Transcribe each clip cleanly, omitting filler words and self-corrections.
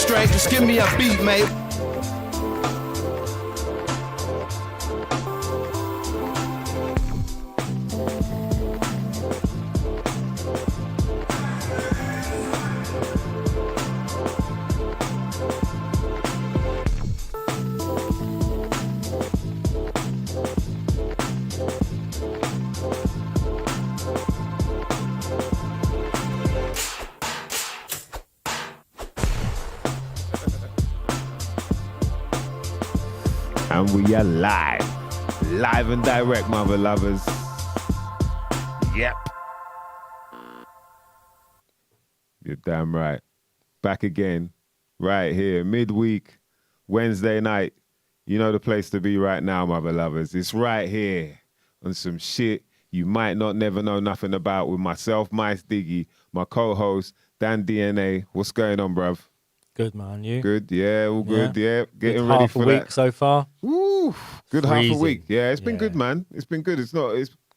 straight, just give me a beat, mate. And we are live and direct, mother lovers. Yep. You're damn right. Back again, right here, midweek, Wednesday night. You know the place to be right now, mother lovers. It's right here on some shit you might not never know nothing about with myself, MysDiggi, my co-host, Dan DNA. What's going on, bruv? Good, man. You? Good, yeah, all good, yeah. Getting good ready half for a week that. so far. Woo, good Freezing. half a week. Yeah, it's been good, man. It's been good. It's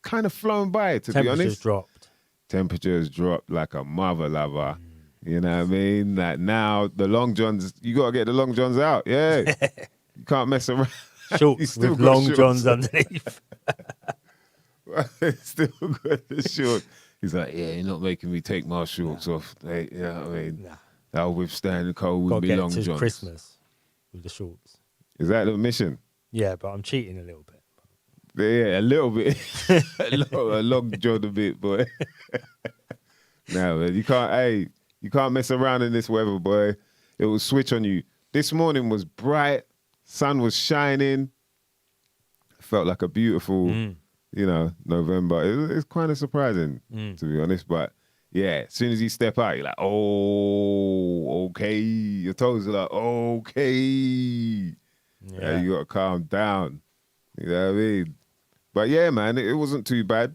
kind of flown by, to be honest. Temperatures dropped. Temperatures dropped like a mother lover. You know what I mean? Like now, the long johns, you got to get the long johns out. Yeah. You can't mess around. Shorts with long johns underneath. Still got the short. He's like, yeah, you're not making me take my shorts off. Hey, you know what I mean? Nah. That'll withstand the cold Got with to me get long to johns. Christmas with the shorts. Is that the mission? Yeah, but I'm cheating a little bit. Yeah, a little bit. a long john a bit, boy. No, man, you can't mess around in this weather, boy. It will switch on you. This morning was bright, sun was shining. Felt like a beautiful, November. It's kind of surprising, to be honest, but yeah, as soon as you step out, you're like, oh, okay. Your toes are like, okay. Yeah, you got to calm down. You know what I mean? But yeah, man, it wasn't too bad.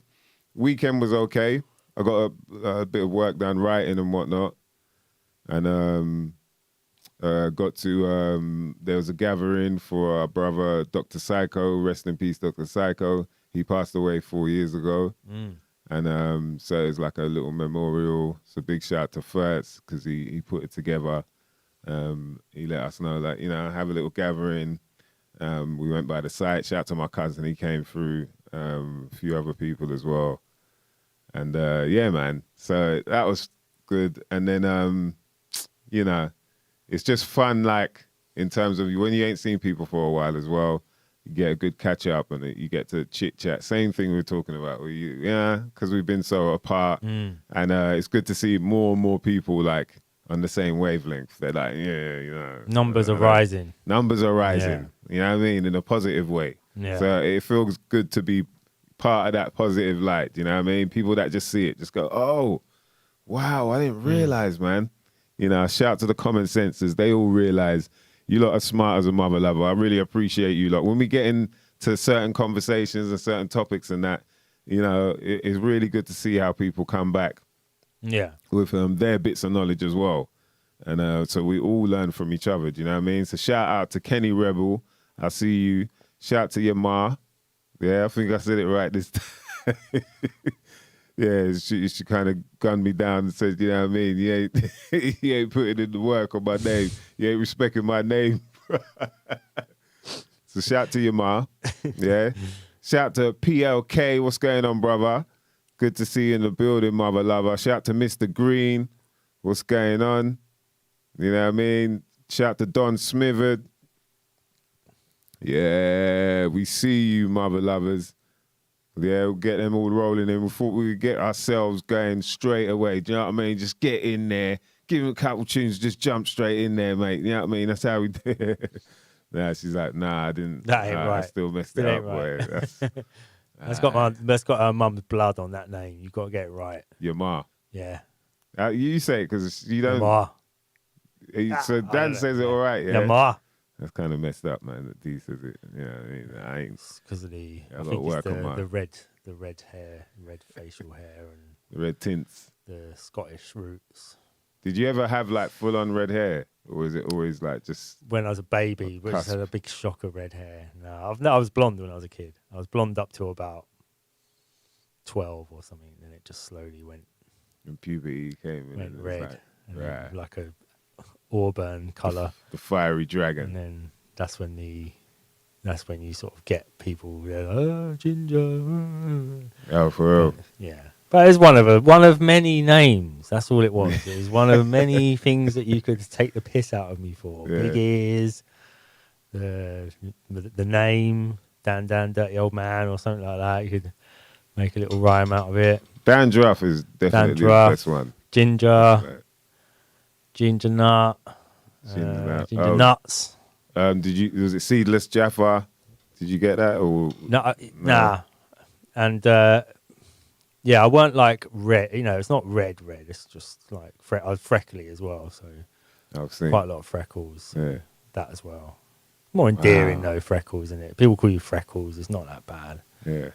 Weekend was okay. I got a bit of work done, writing and whatnot. And got to, there was a gathering for our brother, Dr. Psycho. Rest in peace, Dr. Psycho. He passed away 4 years ago. And so it's like a little memorial. It's a big shout out to Furtz because he put it together. He let us know, like, have a little gathering. We went by the site. Shout out to my cousin. He came through. A few other people as well. And yeah, man. So that was good. And then, it's just fun, like, in terms of when you ain't seen people for a while as well. You get a good catch up and you get to chit chat. Same thing we were talking about. Because we've been so apart. And it's good to see more and more people like on the same wavelength. They're like, Numbers are rising. Numbers are rising. Yeah. You know what I mean? In a positive way. Yeah. So it feels good to be part of that positive light. You know what I mean? People that just see it, just go, oh, wow, I didn't realize, man. Shout out to the common senses. They all realize you lot are smart as a mother lover. I really appreciate you lot. When we get into certain conversations and certain topics and that, it's really good to see how people come back with their bits of knowledge as well. And so we all learn from each other, do you know what I mean? So shout out to Kenny Rebel. I see you. Shout out to your ma. Yeah, I think I said it right this time. Yeah, she kind of gunned me down and said, you know what I mean? You ain't putting in the work on my name. You ain't respecting my name. So shout out to your ma. Yeah. Shout out to PLK. What's going on, brother? Good to see you in the building, mother lover. Shout out to Mr. Green. What's going on? You know what I mean? Shout out to Don Smithered. Yeah, we see you, mother lovers. Yeah, we'll get them all rolling in. We thought we could get ourselves going straight away. Do you know what I mean? Just get in there. Give them a couple tunes, just jump straight in there, mate. You know what I mean? That's how we do it. Nah, she's like, nah, I didn't. That ain't right. I still messed it up, right. boy. That's got her mum's blood on that name. You've got to get it right. Your ma. Yeah. You say it because you don't. Ma. So Dan says it all right, yeah? Yeah, ma. That's kind of messed up, man, that D says it. You know what I mean? I ain't. Because of the, I think work it's on the red hair, red facial hair, and the red tints. The Scottish roots. Did you ever have like full on red hair? Or was it always like just... When I was a baby, we just had a big shock of red hair. No, I was blonde when I was a kid. I was blonde up to about 12 or something. Then it just slowly went... And puberty came in. Went red. Like, right. Like a auburn colour, The fiery and dragon. then that's when you sort of get people, oh, ginger. Oh, for real. Yeah. But it's one of many names. That's all it was. It was one of many things that you could take the piss out of me for. Yeah. Big ears, the name, Dan Dirty Old Man or something like that. You could make a little rhyme out of it. Dandruff is definitely Dandruff. the best one. Ginger, ginger nut, Ginger ginger nuts. Was it Seedless Jaffa? Did you get that? Or No, nah. And yeah, I weren't like red. It's not red. It's just like I was freckly as well, so I've seen. quite a lot of freckles. Yeah. That as well. More endearing though, freckles, isn't it? People call you freckles. It's not that bad. Yeah.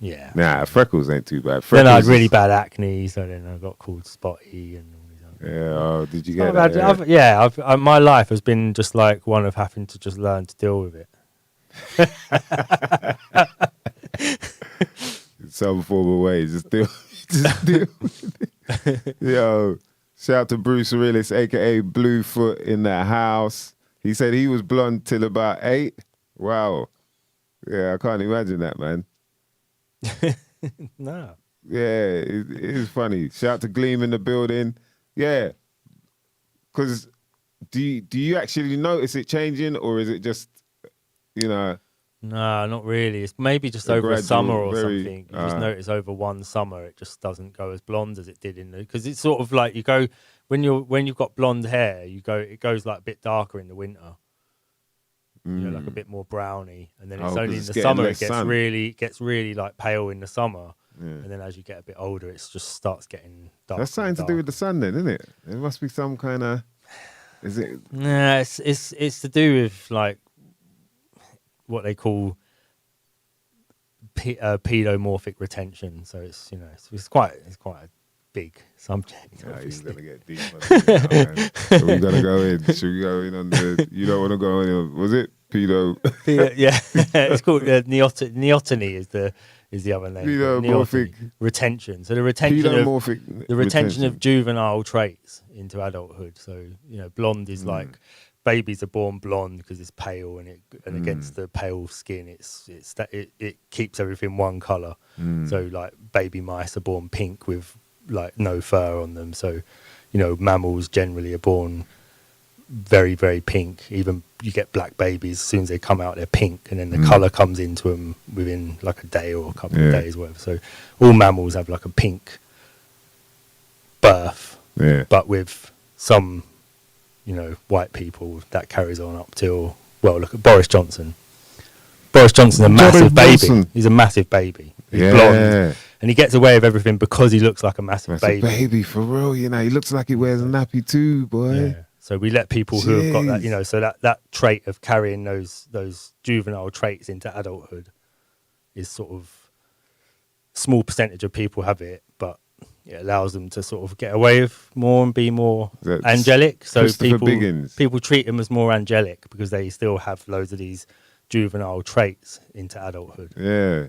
Yeah. Nah, freckles ain't too bad. Then I had Freckles really is- bad acne, so then I got called Spotty and all these other. Yeah. Oh, did you It's get not that? bad. Yeah. My life has been just like one of having to just learn to deal with it. In some form of way, just deal with it. Yo, shout out to Bruce Willis, aka Bluefoot, in that house. He said he was blonde till about 8. Wow. Yeah, I can't imagine that, man. No. Yeah, it is funny. Shout out to Gleam in the building. Yeah, because do you actually notice it changing, or is it just, No, not really. It's maybe just A over a gradual, summer or very- something. You just notice over one summer it just doesn't go as blonde as it did because it's sort of like you go when you've got blonde hair, it goes like a bit darker in the winter. Like a bit more browny, and then it's Oh, 'cause only in it's the getting summer it less gets sun. really like pale in the summer, Yeah. and then as you get a bit older, it just starts getting darker. That's something to do with the sun, then, isn't it? There must be some kind of. Is it? Nah, it's to do with like what they call pedomorphic retention. So it's it's quite a big subject. Yeah, he's Obviously. gonna get deep. On it now, man. So we gotta go in. Should we go in on the? You don't want to go in. Was it pedo? Yeah, it's called neoteny is the other name. Pedomorphic. Neoteny. Retention. So the retention Pedomorphic. the retention of juvenile traits into adulthood. So blonde is like babies are born blonde because it's pale and against the pale skin, it keeps everything one color. So like baby mice are born pink with like no fur on them. So mammals generally are born very, very pink. Even you get black babies, as soon as they come out, they're pink, and then the color comes into them within like a day or a couple of days, whatever. So all mammals have like a pink birth, but with some, white people that carries on up till, well, look at Boris Johnson. Boris Johnson's a massive baby. He's a massive baby. He's blonde, and he gets away with everything because he looks like a massive That's baby. a baby for real. He looks like he wears a nappy too, boy. Yeah. So we let people who have got that, so that trait of carrying those juvenile traits into adulthood is sort of small percentage of people have it, but it allows them to sort of get away with more and be more That's angelic. So Christopher Biggins. people treat them as more angelic because they still have loads of these juvenile traits into adulthood. Yeah.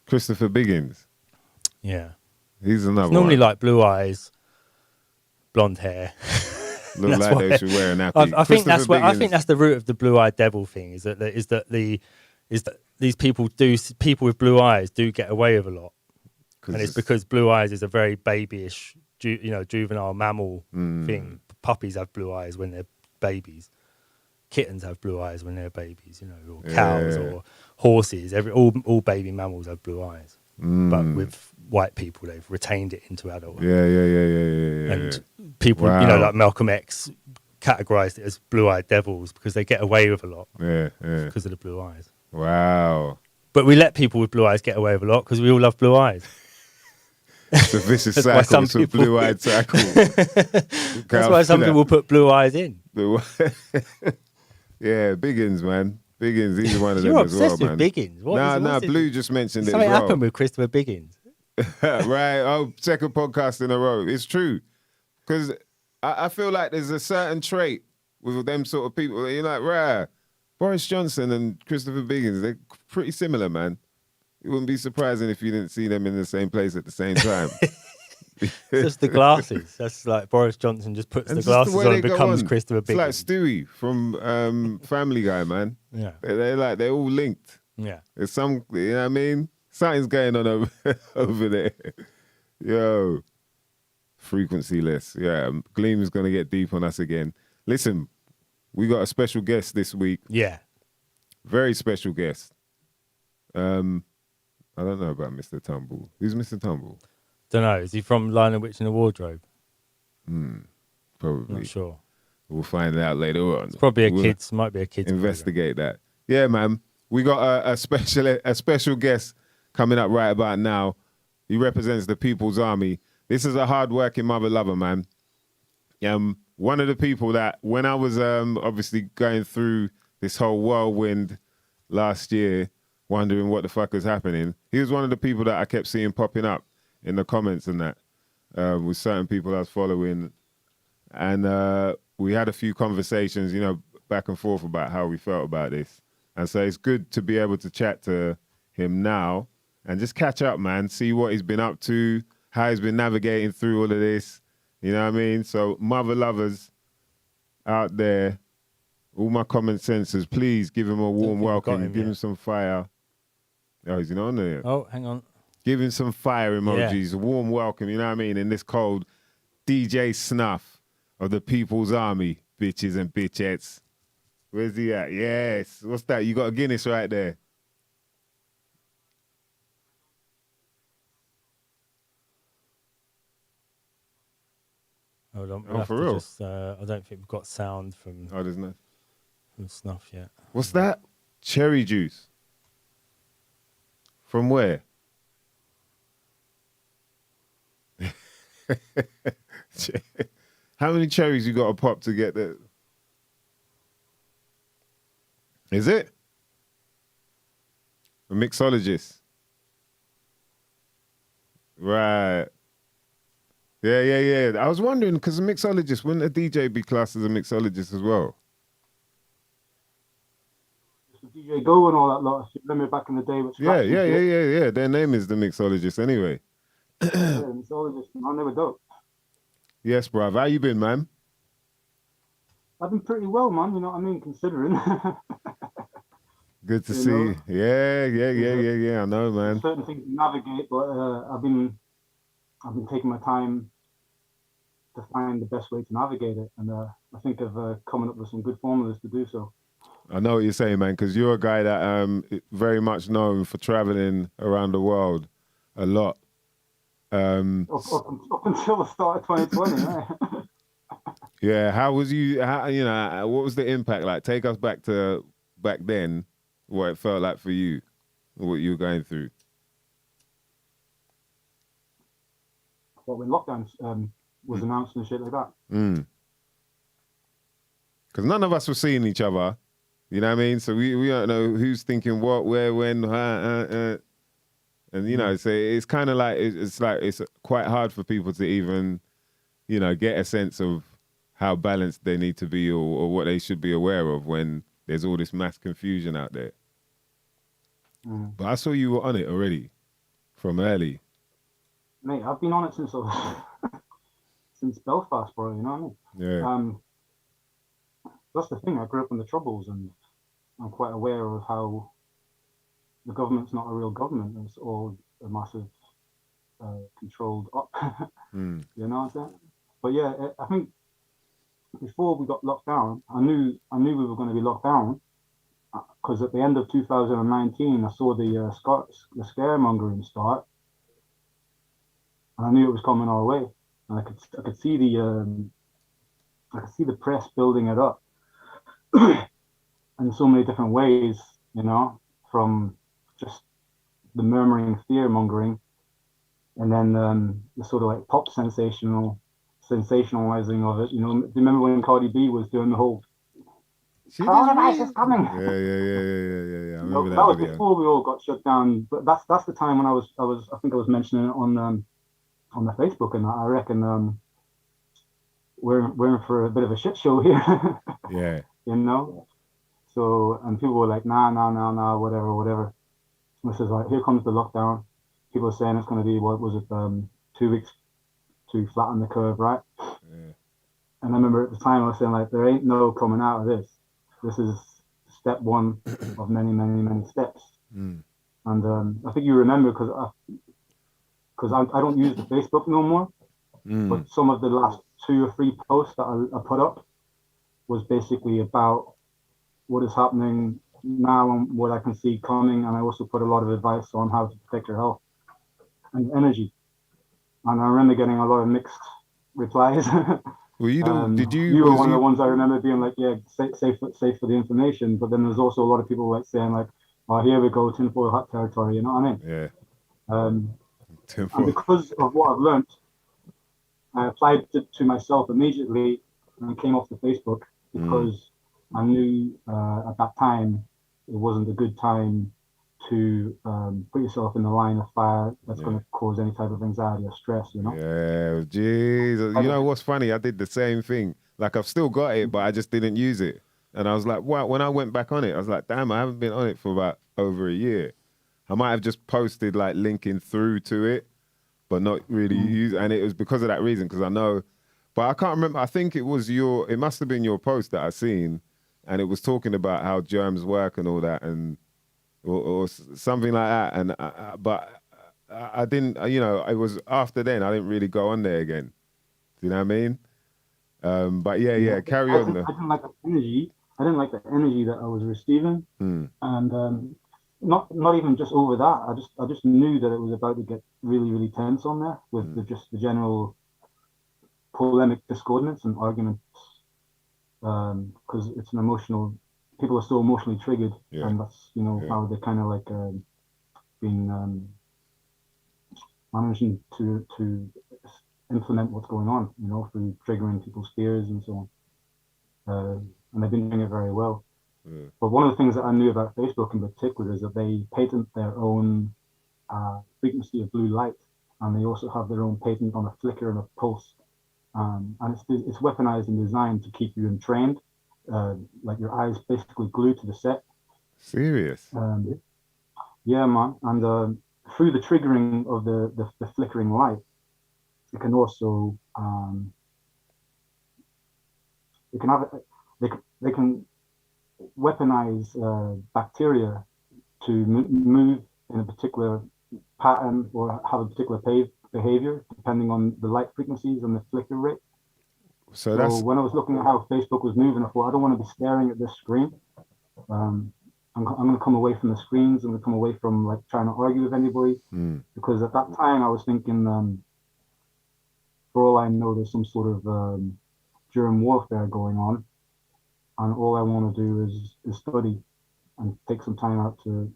Christopher Biggins. Yeah. He's another It's normally one. like blue eyes, blonde hair. Look That's like why- they should wear a nappy. I think that's Christopher I Biggins. think that's the root of the blue-eyed devil thing. Is that these people with blue eyes do get away with a lot, and it's because blue eyes is a very babyish, juvenile mammal thing. Puppies have blue eyes when they're babies. Kittens have blue eyes when they're babies. Or cows or horses. All baby mammals have blue eyes, but with white people, they've retained it into adulthood. Yeah. And people, Wow. like Malcolm X, categorized it as blue-eyed devils because they get away with a lot Yeah. because of the blue eyes. Wow. But we let people with blue eyes get away with a lot because we all love blue eyes. It's a vicious That's why cycle. some It's a people- blue-eyed cycle. That's why some people put blue eyes in. Yeah, Biggins, man. Biggins, he's one of them You're as well, obsessed man. with Biggins. Nah, Blue just mentioned it as Something well. happened with Christopher Biggins. Right. Oh, second podcast in a row. It's true. Because I feel like there's a certain trait with them sort of people that you're like, right, Boris Johnson and Christopher Biggins, they're pretty similar, man. It wouldn't be surprising if you didn't see them in the same place at the same time. It's just the glasses. That's like Boris Johnson just puts And the just the glasses way on they and go becomes on. Christopher It's like Biggie. Stewie from Family Guy, man. Yeah. They're all linked. Yeah. There's some, you know what I mean? Something's going on over, over there. Yo, frequency-less. Yeah, Gleam is going to get deep on us again. Listen, we got a special guest this week. Yeah. Very special guest. I don't know about Mr. Tumble. Who's Mr. Tumble? Don't know. Is he from Lionel Witch in the Wardrobe? Probably. Not sure. We'll find out later on. It's probably might be a kid's investigate that. Yeah, man. We got a special guest coming up right about now. He represents the People's Army. This is a hard-working mother lover, man. One of the people that, when I was obviously going through this whole whirlwind last year, wondering what the fuck is happening, he was one of the people that I kept seeing popping up in the comments and that, with certain people I was following. And we had a few conversations, you know, back and forth about how we felt about this. And so it's good to be able to chat to him now and just catch up, man, see what he's been up to, how he's been navigating through all of this. You know what I mean? So mother lovers out there, all my common sensors, please give him a warm welcome. Give him some fire. Oh, is he not on there? Oh, hang on. Give him some fire emojis, a warm welcome, you know what I mean, in this cold. DJ Snuff of the People's Army, bitches and bitchettes. Where's he at? Yes. What's that? You got a Guinness right there. Hold on. Oh, for real? I don't think we've got sound from There's no. from Snuff yet. What's that? Cherry juice. From where? How many cherries you got to pop to get that? Is it? A mixologist. Right. Yeah. I was wondering, because a mixologist, wouldn't a DJ be classed as a mixologist as well? DJ Go and all that lot. Remember back in the day? Yeah. Their name is the mixologist anyway. Yeah, mixologist. I never do. Yes, bruv. How you been, man? I've been pretty well, man. You know what I mean? Considering. Good to see you. Yeah. I know, man. Certain things to navigate, but I've been taking my time to find the best way to navigate it, and I think I've coming up with some good formulas to do so. I know what you're saying, man, because you're a guy that very much known for traveling around the world a lot. Up until the start of 2020, right? Yeah, how was you? What was the impact like? Take us back to back then, what it felt like for you, what you were going through. What when lockdown was announced and shit like that. Because none of us were seeing each other, you know what I mean? So we don't know who's thinking what, where, when, and you know, so it's kind of like it's quite hard for people to even, you know, get a sense of how balanced they need to be or what they should be aware of when there's all this mass confusion out there. But I saw you were on it already from early. Mate, I've been on it since since Belfast, bro. You know what I mean? Yeah. That's the thing. I grew up in the Troubles, and I'm quite aware of how the government's not a real government. It's all a massive controlled op. You know what I'm saying? But yeah, I think before we got locked down, I knew we were going to be locked down because at the end of 2019, I saw the scaremongering start, and I knew it was coming our way. And I could see the press building it up in so many different ways, you know, from just the murmuring fear mongering, and then the sort of like pop sensationalizing of it. You know, do you remember when Cardi B was doing the whole coronavirus is coming? Yeah. I remember that was video. before we all got shut down. But that's the time when I think I was mentioning it on the Facebook, and I reckon we're in for a bit of a shit show here. Yeah. You know. So, and people were like, nah, whatever. This is like, here comes the lockdown. People are saying it's going to be, what was it, 2 weeks to flatten the curve, right? Yeah. And I remember at the time I was saying, like, there ain't no coming out of this. This is step one of many, many, many steps. Mm. And I think you remember because I don't use the Facebook no more, but some of the last 2 or 3 posts that I put up was basically about what is happening now and what I can see coming. And I also put a lot of advice on how to protect your health and energy. And I remember getting a lot of mixed replies. Well, you don't. Did you? You were Was one of the you? ones I remember being like, yeah, safe for the information. But then there's also a lot of people like saying like, oh, here we go, tinfoil hat territory. You know what I mean? Yeah. And Tinfoil. because of what I've learned, I applied it to myself immediately and came off the Facebook because I knew at that time it wasn't a good time to put yourself in the line of fire that's going to cause any type of anxiety or stress, you know? Yeah, jeez. You know what's funny? I did the same thing. Like I've still got it, but I just didn't use it. And I was like, wow. When I went back on it, I was like, damn, I haven't been on it for about over a year. I might have just posted like linking through to it, but not really use. And it was because of that reason, because I know, but I can't remember. I think it must have been your post that I seen, and it was talking about how germs work and all that, and or something like that. And but I didn't, you know, it was after then I didn't really go on there again. Do you know what I mean? But yeah, carry on though. I didn't like the energy. I didn't like the energy that I was receiving, and not even just over that. I just knew that it was about to get really, really tense on there with the general polemic discordance and arguments, because it's an emotional. People are so emotionally triggered, and that's how they kind of like been managing to implement what's going on, through triggering people's fears and so on. And they've been doing it very well. But one of the things that I knew about Facebook in particular is that they patent their own frequency of blue light, and they also have their own patent on a flicker and a pulse. And it's weaponized and designed to keep you entrained, like your eyes basically glued to the set. Serious? Yeah, man. And through the triggering of the flickering light, it can also they can weaponize bacteria to move in a particular pattern or have a particular behavior depending on the light frequencies and the flicker rate. So when I was looking at how Facebook was moving, I thought I don't want to be staring at this screen. I'm going to come away from the screens. I'm going to come away from like trying to argue with anybody, because at that time I was thinking, for all I know, there's some sort of germ warfare going on, and all I want to do is study and take some time out to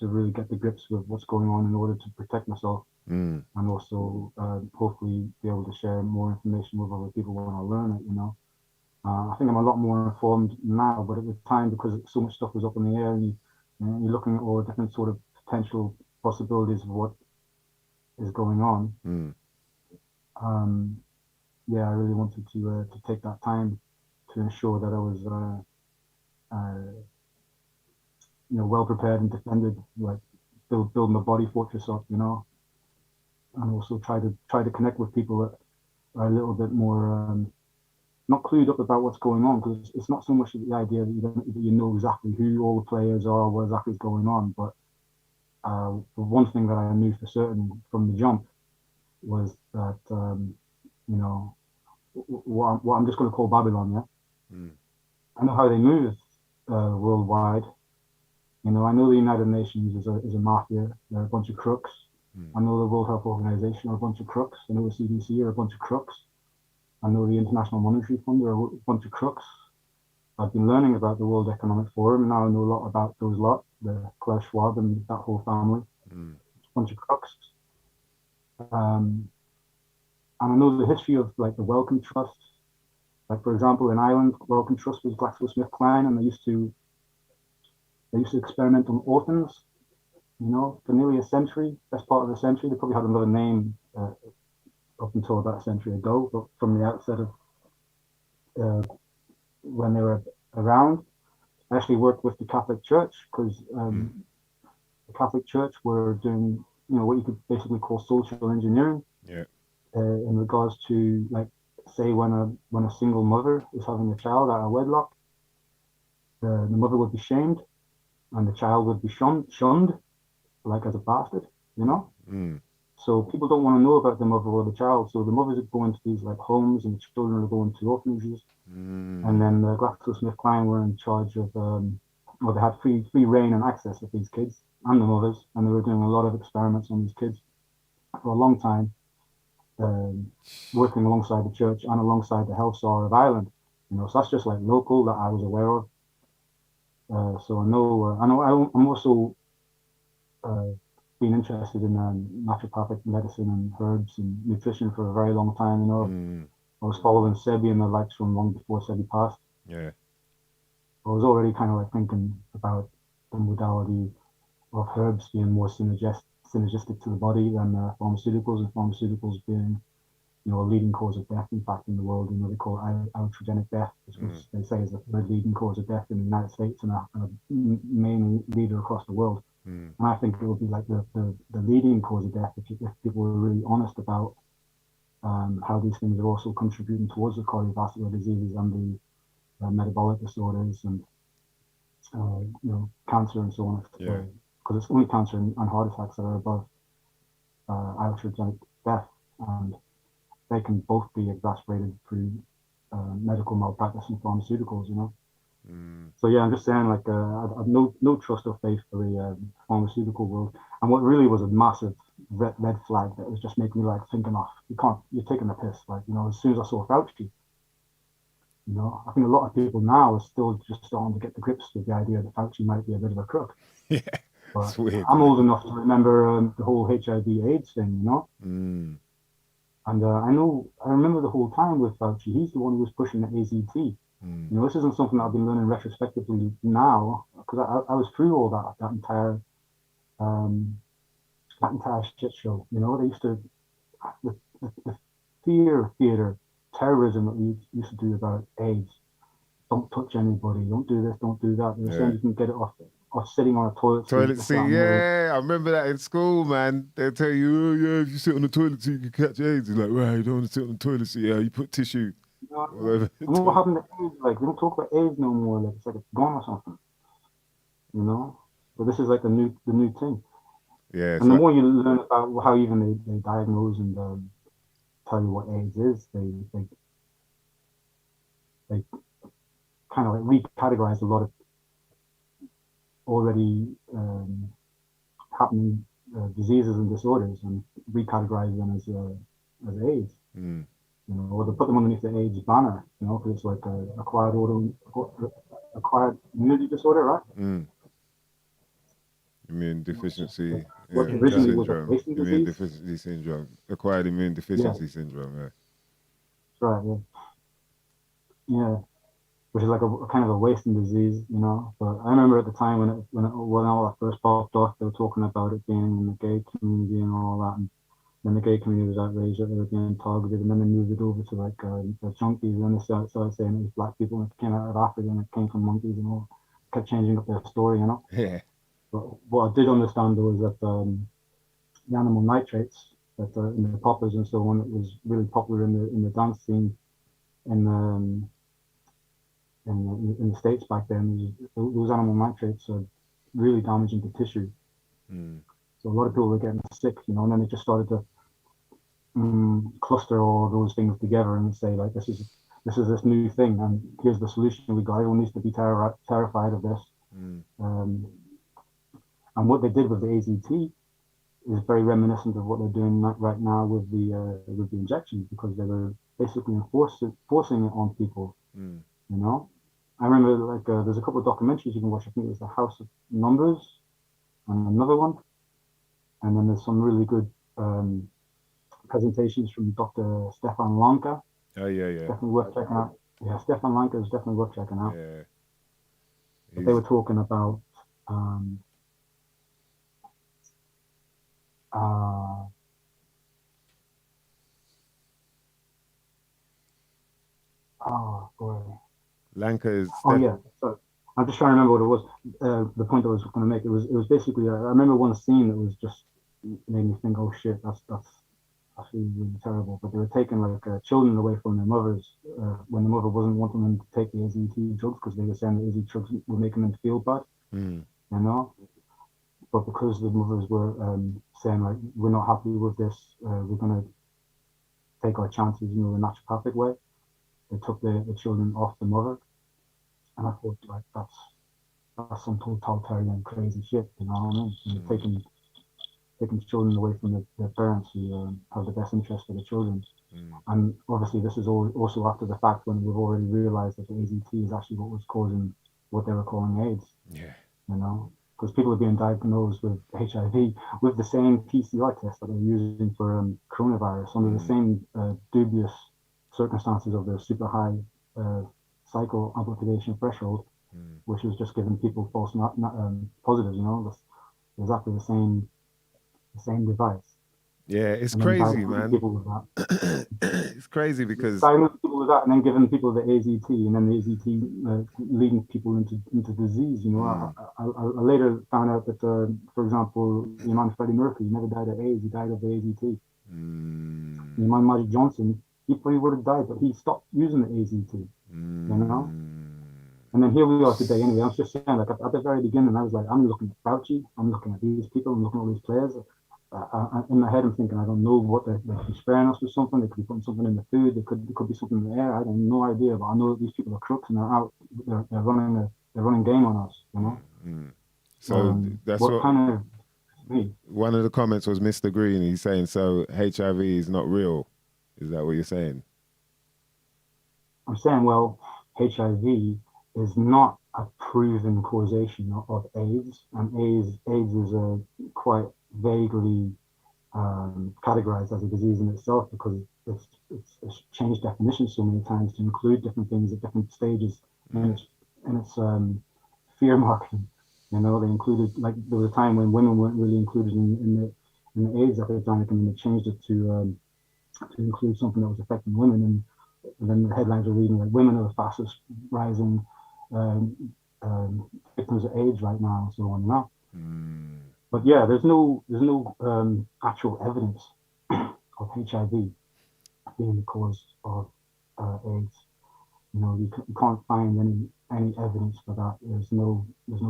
really get the grips with what's going on in order to protect myself, and also hopefully be able to share more information with other people when I learn it. I think I'm a lot more informed now, but at the time, because so much stuff was up in the air, and you're looking at all the different sort of potential possibilities of what is going on. Yeah, I really wanted to take that time to ensure that I was well prepared and defended, like build my body fortress up, and also try to connect with people that are a little bit more not clued up about what's going on, because it's not so much the idea that you know exactly who all the players are, what exactly is going on, but the one thing that I knew for certain from the jump was that what I'm just going to call Babylon. Yeah, I know how they move worldwide. I know the United Nations is a mafia. They're a bunch of crooks. I know the World Health Organization are a bunch of crooks. I know the CDC are a bunch of crooks. I know the International Monetary Fund are a bunch of crooks. I've been learning about the World Economic Forum, and now I know a lot about those lot, the Klaus Schwab and that whole family. A bunch of crooks. And I know the history of like the Wellcome Trust. Like, for example, in Ireland, Wellcome Trust was GlaxoSmithKline, and they used to experiment on orphans, for nearly a century. Best part of a century. They probably had another name up until about a century ago, but from the outset of when they were around, I actually worked with the Catholic Church, because the Catholic Church were doing, what you could basically call social engineering. Yeah. in regards to, like, say when a single mother is having a child out of wedlock, the mother would be shamed and the child would be shunned, like as a bastard, you know. So people don't want to know about the mother or the child. So the mothers are going to these like homes, and the children are going to orphanages. And then the GlaxoSmithKline were in charge of, well, they had free reign and access of these kids and the mothers, and they were doing a lot of experiments on these kids for a long time, working alongside the church and alongside the Health Czar of Ireland. You know, so that's just like local that I was aware of. So I'm also been interested in naturopathic medicine and herbs and nutrition for a very long time. You know, I was following Sebi and the likes from long before Sebi passed. Yeah. I was already kind of like thinking about the modality of herbs being more synergistic to the body than pharmaceuticals, and pharmaceuticals being, you know, a leading cause of death, in fact, in the world. You know, they call it iatrogenic death, which they say is the third leading cause of death in the United States and a main leader across the world. And I think it would be like the leading cause of death if people were really honest about how these things are also contributing towards the cardiovascular diseases and the metabolic disorders and you know, cancer and so on. Because it's only cancer and heart attacks that are above iatrogenic death, and they can both be exacerbated through medical malpractice and pharmaceuticals, you know. So yeah, I'm just saying, like, I've no trust or faith for the pharmaceutical world. And what really was a massive red flag that was just making me like thinking, off, you're taking the piss. Like, you know, as soon as I saw Fauci, you know, I think a lot of people now are still just starting to get to grips with the idea that Fauci might be a bit of a crook. Yeah, but it's weird. I'm old enough to remember the whole HIV/AIDS thing, you know. And I remember the whole time with Fauci, he's the one who was pushing the AZT. You know, this isn't something that I've been learning retrospectively now, because I was through all that entire shit show. You know, they used to the fear theater, terrorism that we used to do about AIDS. Don't touch anybody. Don't do this. Don't do that. They were saying you can get it off sitting on a toilet seat. Yeah, I remember that in school, man. They'll tell you, oh yeah, if you sit on the toilet seat, you can catch AIDS. It's like, right, you don't want to sit on the toilet seat. Yeah, you put tissue. And what happened to AIDS? Like, we don't talk about AIDS no more. Like, it's like it's gone or something. You know? But this is like the new thing. Yeah. And the more you learn about how even they diagnose and tell you what AIDS is, they kind of like recategorize a lot of already happening diseases and disorders and recategorize them as AIDS. You know, or they put them underneath the AIDS banner, you know, because it's like acquired immunity disorder, right? Immune deficiency originally was a wasting immune disease. deficiency syndrome, acquired immune deficiency syndrome. Yeah. That's right. Yeah, which is like a kind of a wasting disease, you know. But I remember at the time when all that first popped off, they were talking about it being in the gay community and all that, and then the gay community was outraged that they were being targeted, and then they moved it over to like the junkies, and then they started saying it was black people and it came out of Africa and it came from monkeys and all, kept changing up their story, you know. Yeah. But what I did understand was that the animal nitrates that in the poppers and so on, it was really popular in the dance scene in the States back then. Those animal nitrates are really damaging to tissue. So a lot of people were getting sick, you know, and then they just started to cluster all those things together and say, like, this is this new thing, and here's the solution we got. Everyone needs to be terrified of this. And what they did with the AZT is very reminiscent of what they're doing right now with the injections, because they were basically forcing it on people. You know, I remember like there's a couple of documentaries you can watch. I think it was The House of Numbers and another one, and then there's some really good presentations from Dr. Stefan Lanka. Oh yeah. Definitely worth checking out. Yeah, Stefan Lanka is definitely worth checking out. Yeah. But they were talking about oh boy. Lanka is. Oh yeah. So I'm just trying to remember what it was. The point I was going to make. It was basically. I remember one scene that was just made me think, oh shit, that's I feel really terrible. But they were taking like children away from their mothers when the mother wasn't wanting them to take the AZT drugs because they were saying the AZT drugs were making them feel bad, Mm. you know. But because the mothers were saying like, we're not happy with this, we're gonna take our chances, you know, the naturopathic way. They took the children off the mother, and I thought like that's some totalitarian crazy shit, you know what I mean? And taking children away from their parents who have the best interest for the children. And obviously, this is also after the fact when we've already realized that the AZT is actually what was causing what they were calling AIDS. Yeah. You know, because people are being diagnosed with HIV with the same PCR test that they're using for coronavirus under the same dubious circumstances of the super high cycle amplification threshold, which was just giving people false positives. You know, that's exactly the same device. Yeah, it's And then crazy, diagnosing man. people with that. It's crazy because Diagnosing people with that and then giving people the AZT and then the AZT leading people into disease. You know, I later found out that, for example, your man Freddie Mercury never died of AIDS, he died of the AZT. Your man Magic Johnson, he probably would have died, but he stopped using the AZT. You know? And then here we are today anyway. I was just saying, like, at the very beginning, I was like, I'm looking at Fauci, I'm looking at these people, I'm looking at all these players. In my head, I'm thinking, I don't know what they could be spraying us with something. They could be putting something in the food. There could be something in the air. I have no idea, but I know that these people are crooks and they're out. They're running game on us. You know. So that's what kind of me. One of the comments was Mr. Green. He's saying, so HIV is not real. Is that what you're saying? I'm saying, well, HIV is not a proven causation of AIDS, and AIDS is a quite vaguely categorized as a disease in itself because it's changed definitions so many times to include different things at different stages in its fear marketing. You know, they included, like, there was a time when women weren't really included in the AIDS epidemic, and then they changed it to include something that was affecting women, and then the headlines are reading like women are the fastest rising victims of AIDS right now, and so on and that. But yeah, there's no actual evidence of HIV being the cause of AIDS. You know, you can't find any evidence for that. There's no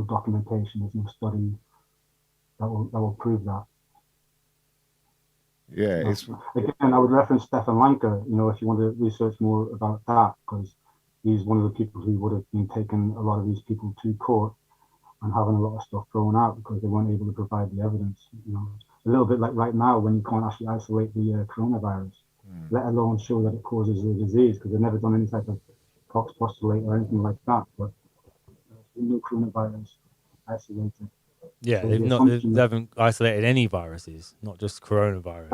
documentation. There's no study that will prove that. Yeah, it's again, I would reference Stefan Lanka. You know, if you want to research more about that, because he's one of the people who would have been taking a lot of these people to court and having a lot of stuff thrown out because they weren't able to provide the evidence. You know, a little bit like right now when you can't actually isolate the coronavirus, let alone show that it causes the disease, because they've never done any type of Cox postulate or anything like that. But no coronavirus isolated. Yeah, So they haven't isolated any viruses, not just coronavirus.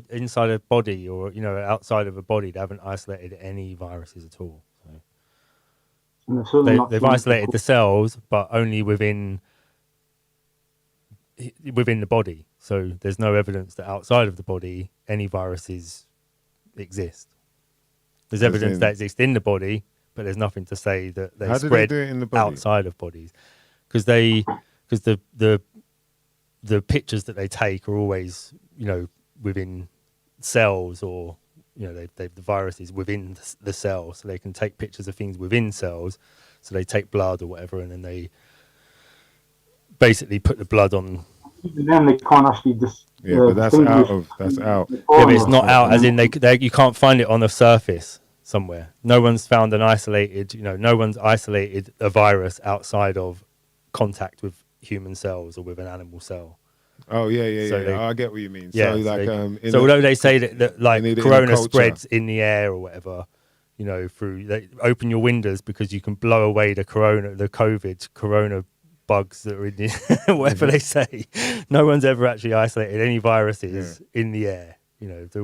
Inside a body, or outside of a body, they haven't isolated any viruses at all. So they've isolated the cells, but only within the body. So there's no evidence that outside of the body any viruses exist. There's evidence that exist in the body, but there's nothing to say that they spread outside of bodies. Because the pictures that they take are always within cells, or the virus is within the cell, so they can take pictures of things within cells. So they take blood or whatever, and then they basically put the blood on. Even then, they can't actually but that's out. Yeah, but it's not out, as in you can't find it on the surface somewhere. No one's found an isolated. No one's isolated a virus outside of contact with human cells or with an animal cell. Oh yeah. I get what you mean. Yeah, so although they say that like corona spreads in the air or whatever, through they open your windows because you can blow away the corona bugs that are in the whatever they say. No one's ever actually isolated any viruses in the air. They're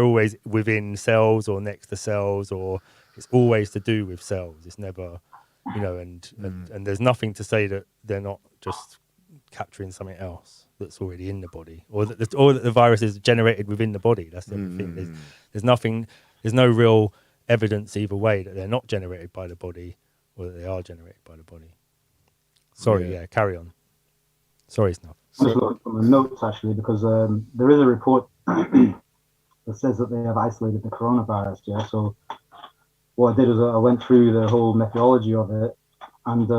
always within cells or next to cells, or it's always to do with cells. It's never and there's nothing to say that they're not just capturing something else that's already in the body, or that the virus is generated within the body. That's the other thing. There's no real evidence either way that they're not generated by the body or that they are generated by the body. Sorry, carry on. Sorry, Snuff. I'm just looking from the notes actually because there is a report that says that they have isolated the coronavirus. Yeah, so what I did was I went through the whole methodology of it, and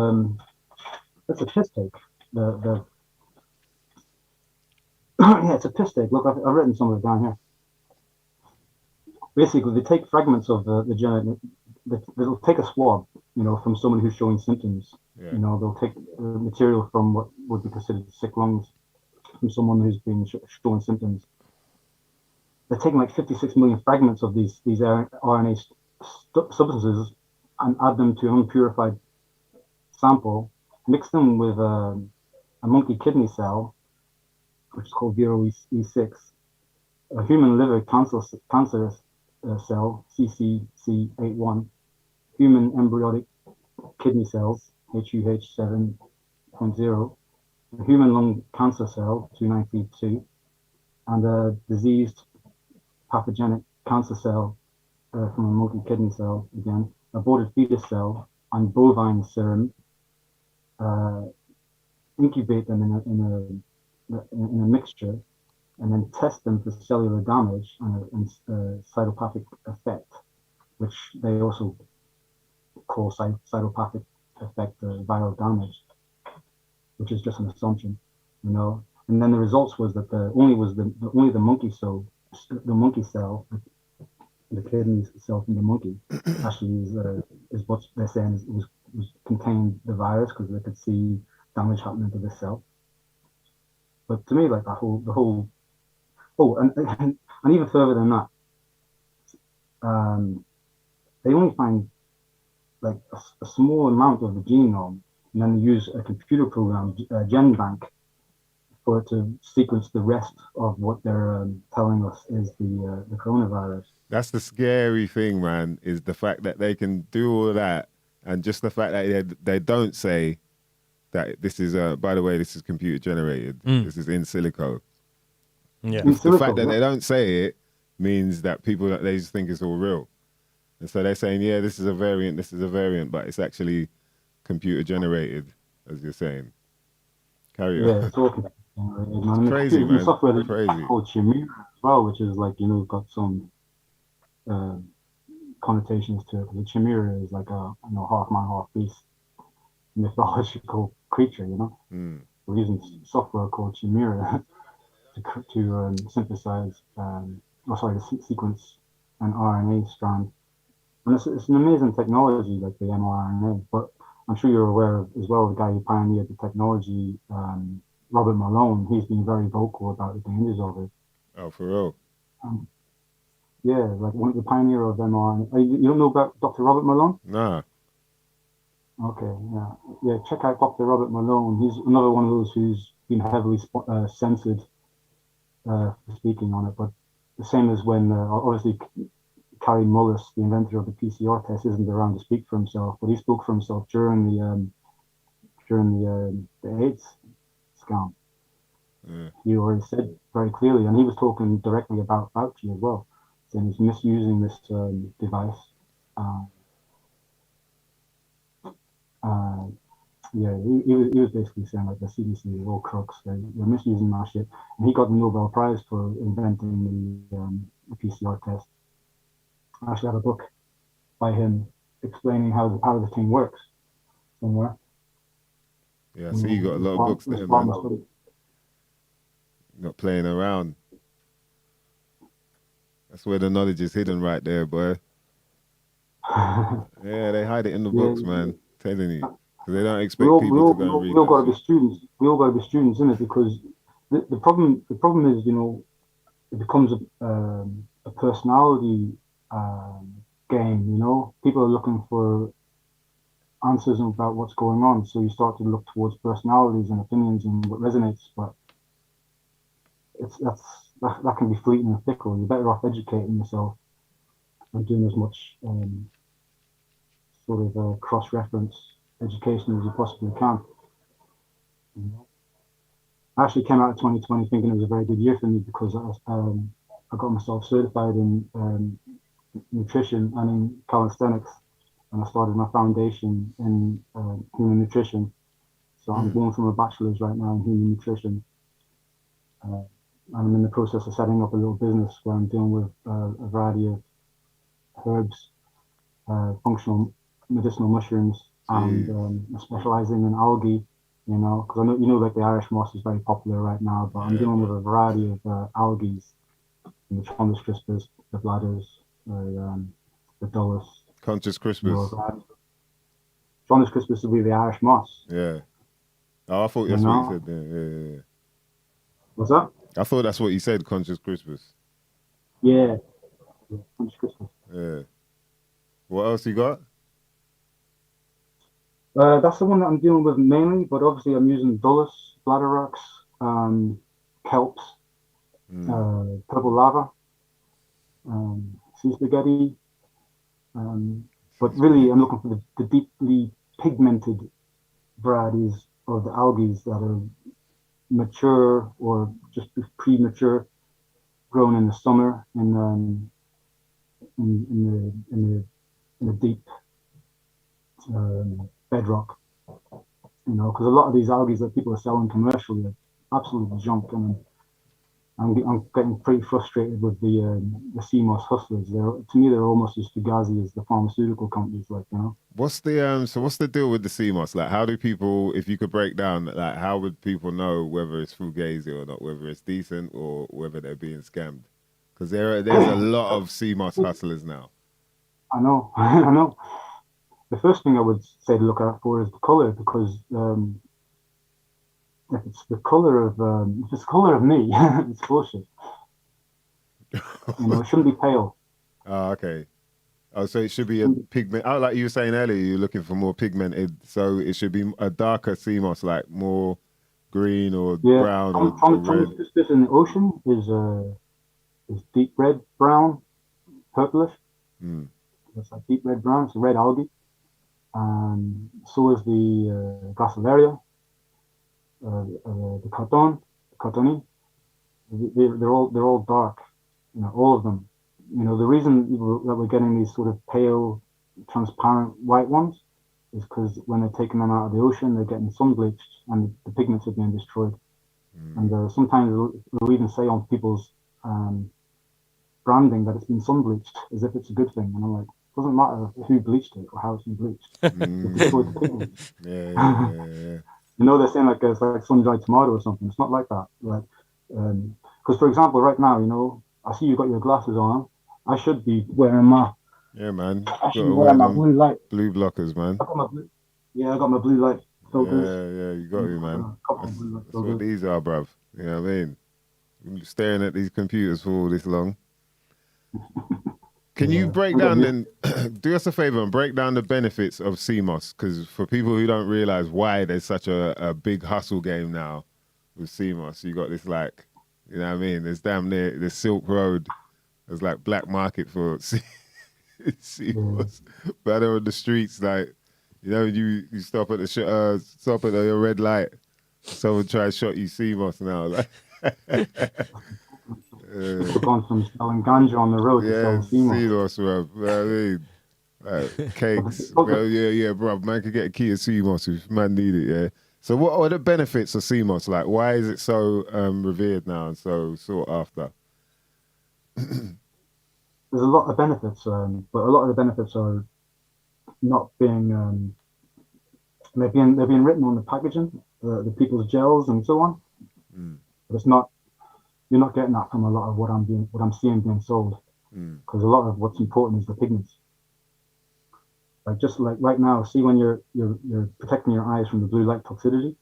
it's a piss take. The yeah, it's a piss take. Look, I've written some of it down here. Basically, they take fragments of the genetic. They'll take a swab, from someone who's showing symptoms. Yeah. They'll take material from what would be considered sick lungs from someone who's been showing symptoms. They're taking like 56 million fragments of these RNA substances and add them to an unpurified sample, mix them with a monkey kidney cell, which is called Vero E6, a human liver cancer cell, CCC81, human embryonic kidney cells, HUH7.0, a human lung cancer cell, 2932, and a diseased pathogenic cancer cell from a monkey kidney cell, again, aborted fetus cell, and bovine serum, incubate them in a mixture, and then test them for cellular damage and cytopathic effect, which they also call cytopathic effect viral damage, which is just an assumption, And then the results was that only the monkey cell, the kidney cell from the monkey, actually is what they're saying was contained the virus because they could see damage happening to the cell. But to me, like the whole. Oh, and even further than that, they only find like a small amount of the genome, and then they use a computer program, GenBank, for it to sequence the rest of what they're telling us is the coronavirus. That's the scary thing, man, is the fact that they can do all of that, and just the fact that they don't say that this is, by the way, this is computer generated, this is in silico. Yeah. The fact that they don't say it means that they just think it's all real. And so they're saying, yeah, this is a variant, but it's actually computer generated, as you're saying. Carry on. Yeah, it's all computer generated, man. It's crazy, man. The software Crazy. called Chimera as well, which is like, got some connotations to it. The Chimera is like a half man, half beast mythological creature, We're using software called Chimera to synthesize, sequence an RNA strand. And it's an amazing technology, like the mRNA. But I'm sure you're aware of as well the guy who pioneered the technology, Robert Malone. He's been very vocal about the dangers of it. Oh, for real? Yeah, like one of the pioneer of mRNA. You don't know about Dr. Robert Malone? Nah. Okay, yeah. Check out Dr. Robert Malone. He's another one of those who's been heavily censored for speaking on it. But the same as when obviously Carrie Mullis, the inventor of the PCR test, isn't around to speak for himself, but he spoke for himself during the AIDS scam. Yeah. He already said very clearly, and he was talking directly about Fauci as well, saying he's misusing this device. He was basically saying like the CDC is all crooks. They're misusing that shit, and he got the Nobel Prize for inventing the PCR test. I actually have a book by him explaining how the thing works somewhere. Yeah, so you got a lot of books there, man. Not playing around. That's where the knowledge is hidden right there, boy. Yeah, they hide it in the books, man. Telling you. Because they don't expect people to go and read. We all got to be students. We all got to be students in it, because the problem is, it becomes a personality game. People are looking for answers about what's going on, so you start to look towards personalities and opinions and what resonates. But that can be fleeting and fickle. You're better off educating yourself and doing as much cross-reference education as you possibly can. I actually came out of 2020 thinking it was a very good year for me, because I got myself certified in nutrition and in calisthenics, and I started my foundation in human nutrition. So I'm going from a bachelor's right now in human nutrition, I'm in the process of setting up a little business where I'm dealing with a variety of herbs, functional medicinal mushrooms, and specializing in algae. You know, because I know like the Irish moss is very popular right now, but I'm dealing with a variety of algae, the Chondrus crispus, the bladders, the dullus. Conscious Crispus. Chondrus crispus would be the Irish moss. Yeah. Oh, I thought that's what you said there. Yeah. What's that? I thought that's what you said, Conscious Crispus. Yeah. Chondrus crispus. Yeah. What else you got? That's the one that I'm dealing with mainly, but obviously I'm using dullus, bladder kelps, purple lava, sea spaghetti. But really, I'm looking for the deeply pigmented varieties of the algae that are mature or just premature, grown in the summer in the deep bedrock. You know, because a lot of these algae that people are selling commercially are absolute junk, and I'm getting pretty frustrated with the CMOS hustlers. To me, they're almost as fugazi as the pharmaceutical companies, like, you know. What's the deal with the CMOS? Like, how do people, if you could break down, like, how would people know whether it's fugazi or not, whether it's decent or whether they're being scammed? Because there's a lot of CMOS hustlers now. I know, I know. The first thing I would say to look out for is the color, because if it's the color of me, it's bullshit. You know, it shouldn't be pale. Oh, okay. Oh, so it should be a pigment. Oh, like you were saying earlier, you're looking for more pigmented. So it should be a darker CMOS, like more green or brown or red. This in the ocean is deep red, brown, purplish. It's like deep red brown. It's a red algae. So is the Gracilaria, the Cartoni. They're all dark. You know, all of them. You know, the reason that we're getting these sort of pale, transparent white ones is because when they're taking them out of the ocean, they're getting sun bleached and the pigments are being destroyed. And sometimes they'll even say on people's branding that it's been sun bleached as if it's a good thing. And I'm like, it doesn't matter who bleached it or how it's been bleached. It destroyed the pigments. Yeah. You know, they're saying like it's like sun-dried tomato or something. It's not like that. Like, because for example, right now, you know, I see you got your glasses on. I should be wearing my I should be wearing my blue light. Blue blockers, man. I got my blue light filters. Yeah, you got me, man. That's what these are, bruv. You know what I mean? You've been staring at these computers for all this long. Can you break down then, do us a favor and break down the benefits of CMOS? Because for people who don't realize why there's such a big hustle game now with CMOS, you got this like, you know what I mean? There's damn near the Silk Road. There's like black market for CMOS. But on the streets, like, you know, you stop at the red light. Someone try to shot you CMOS now. Like, We've gone from selling ganja on the road to selling CMOS. CMOS, bro. You know what I mean? Like, cakes. Well, yeah, bro. Man could get a key of CMOS if man need it, yeah. So what are the benefits of CMOS? Like, why is it so revered now and so sought after? There's a lot of benefits, but a lot of the benefits are not being they're being written on the packaging, the people's gels and so on. But it's not. You're not getting that from a lot of what I'm seeing being sold, because a lot of what's important is the pigments. Like just like right now, see when you're protecting your eyes from the blue light toxicity,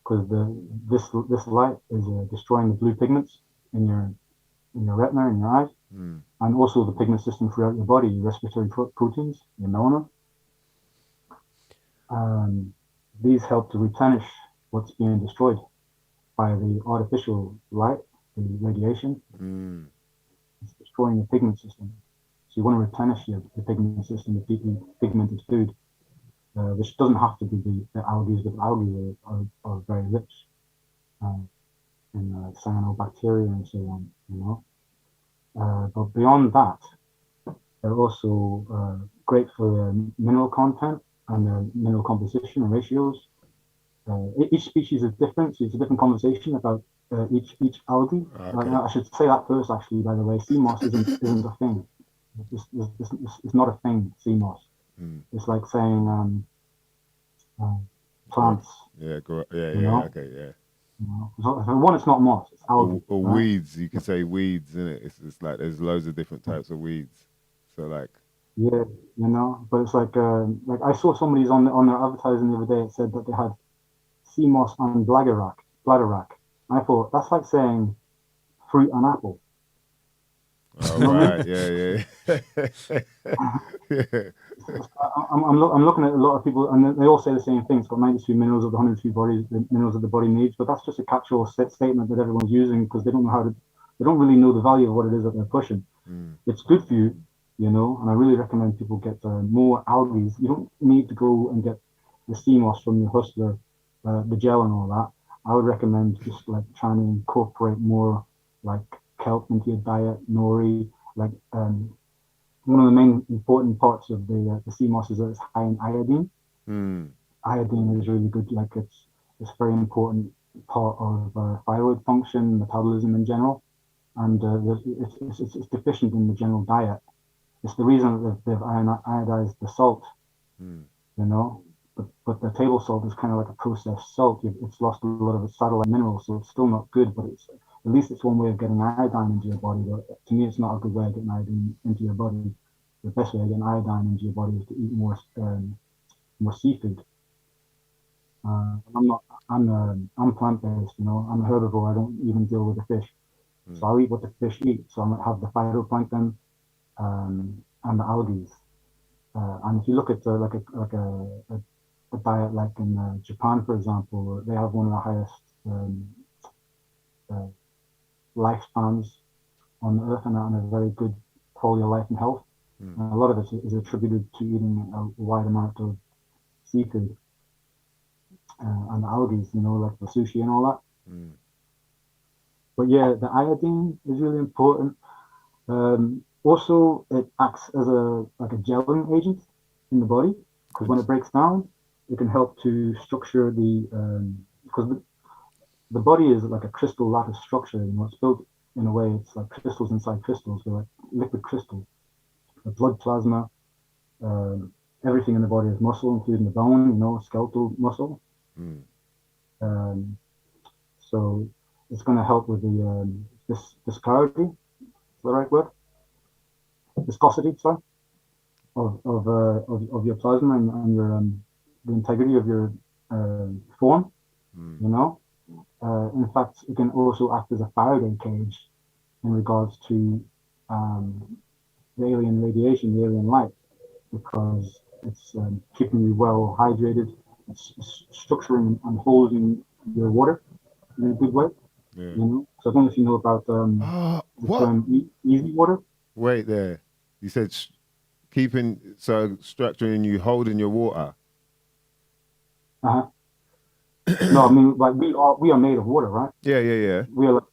because this light is destroying the blue pigments in your retina, in your eyes, and also the pigment system throughout your body, your respiratory proteins, your melanin. These help to replenish what's being destroyed by the artificial light, the radiation. It's destroying the pigment system. So you want to replenish your pigment system with deeply pigmented food, which doesn't have to be the algae, but algae are very rich in cyanobacteria and so on, you know. But beyond that, they're also great for their mineral content and their mineral composition and ratios. Each species is different, so it's a different conversation about each algae. Okay. I should say that first, actually. By the way, CMOS isn't a thing. It's not a thing. CMOS. Mm. It's like saying uh, Grow. plants. Yeah, grow. Yeah, You yeah, know. okay, yeah. You know? So, for one, it's not moss. It's algae, Or right? weeds, you could say weeds, innit? It's like there's loads of different types of weeds. So like, Yeah, you know. But it's like I saw somebody's on their advertising the other day. It said that they had CMOS on bladderwrack. I thought that's like saying fruit and apple. oh You know what I mean? right, yeah, yeah. Yeah. I'm looking at a lot of people, and they all say the same thing. It's got 92 minerals of the 102 bodies, the minerals that the body needs. But that's just a catch-all statement that everyone's using because they don't know they don't really know the value of what it is that they're pushing. Mm, It's good for you, you know, and I really recommend people get more algae. You don't need to go and get the CMOS from your hustler, the gel and all that. I would recommend just like trying to incorporate more like kelp into your diet, nori, like one of the main important parts of the CMOS is that it's high in iodine. mm, Iodine is really good. Like it's a very important part of thyroid function, metabolism in general, and it's deficient in the general diet. It's the reason that they've iodized the salt, mm. you know. But the table salt is kind of like a processed salt. It's lost a lot of its satellite minerals, so it's still not good. But it's at least it's one way of getting iodine into your body. But to me, it's not a good way of getting iodine into your body. The best way of getting iodine into your body is to eat more seafood. I'm not. I'm plant based. You know, I'm a herbivore. I don't even deal with the fish. So I'll eat what the fish eat. So I'm gonna have the phytoplankton and the algae. And if you look at a diet like in Japan, for example, they have one of the highest uh, lifespans on Earth and a very good quality of life and health. And a lot of it is attributed to eating a wide amount of seafood and algae, you know, like the sushi and all that. Mm. But yeah, the iodine is really important. Also, it acts as a gelling agent in the body because when it breaks down, it can help to structure because the body is like a crystal lattice structure. You know, it's built in a way it's like crystals inside crystals. They're like liquid crystals. The blood plasma, um, everything in the body is muscle, including the bone. You know, skeletal muscle. Mm. Um, so it's going to help with the this disparity. Is the right word? Viscosity, sorry, of your plasma and your the integrity of your form. Mm. You know, in fact, it can also act as a Faraday cage in regards to the alien radiation, the alien light, because it's keeping you well hydrated. It's structuring and holding your water in a good way. Yeah. You know, so I don't know if you know about the What? term easy water. Wait there. You said keeping so structuring you holding your water. Uh-huh. No, I mean like we are made of water, right? Yeah, yeah, yeah. We are like,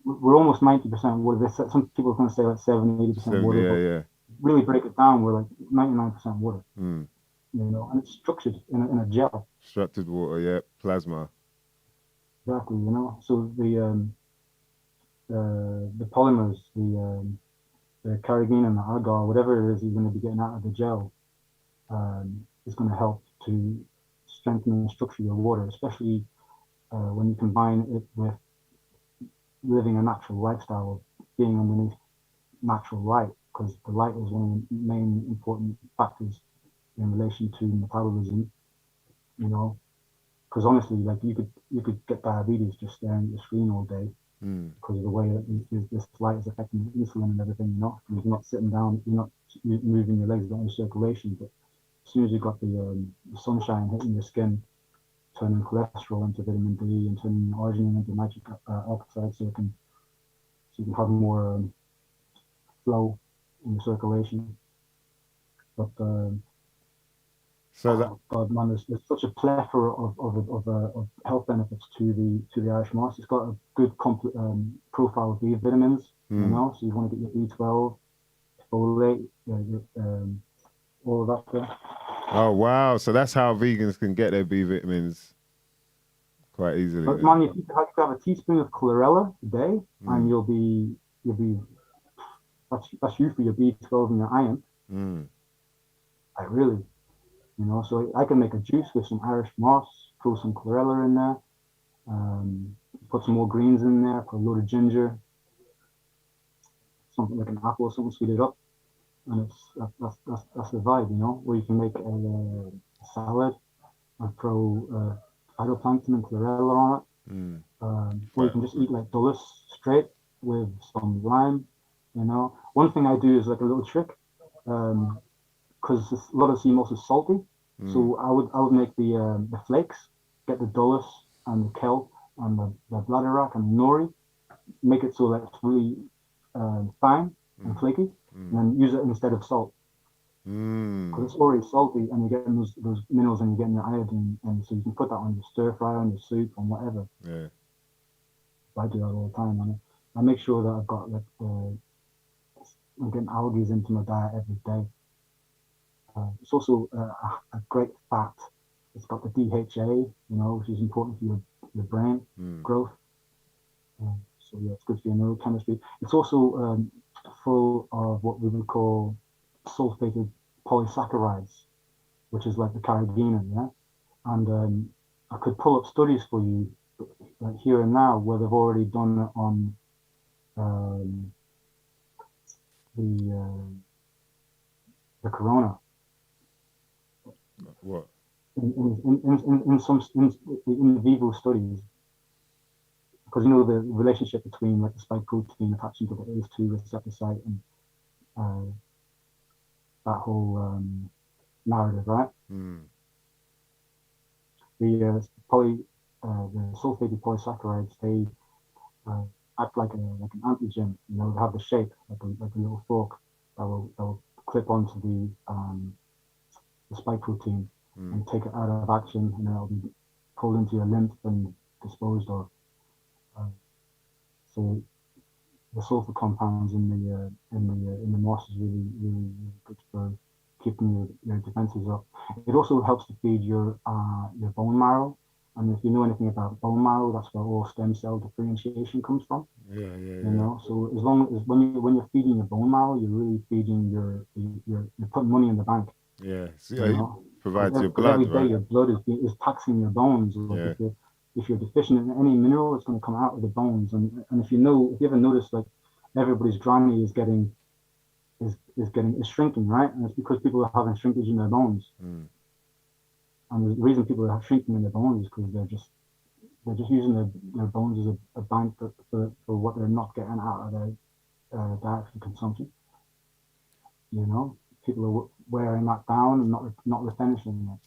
we're almost 90% water. Some people are going to say like 70, 80% 70, water, yeah, but yeah. really break it down, we're like 99% water. Mm. You know, and it's structured in a gel. Structured water, yeah. Plasma. Exactly, you know. So the polymers, the carrageenan and the agar, whatever it is you're going to be getting out of the gel, is going to help to strengthen and structure your water, especially when you combine it with living a natural lifestyle of being underneath natural light, because the light is one of the main important factors in relation to metabolism. You know, because honestly, like you could get diabetes just staring at the screen all day Mm. because of the way that this light is affecting insulin and everything. You know, you're not sitting down, you're not moving your legs, don't have circulation. But as soon as you've got the sunshine hitting your skin, turning cholesterol into vitamin D and turning arginine into nitric oxide, so you can have more flow in the circulation. But So that God, man, there's such a plethora of health benefits to the Irish moss. It's got a good profile of B vitamins, you mm. know. So you want to get your B12, folate, all of that there. Oh wow. So that's how vegans can get their B vitamins quite easily. But Then. man, if you have a teaspoon of chlorella a day, and you'll be that's you for your B12 and your iron. Like really, you know. So I can make a juice with some Irish moss, throw some chlorella in there, put some more greens in there, put a load of ginger, something like an apple or something, sweet it up, and that's the vibe, you know. Or you can make a salad and throw phytoplankton and chlorella on it. Or you can just eat like dulles straight with some lime, you know. One thing I do is like a little trick, because a lot of CMOS is salty, so I would make the flakes, get the dulles and the kelp and the bladderwrack and nori, make it so that it's really fine and flaky, and then use it instead of salt. Because it's already salty, and you're getting those minerals, and you're getting the iodine, and so you can put that on your stir fry, on your soup, on whatever. Yeah. I do that all the time, and I make sure that I've got like I'm getting algae into my diet every day. It's also a great fat. It's got the DHA, you know, which is important for your brain growth. So yeah, it's good for your neurochemistry. It's also full of what we would call sulfated polysaccharides, which is like the carrageenan, yeah. And I could pull up studies for you, like here and now, where they've already done it on the corona. What? In some in vivo studies, because you know the relationship between like the spike protein attaching to the ACE2 receptor site and that whole narrative, right? The sulfated polysaccharides, they act like an antigen. You know, they have the shape like a little fork that will clip onto the spike protein and take it out of action, and then it'll be pulled into your lymph and disposed of. So the sulfur compounds in the moss is really good for keeping your defenses up. It also helps to feed your bone marrow. And if you know anything about bone marrow, that's where all stem cell differentiation comes from. Yeah. You know, so as long as when you're feeding your bone marrow, you're really feeding you're putting money in the bank. Yeah. So, you know? provides your Because blood, every day right? your blood is taxing your bones. Like if you're deficient in any mineral, it's going to come out of the bones. And if you ever notice, like everybody's granny is shrinking, right? And it's because people are having shrinkage in their bones. And the reason people are shrinking in their bones is because they're just using their bones as a bank for what they're not getting out of their diet for consumption. You know, people are wearing that down and not replenishing it.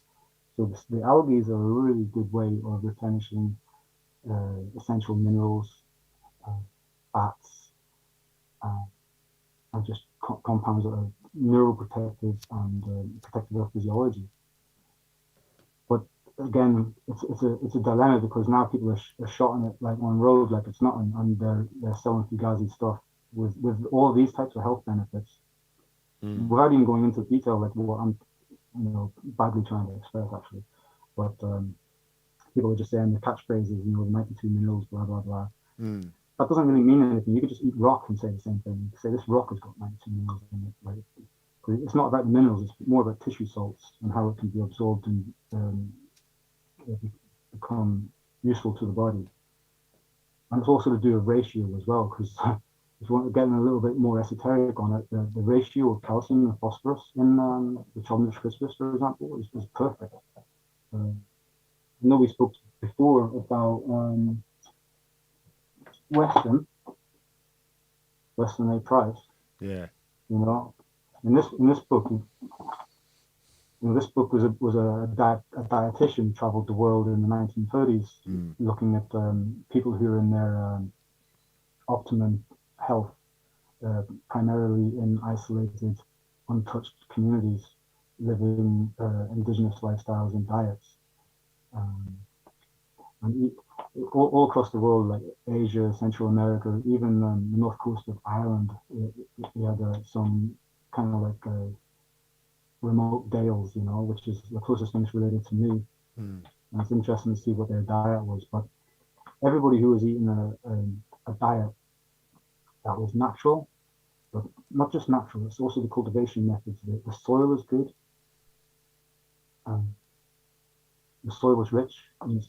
So the algae are a really good way of replenishing essential minerals, fats, and just compounds that are neuroprotective and protective of physiology. But again, it's a dilemma, because now people are shotting it like on road like it's nothing, and they're selling fugazi stuff with all these types of health benefits, without even going into detail like what I'm badly trying to express actually. But people are just saying the catchphrases, the 92 minerals, blah blah blah. That doesn't really mean anything. You could just eat rock and say the same thing. You could say this rock has got 92 minerals in it. Like, it's not about the minerals, it's more about tissue salts and how it can be absorbed and become useful to the body. And it's also to do with ratio as well, because if you want to get a little bit more esoteric on it, the ratio of calcium and phosphorus in the Chobnus crispus, for example, is perfect. I know we spoke before about Weston A. Price. Yeah. You know, in this book, this book was a dietitian traveled the world in the 1930s, looking at people who are in their optimum health, primarily in isolated, untouched communities, living indigenous lifestyles and diets, and all across the world, like Asia, Central America, even the north coast of Ireland. We had some kind of like remote dales, which is the closest things related to me. And it's interesting to see what their diet was. But everybody who was eating a diet that was natural, but not just natural, it's also the cultivation methods. The soil is good. Um, the soil was rich in its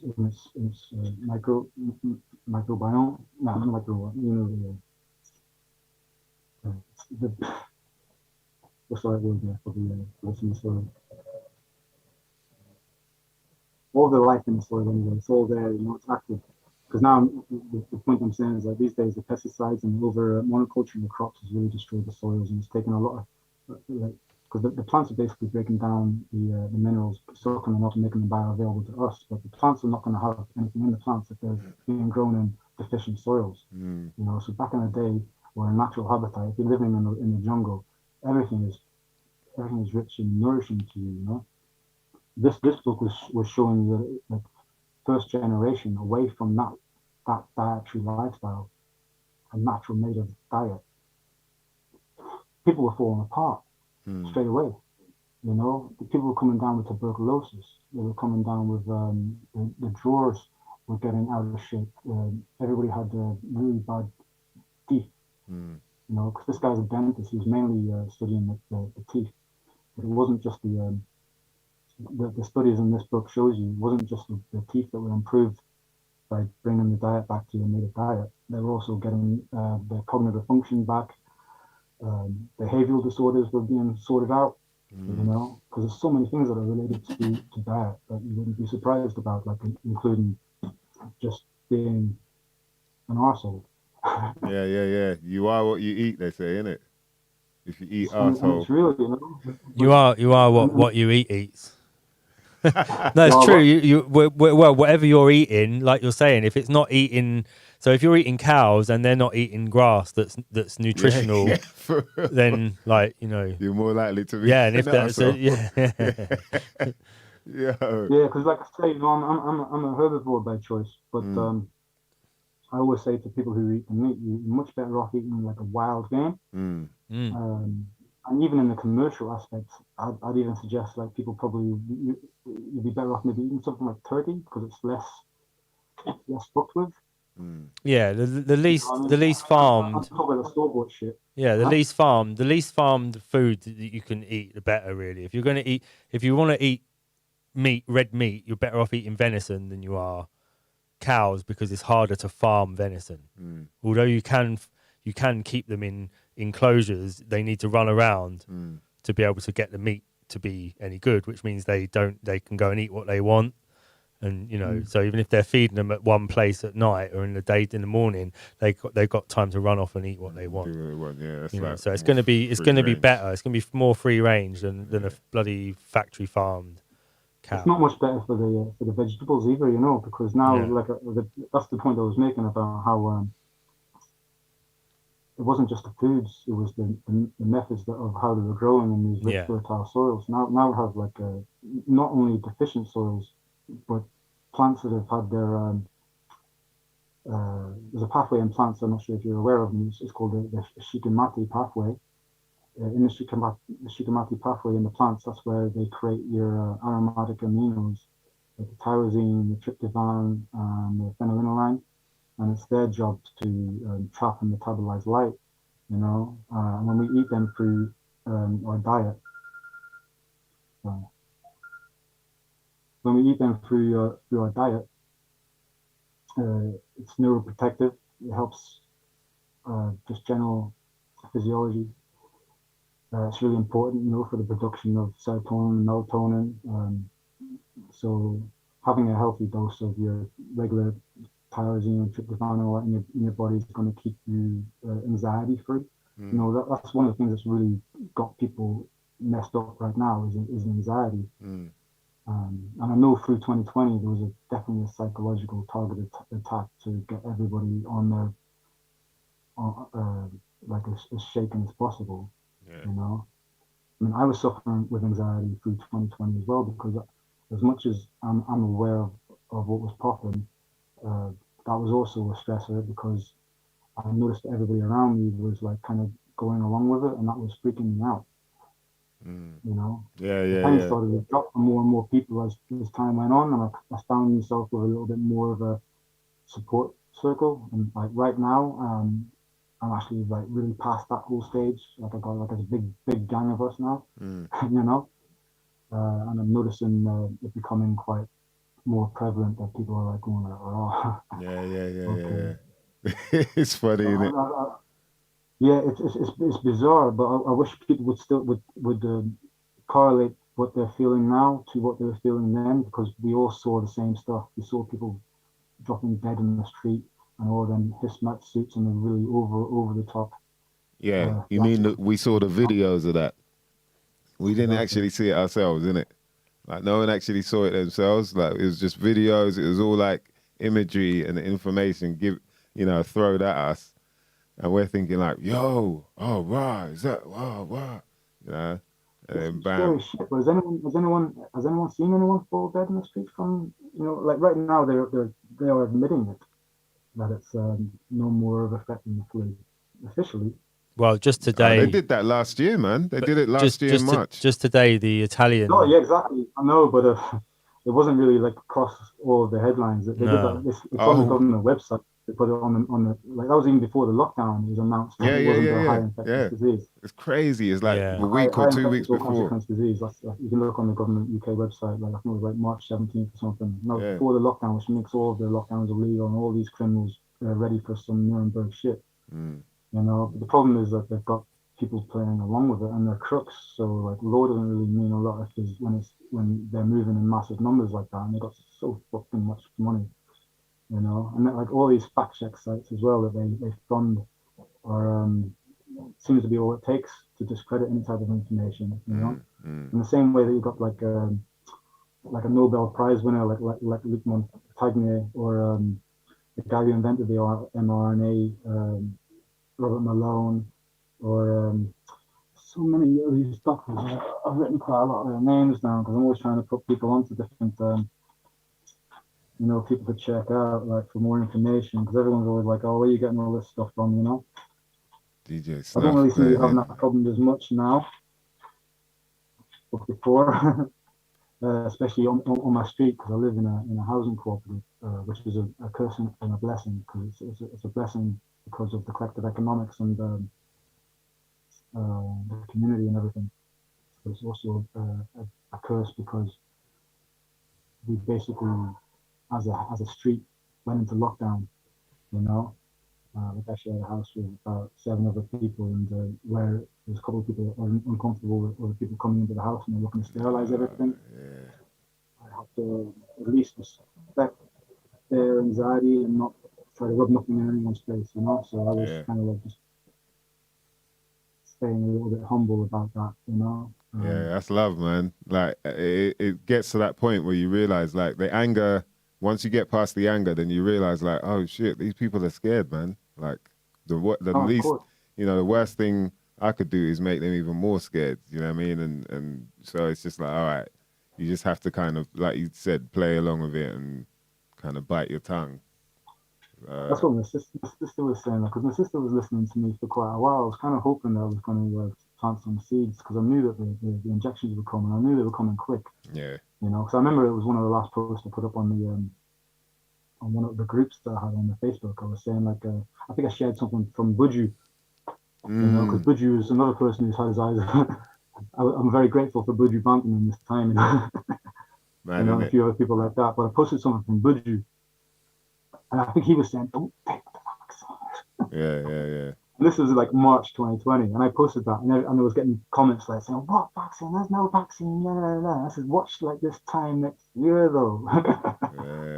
microbiome. No, not micro. The what's the right word there for the what's in the soil? All the life in the soil anyway. It's all there. It's active. Because now the point I'm saying is that these days the pesticides and over monoculture of crops has really destroyed the soils, and it's taken a lot of because the plants are basically breaking down the minerals, soaking them up and making them bioavailable to us. But the plants are not going to have anything in the plants if they're being grown in deficient soils. So back in the day, or in natural habitat, if you're living in the jungle, everything is rich and nourishing to you. This book was showing the like first generation away from that dietary lifestyle, a natural native diet. People were falling apart straight away. The people were coming down with tuberculosis. They were coming down with the drawers were getting out of shape. Everybody had really bad teeth. Because this guy's a dentist. He was mainly studying the teeth. But it wasn't just the studies in this book shows you, it wasn't just the teeth that were improved by bringing the diet back to a native diet. They were also getting their cognitive function back. Behavioral disorders were being sorted out, because there's so many things that are related to diet that you wouldn't be surprised about, like including just being an arsehole. Yeah. You are what you eat, they say, innit? If you eat And arsehole. it's really, You are what you eats. No, it's true. Well, whatever you're eating, like you're saying, if it's not eating, so if you're eating cows and they're not eating grass that's nutritional, then you're more likely to be. yeah, and if that's yeah. because like I say, I'm a herbivore by choice, but I always say to people who eat the meat, you're much better off eating like a wild game. And even in the commercial aspects, I'd even suggest like people probably you'd be better off maybe eating something like turkey because it's less fucked with. Yeah, the least I mean, the least I'm farmed. talking about the store-bought shit. Yeah, the Huh? least farmed food that you can eat, the better. Really, if you want to eat red meat, you're better off eating venison than you are cows because it's harder to farm venison. Although you can keep them in enclosures, they need to run around to be able to get the meat to be any good, which means they can go and eat what they want. And so even if they're feeding them at one place at night or in the morning, they've got time to run off and eat what they want. Yeah, So it's going to be better. It's going to be more free range than a bloody factory farmed cow. It's not much better for the vegetables either, because now that's the point I was making about how it wasn't just the foods; it was the methods of how they were growing in these rich fertile soils. Now we have like not only deficient soils, but plants that have had their there's a pathway in plants. I'm not sure if you're aware of them. It's called the Shikimati Pathway. In the Shikimati Pathway in the plants, that's where they create your aromatic aminos, like the tyrosine, the tryptophan, and the phenylalanine. And it's their job to trap and metabolize light, and when we eat them through our diet, our diet, it's neuroprotective. It helps just general physiology. It's really important, for the production of serotonin and melatonin. So having a healthy dose of your regular tyrosine and tryptophan in your body is going to keep you anxiety free. That's one of the things that's really got people messed up right now is anxiety. And I know through 2020 there was definitely a psychological targeted attack to get everybody on their like as shaken as possible. I mean, I was suffering with anxiety through 2020 as well because as much as I'm aware of what was popping, that was also a stressor because I noticed that everybody around me was like kind of going along with it, and that was freaking me out. You know, Yeah, the yeah, penny yeah. started to drop for more and more people as time went on, and I found myself with a little bit more of a support circle. And like right now, I'm actually like really past that whole stage. Like I got like a big gang of us now, you know, and I'm noticing it becoming quite more prevalent that people are like going like, oh, Yeah, yeah, yeah, okay. yeah, yeah. It's funny, So isn't it? yeah, it's bizarre, but I wish people would still would correlate what they're feeling now to what they were feeling then, because we all saw the same stuff. We saw people dropping dead in the street and all them hazmat suits and the really over the top Yeah, you mean Lactic. that we saw the videos of that? We didn't Exactly. actually see it ourselves, innit? Like no one actually saw it themselves. Like it was just videos. It was all like imagery and information thrown at us, and we're thinking like, "Yo, oh wow, is that wow?" You know, and It's then some scary bam. shit. But has anyone seen anyone fall dead in the street from, like right now they are admitting it, that it's no more of affecting the flu officially. Well, just Oh, they today, did that last year, man. They but did it last year in March. just today, the No, Italian. yeah, exactly. I know, but it wasn't really like across all of the headlines. They did that. No. It's on the Oh, government website. They put it on the like that was even before the lockdown. It was announced that yeah, it yeah, wasn't yeah, a high yeah, infectious yeah. disease. It's crazy. It's like Yeah. a week or High 2 weeks infectious or before. consequence disease. You can look on the government UK website. Like I think it was like March 17th or something. No, Yeah. before the lockdown, which makes all of the lockdowns illegal and all these criminals ready for some Nuremberg shit. Mm, But the problem is that they've got people playing along with it and they're crooks. So like law doesn't really mean a lot if when they're moving in massive numbers like that and they got so fucking much money. And then, like all these fact check sites as well that they fund are seems to be all it takes to discredit any type of information. mm, mm. In the same way that you got like a Nobel Prize winner like Luc Montagnier or the guy who invented the mRNA, Robert Malone, or so many of these doctors. I've written quite a lot of their names down because I'm always trying to put people onto different, people to check out, like for more information. Because everyone's always like, "Oh, where are you getting all this stuff from?" DJ I don't Snuff really seem to be playing having it. that problem as much now, but before, especially on my street because I live in a housing cooperative, which is a curse and a blessing because it's a blessing because of the collective economics and the community and everything. But it's also a curse because we basically, as a street, went into lockdown. You know, like I shared a house with about 7 other people, and where there's a couple of people that are uncomfortable with other people coming into the house and they're looking to sterilize everything. Yeah. I have to at least respect their anxiety and not try to rub nothing in anyone's face. So I was Yeah. kind of like just staying a little bit humble about that. Yeah, that's love, man. Like it gets to that point where you realize like the anger, once you get past the anger, then you realize like, oh shit, these people are scared, man. Like the Oh, of least, course. the worst thing I could do is make them even more scared. You know what I mean? And so it's just like, all right, you just have to kind of, like you said, play along with it and kind of bite your tongue. That's what my sister was saying. Because my sister was listening to me for quite a while. I was kind of hoping that I was going to plant some seeds because I knew that the injections were coming. I knew they were coming quick. Yeah. Because I remember it was one of the last posts I put up on one of the groups that I had on the Facebook. I was saying like I think I shared something from Buju. Because Mm. Buju is another person who's had his eyes. I'm very grateful for Buju Banton in this time. Mad, isn't And a it? few other people like that. But I posted something from Buju, and I think he was saying, "Don't take the vaccine." Yeah, yeah, yeah. And this was like March 2020, and I posted that, and I was getting comments like saying, "What vaccine? There's no vaccine." I said, "Watch like this time next year, though.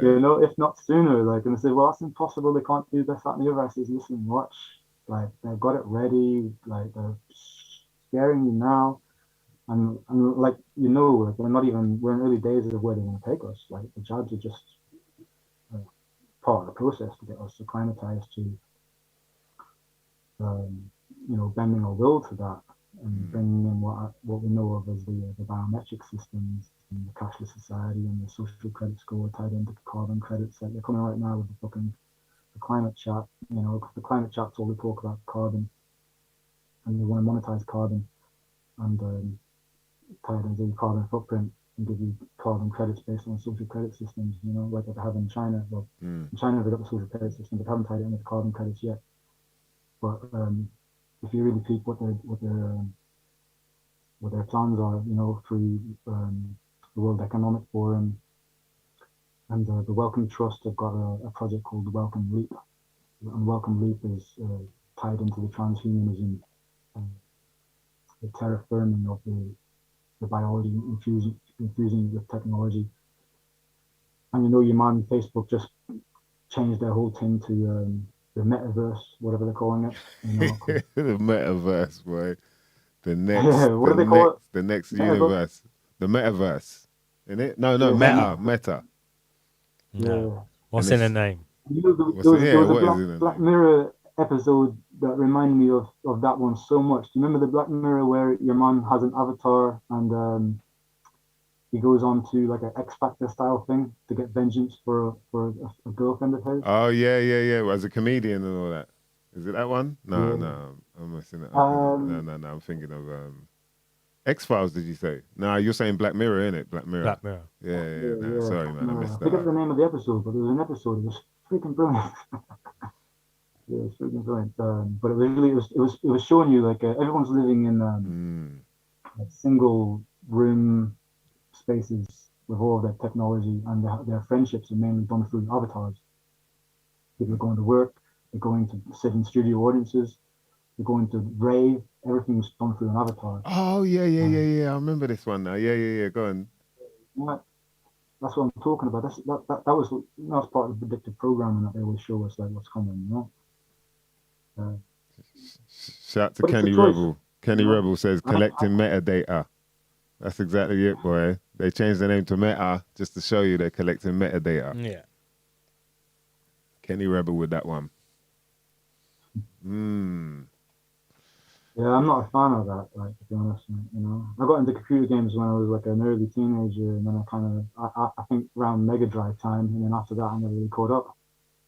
Yeah. If not sooner." Like, and I said, "Well, that's impossible. They can't do this, that, and the other." I said, "Listen, watch. Like, they've got it ready. Like, they're scaring you now." And like like we're in early days of where they're going to take us. Like the jobs are just uh, part of the process to get us acclimatized to bending our will to that and Mm. bringing in what we know of as the biometric systems and the cashless society and the social credit score tied into carbon credits. Like they're coming right now with the climate chat. The climate chat's all they talk about carbon and they want to monetize carbon and tied into your carbon footprint and give you carbon credits based on social credit systems, you know, like they have in China. Well, in China they've got the social credit system, but haven't tied it into the carbon credits yet. But if you really peep what their plans are, you know, through the World Economic Forum and the Wellcome Trust have got a project called the Wellcome Leap. And Wellcome Leap is tied into the transhumanism, the terraforming of the biology, infusing with technology. And you know, your man Facebook just changed their whole thing to the metaverse, whatever they're calling it. You know, The metaverse, boy. The yeah, what do they call it? The next Metaverse? universe. The metaverse. Isn't it? No, Yeah, meta. Yeah. What's And in a name? You know, What's it? Yeah, there was what is a in the Black name? Mirror episode that reminded me of that one so much. Do you remember the Black Mirror where your man has an avatar and he goes on to like an X Factor style thing to get vengeance for a girlfriend of his? Oh, yeah. As a comedian and all that. Is it that one? No, Yeah. I'm messing it up. Um, No. I'm thinking of X-Files, did you say? No, you're saying Black Mirror, innit? Black Mirror. Black Mirror. Yeah. No, yeah. sorry, man. I No, messed I that forget up. the name of the episode, but there was an episode. It was freaking brilliant. Yeah, it was freaking brilliant. But it was really it was showing you like everyone's living in like single room spaces with all of their technology, and their friendships are mainly done through avatars. People are going to work, they're going to sit in studio audiences, they're going to rave. Everything's done through an avatar. Oh, yeah. I remember this one now. Yeah. Go on. Yeah, that's what I'm talking about. That's part of the predictive programming that they always show us, like what's coming, you know. Shout to But it's a Kenny choice, Rebel. you Kenny know. Rebel says collecting metadata. That's exactly it, boy. They changed the name to Meta just to show you they're collecting metadata. Yeah. Kenny Rebel with that one. Yeah, I'm not a fan of that, like, to be honest, you know. I got into computer games when I was like an early teenager, and then I think around Mega Drive time, and then after that I never really caught up,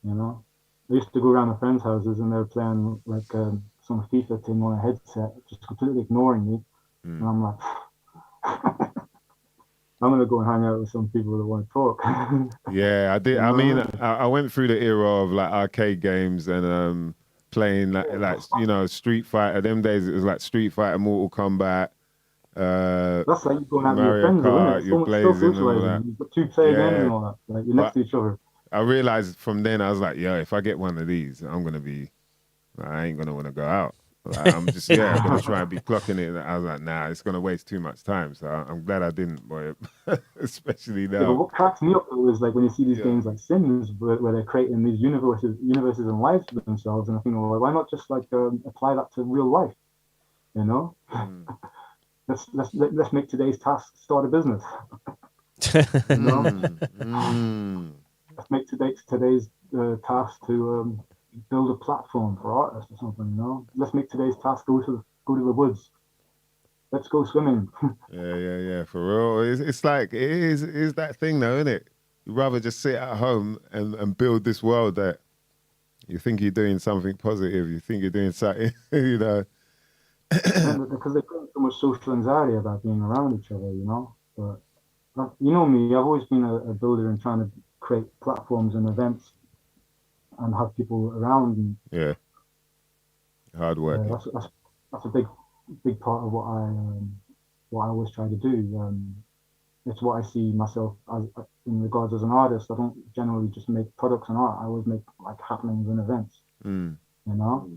you know. I used to go around my friends' houses and they were playing like some FIFA thing on a headset, just completely ignoring me, and I'm like, I'm gonna go and hang out with some people that want to talk. Yeah, I did. You I mean, know? I went through the era of like arcade games and playing like you know Street Fighter. Them days it was like Street Fighter, Mortal Kombat, That's like you going out with your Mario friends, though, isn't Kart. it? You're So blazing and all socializing. that. You've got two-player games Yeah, and all that. Like you're next but to each other. I realized from then I was like, yo, if I get one of these, I ain't gonna want to go out. Like, I'm just gonna try and be clocking it. I was like, nah, it's gonna waste too much time. So I'm glad I didn't, boy. Especially Yeah, but now. what cracks me up though is like when you see these Yeah. games like Sims, where they're creating these universes and lives for themselves, and I think, well, why not just like apply that to real life? You know, let's make today's task start a business. You know, let's make today's task to build a platform for artists or something. You know, let's make today's task go to the woods. Let's go swimming. Yeah. For real, it's like it is that thing though, isn't it? You'd rather just sit at home and build this world that you think you're doing something positive. You think you're doing something, you know. And because they feel so much social anxiety about being around each other, you know. But you know me, I've always been a builder and trying to create platforms and events and have people around. And Yeah, hard working. that's a big part of what I always try to do. It's what I see myself as in regards as an artist. I don't generally just make products and art. I always make like happenings and events. You know,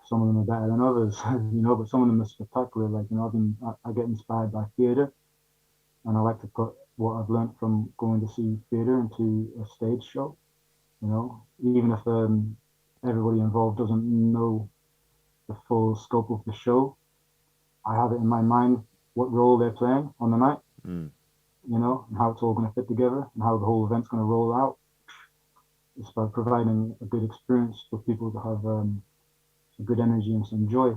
some of them are better than others, you know, but some of them are spectacular. Like, you know, I get inspired by theatre, and I like to put what I've learned from going to see theatre into a stage show. You know, even if everybody involved doesn't know the full scope of the show, I have it in my mind what role they're playing on the night. You know, and how it's all going to fit together and how the whole event's going to roll out. It's about providing a good experience for people to have some good energy and some joy.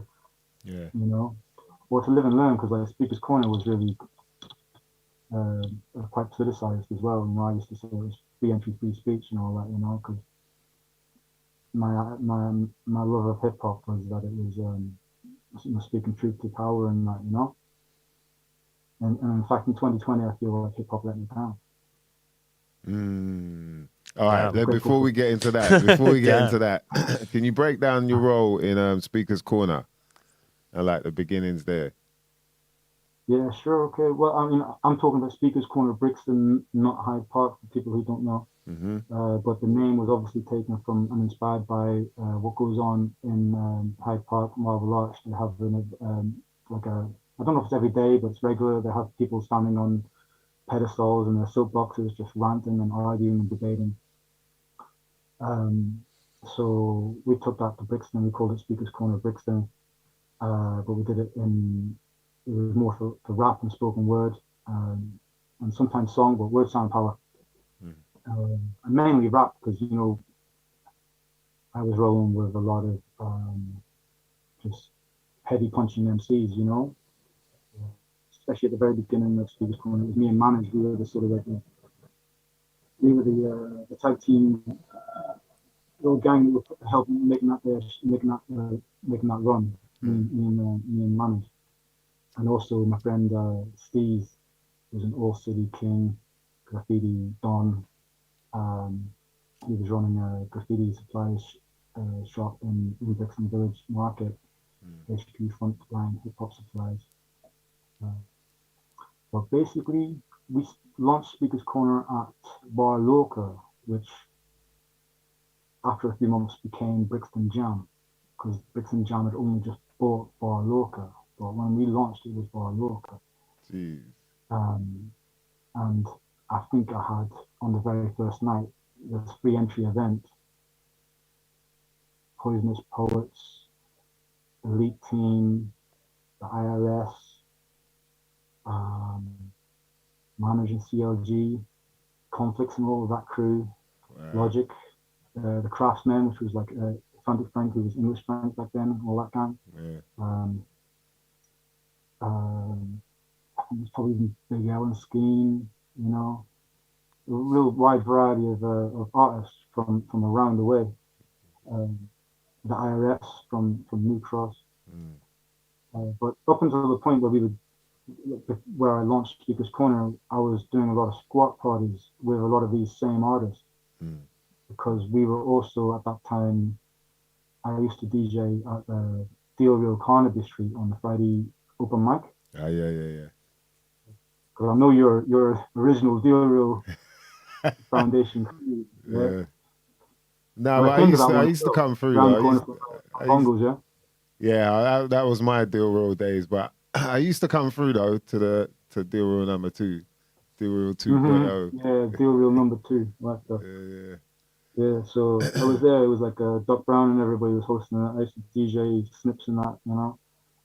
Yeah. You know, or to live and learn, because like Speaker's Corner was really quite politicized as well. You know, I used to say it was free entry, free speech, and all that. You know, because my love of hip hop was that it was speaking truth to power and that. You know, And in fact, in 2020, I feel like hip hop let me down. All right, Damn. before we get into that, can you break down your role in Speaker's Corner and like the beginnings there? Yeah, sure. Okay. Well, I mean, I'm talking about Speaker's Corner, Brixton, not Hyde Park, for people who don't know. But the name was obviously taken from and inspired by what goes on in Hyde Park, Marble Arch. They have like a, I don't know if it's every day, but it's regular. They have people standing on pedestals and their soapboxes, just ranting and arguing and debating. So we took that to Brixton and we called it Speaker's Corner Brixton. But we did it was more for rap and spoken word, and sometimes song, but word sound power. And mainly rap, because, you know, I was rolling with a lot of just heavy punching MCs, you know, especially at the very beginning of Speaker's Corner. It was me and Manage. We were the sort of like the tag team, little gang that were helping making that run. Me and Manage, and also my friend Steve was an all city king, graffiti don. He was running a graffiti supply shop in Brixton Village Market, HQ Frontline Hip Hop Supplies. But basically, we launched Speaker's Corner at Bar Loca, which after a few months became Brixton Jam, because Brixton Jam had only just bought Bar Loca. But when we launched, it was Bar Loca. Jeez. And I think I had, on the very first night, this free entry event, Poisonous Poets, Elite Team, the IRS, Managing CLG, Conflicts and all of that crew, Logic, the Craftsmen, which was like Frantic Frank, who was English Frank back then, all that gang. I think there's probably even Big L and Skeen, you know, a real wide variety of artists from around the way. The IRS from New Cross. But up until the point where I launched Speaker's Corner, I was doing a lot of squat parties with a lot of these same artists, because we were also at that time, I used to DJ at the Deal Real Carnaby Street on the Friday open mic. Yeah. Because I know your original Deal Real Foundation crew. Yeah. No, but I used to come through. Bongos, yeah, that was my Deal Real days. But I used to come through though to Deal Real number 2, Deal Real 2.0. Yeah, Deal Real number 2. Like that. Yeah. So I was there. It was like Doc Brown and everybody was hosting it. I used to DJ Snips and that, you know.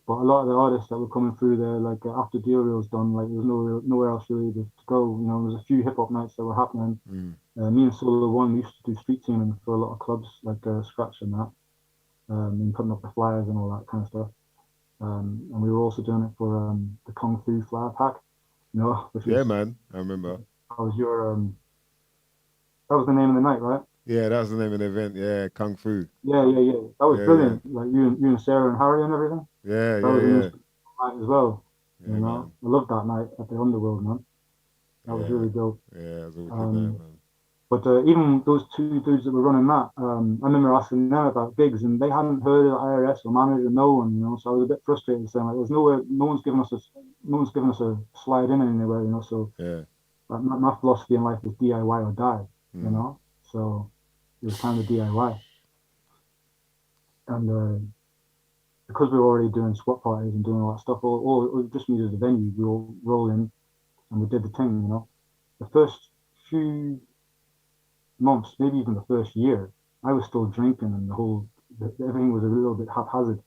But a lot of the artists that were coming through there, like after Deal Real's done, like there was nowhere else really to go. You know, there was a few hip hop nights that were happening. Me and Solo One, we used to do street teaming for a lot of clubs, like Scratch and that, and putting up the flyers and all that kind of stuff. And we were also doing it for the Kung Fu Flyer Pack, you know. Man, I remember. That was that was the name of the night, right? Yeah, that was the name of the event. Yeah, Kung Fu. Yeah. That was brilliant. Yeah. Like you and Sarah and Harry and everything. That was an night as well. Yeah, you know, man. I loved that night at the Underworld, man. That was really dope. Yeah, it was a wicked night, man. But even those two dudes that were running that, I remember asking them about gigs, and they hadn't heard of the IRS or Manager, no one, you know. So I was a bit frustrated, saying like, "There's nowhere, no one's giving us a slide in anywhere, you know." So like, my philosophy in life was DIY or die, you know. So it was kind of DIY, and because we were already doing squat parties and doing all that stuff, all it just needed a venue. We all roll in, and we did the thing, you know. The first few months, maybe even the first year, I was still drinking, and everything was a little bit haphazard,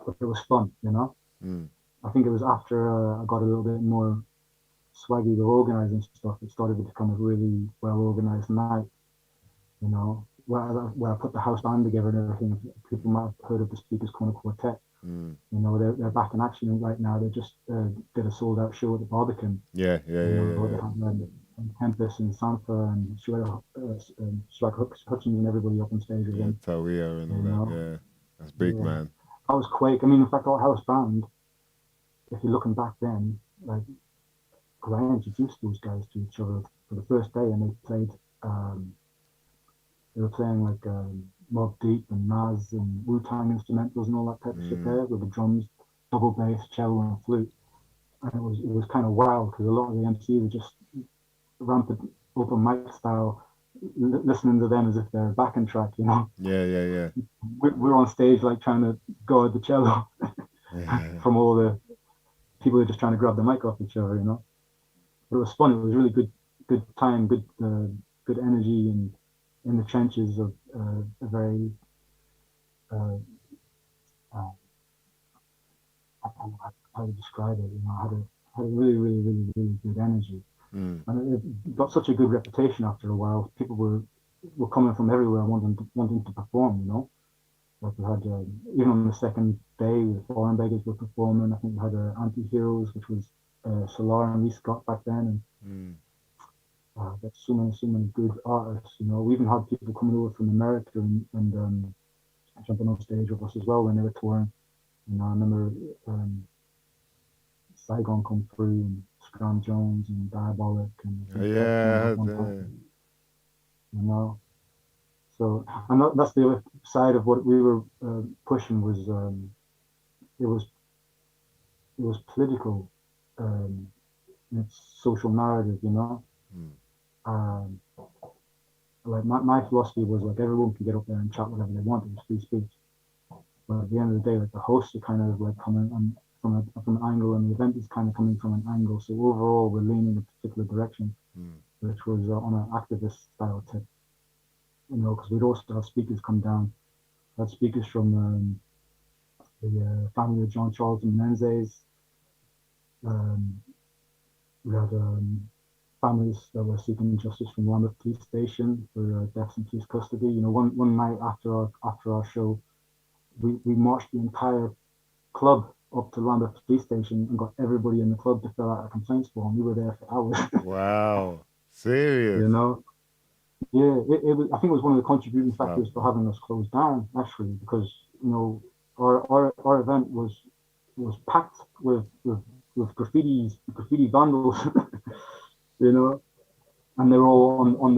but it was fun, you know. I think it was after I got a little bit more swaggy with organizing stuff, it started to become a really well organized night, you know, where I put the house band together and everything. People might have heard of the Speaker's Corner Quartet. You know, they're back in action right now. They just did a sold out show at the Barbican. Yeah. Tempest and Sanfa and Shrek Hutchins and everybody up on stage again. Tawia and all that. Yeah, that's big, man. That was Quake. I mean, in fact, our house band, if you're looking back then, like, because I introduced those guys to each other for the first day, and they were playing like Mobb Deep and Nas and Wu-Tang instrumentals and all that type of shit there, with the drums, double bass, cello, and flute. And it was kind of wild because a lot of the MCs were just rampant open mic style, listening to them as if they're a backing track, you know. Yeah. We're on stage like trying to guard the cello from all the people who are just trying to grab the mic off each other, you know. But it was fun. It was really good time, good energy, and in the trenches of a very uh, uh, I don't know how to describe it. You know, had a really good energy, and it got such a good reputation after a while. People were coming from everywhere wanting to perform. You know, like we had even on the second day, the foreign beggars were performing. I think we had Anti-Heroes, which was Solar and Lee Scott back then, and got so many good artists. You know, we even had people coming over from America and jumping on stage with us as well when they were touring. You know, I remember Saigon come through, and Scram Jones and Diabolic and you know. So, and that's the other side of what we were pushing was it was political, it's social narrative, you know. Um, like my philosophy was like everyone can get up there and chat whatever they want. It was free speech. But at the end of the day, like the hosts are kind of like coming from an angle, and the event is kind of coming from an angle. So overall, we're leaning in a particular direction, which was on an activist style tip. You know, because we'd also have speakers come down. We had speakers from the family of John Charles and Menzies. We had families that were seeking justice from Lambeth Police Station for deaths in police custody. You know, one night after our show, we marched the entire club up to Lambeth Police Station and got everybody in the club to fill out a complaints form. We were there for hours. Wow, serious? You know, yeah. It was. I think it was one of the contributing factors for having us closed down, actually, because you know our event was packed with graffiti vandals, you know, and they were all on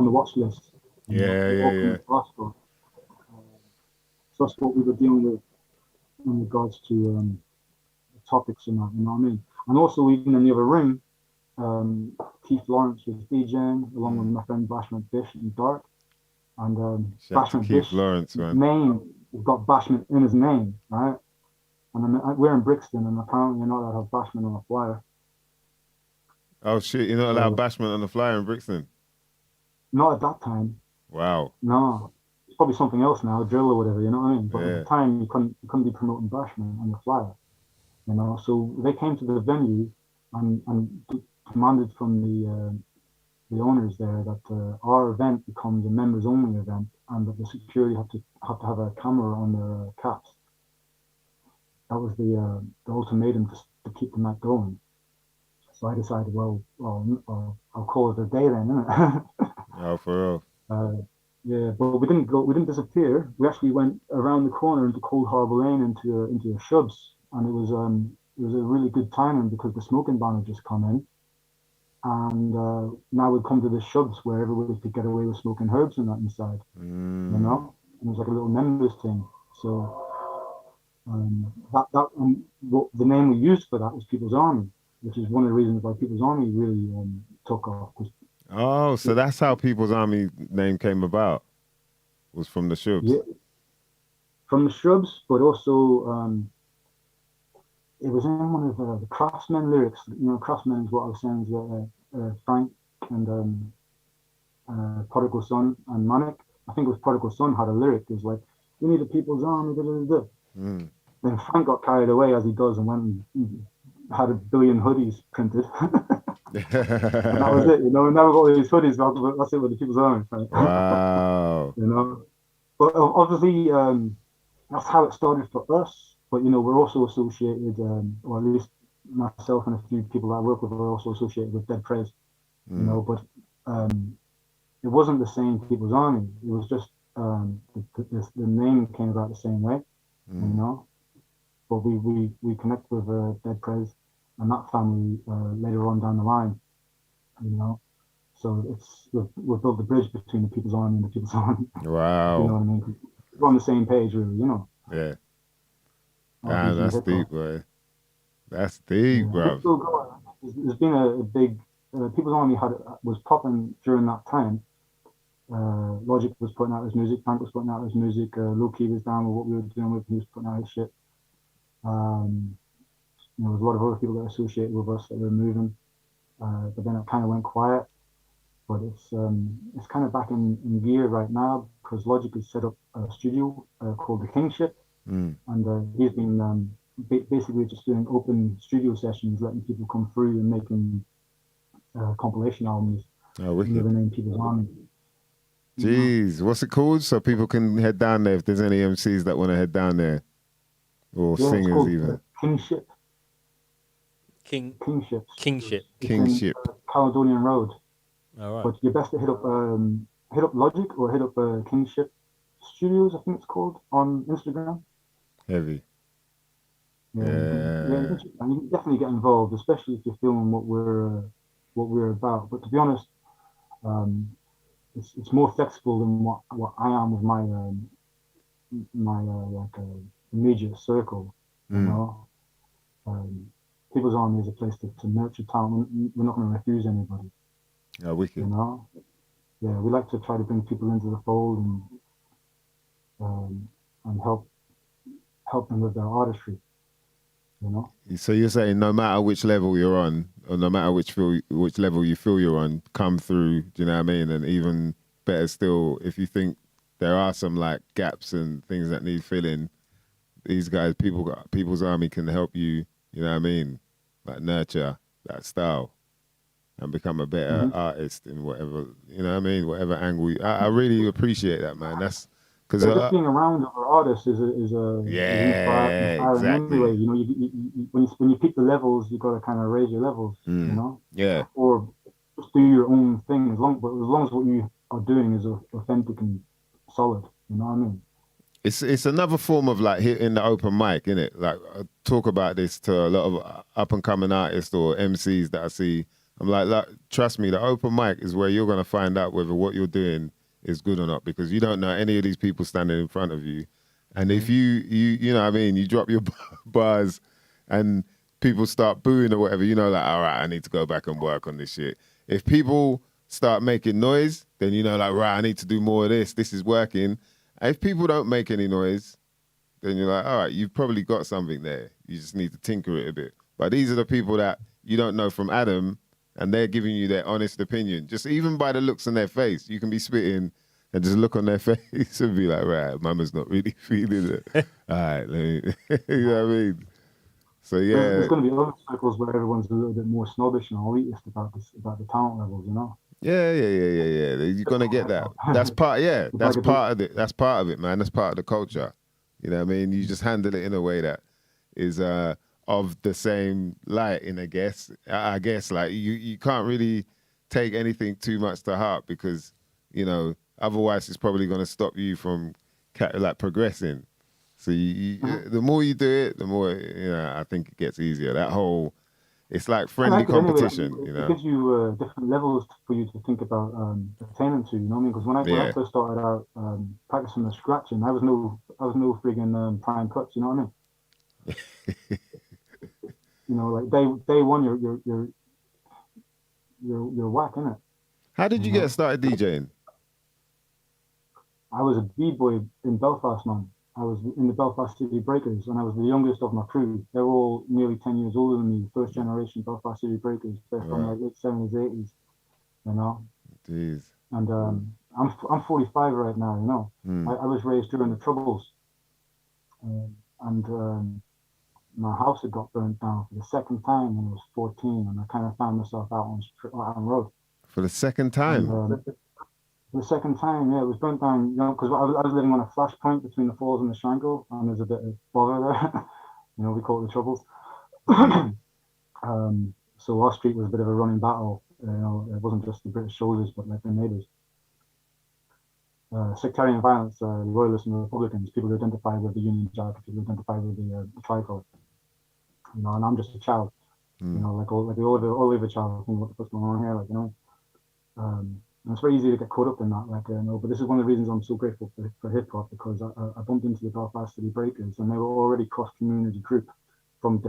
the watch list. Yeah. So that's what we were dealing with in regards to topics and that, you know what I mean? And also, even in the other room, Keith Lawrence was DJing along with my friend Bashment Bish and Dark. And Bashment Bish Lawrence, name got Bashment in his name, right? And we're in Brixton, and apparently you're not allowed to have Bashment on a flyer. Oh shit! You're not allowed Bashment on the flyer in Brixton? Not at that time. Wow. No, it's probably something else now, drill or whatever. You know what I mean? But at the time, you couldn't be promoting Bashment on the flyer. You know, so they came to the venue and demanded from the owners there that our event becomes a members only event, and that the security have to have a camera on their caps. That was the ultimatum to keep the night going. So I decided, well, I'll call it a day then, innit? Oh, for real. Yeah, but we didn't disappear. We actually went around the corner into Cold Harbour Lane into a Shubs, and it was a really good timing because the smoking ban had just come in, and now we'd come to the Shubs where everybody could get away with smoking herbs and that inside. You know, and it was like a little members thing. So what the name we used for that was People's Army, which is one of the reasons why People's Army really took off. Oh, so that's how People's Army name came about, was from the Shubs? Yeah, from the Shubs, but also it was in one of the Craftsmen lyrics. You know, Craftsmen is what I was saying is Frank and Prodigal Son and Manic. I think it was Prodigal Son had a lyric. It was like, "We need a People's Army." Then Frank got carried away, as he does, and went and had 1 billion hoodies printed. And that was it, you know. And now we've got all these hoodies. That's it with the People's Army. Right? Wow. You know, but obviously that's how it started for us. But you know, we're also associated, or at least myself and a few people I work with are also associated with Dead Prez. You know, but it wasn't the same People's Army. It was just the name came about the same way. You know, but we connect with Dead Prez, and that family later on down the line, you know. So we've built the bridge between the People's Army and the People's Army. Wow. You know what I mean? We're on the same page, really, you know. Yeah. RBG That's hip-hop. deep, boy. That's deep, Yeah. bro. It's still going. There's been a big People's Army was popping during that time. Logic was putting out his music, Frank was putting out his music, Loki was down with what we were doing with, he was putting out his shit. There was a lot of other people that were associated with us that were moving, but then it kind of went quiet. But it's kind of back in gear right now because Logic has set up a studio called the Kingship, and he's been basically just doing open studio sessions, letting people come through and making compilation albums under the name People's Army. Jeez, what's it called? So people can head down there if there's any MCs that want to head down there, or singers it's called, even. Kingship. Kingship. It's in, Caledonian Road. All right. But you're best to hit up Logic or hit up Kingship Studios, I think it's called, on Instagram. Heavy. Yeah. And you can definitely get involved, especially if you're feeling what we're about. But to be honest, it's more flexible than what I am with my immediate circle. You know, People's Army is a place to nurture talent. We're not going to refuse anybody. Oh, wicked. You know, yeah, we like to try to bring people into the fold and help them with their artistry. You know. So you're saying no matter which level you're on, or no matter which level you feel you're on, come through. Do you know what I mean? And even better still, if you think there are some like gaps and things that need filling, these guys, People's Army can help you. You know what I mean? Like nurture that style and become a better artist in whatever, you know what I mean? Whatever angle. I really appreciate that, man. That's because just being around other artists is inspiring exactly. anyway. You know, when you pick the levels, you got to kind of raise your levels. You know, or just do your own thing as long as what you are doing is authentic and solid. You know what I mean? It's another form of like hitting the open mic, isn't it? Like I talk about this to a lot of up and coming artists or MCs that I see. I'm like, trust me, the open mic is where you're gonna find out whether what you're doing is good or not, because you don't know any of these people standing in front of you. And if you know what I mean, you drop your bars and people start booing or whatever, you know, like, all right, I need to go back and work on this shit. If people start making noise, then you know, like, right, I need to do more of this. This is working. And if people don't make any noise, then you're like, all right, you've probably got something there. You just need to tinker it a bit. But these are the people that you don't know from Adam, and they're giving you their honest opinion. Just even by the looks on their face, you can be spitting and just look on their face and be like, right, mama's not really feeling it. All right, let me, you know what I mean? So yeah. There's going to be other circles where everyone's a little bit more snobbish and elitist about the talent levels, you know? Yeah. You're gonna get that. That's part of it. That's part of it, man. That's part of the culture. You know what I mean? You just handle it in a way that is of the same lighting, I guess. Like you can't really take anything too much to heart, because, you know, otherwise it's probably gonna stop you from like progressing. So the more you do it, the more, you know, I think it gets easier. That whole, it's like friendly competition, anyway. You know. It gives you different levels for you to think about attaining to. You know what I mean? Because when I first started out practicing the scratching, I was no friggin' prime cuts. You know what I mean? You know, like day one, you're whack, innit? How did you get started DJing? I was a b-boy in Belfast, man. I was in the Belfast City Breakers, and I was the youngest of my crew. They were all nearly 10 years older than me, first generation Belfast City Breakers. They're from like late 70s, 80s, you know. Jeez. And I'm 45 right now, you know. I was raised during the Troubles, and my house had got burnt down for the second time when I was 14, and I kind of found myself out on road. For the second time? And, the second time, yeah, it was burnt down, you know, because I was living on a flash point between the Falls and the Shangle, and there's a bit of bother there. You know, we call it the Troubles. So our street was a bit of a running battle. You know, it wasn't just the British soldiers, but like their neighbours. Sectarian violence, loyalists and Republicans, people who identify with the Union Jack, people who identify with the tricolour. You know, and I'm just a child. You know, like the Oliver child thing, what the fuck's going on here, like, you know. And it's very easy to get caught up in that, like, you know. But this is one of the reasons I'm so grateful for hip hop, because I bumped into the Belfast City Breakers, and they were already cross community group from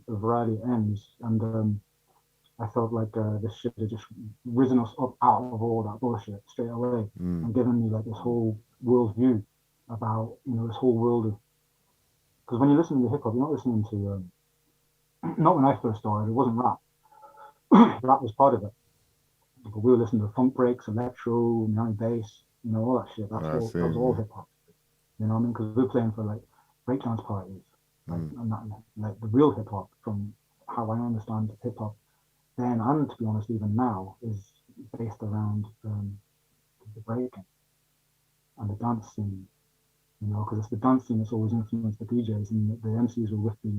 a variety of ends, and I felt like this shit had just risen us up out of all that bullshit straight away, and given me like this whole world view about, you know, this whole world of, because when you're listening to hip hop, you're not listening to not when I first started, it wasn't rap. Rap was part of it. But we were listening to funk breaks, electro, Miami bass, you know, all that shit. That was all hip hop. You know what I mean? Because we were playing for like breakdance parties, like, and that, like the real hip hop, from how I understand hip hop then, and to be honest, even now, is based around the breaking and the dance scene. You know, because it's the dance scene that's always influenced the DJs, and the MCs were with the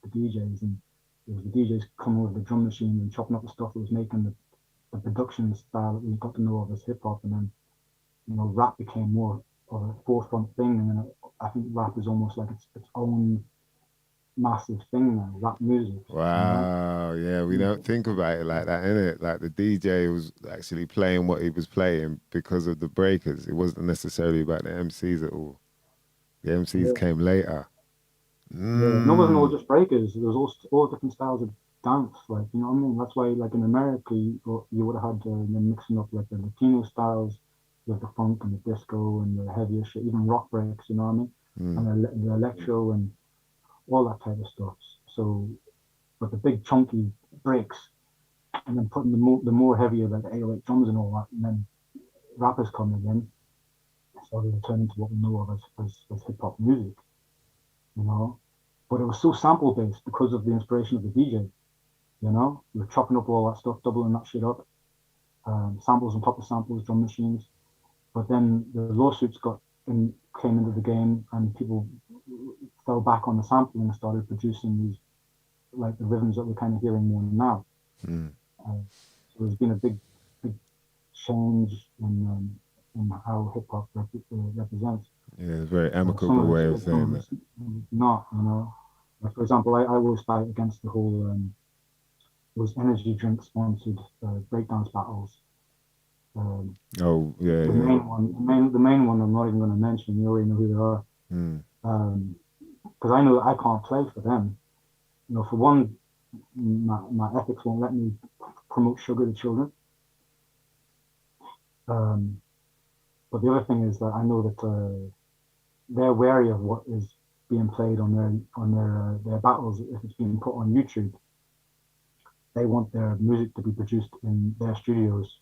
DJs, and it was the DJs coming with the drum machine and chopping up the stuff that was making the production style that we got to know of as hip hop. And then, you know, rap became more of a forefront thing, and then I think rap is almost like its own massive thing now, rap music. Wow, you know? Yeah, we don't think about it like that, innit? Like the DJ was actually playing what he was playing because of the breakers. It wasn't necessarily about the MCs at all. The MCs came later. Yeah, no, it wasn't all just breakers. There was all different styles of dance, like, you know what I mean? That's why, like, in America, you would have had them mixing up like the Latino styles with the funk and the disco and the heavier shit, even rock breaks, you know what I mean? And the electro and all that type of stuff. So, but the big chunky breaks, and then putting the more heavier, like the 808 drums and all that, and then rappers coming in, so they turn into what we know of as hip hop music, you know. But it was so sample based because of the inspiration of the DJ, you know. We were chopping up all that stuff, doubling that shit up, samples on top of samples, drum machines. But then the lawsuits came into the game, and people fell back on the sampling and started producing these, like, the rhythms that we're kind of hearing more now. So there's been a big change in how hip hop represents. Yeah, it's a very amicable way of saying that. Not, you know. Like, for example, I always fight against the whole those energy drink sponsored breakdance battles. Oh yeah, the main one I'm not even going to mention. You already know who they are. Because I know that I can't play for them. You know, for one, my ethics won't let me promote sugar to children. But the other thing is that I know that they're wary of what is being played on their battles. If it's being put on YouTube, they want their music to be produced in their studios.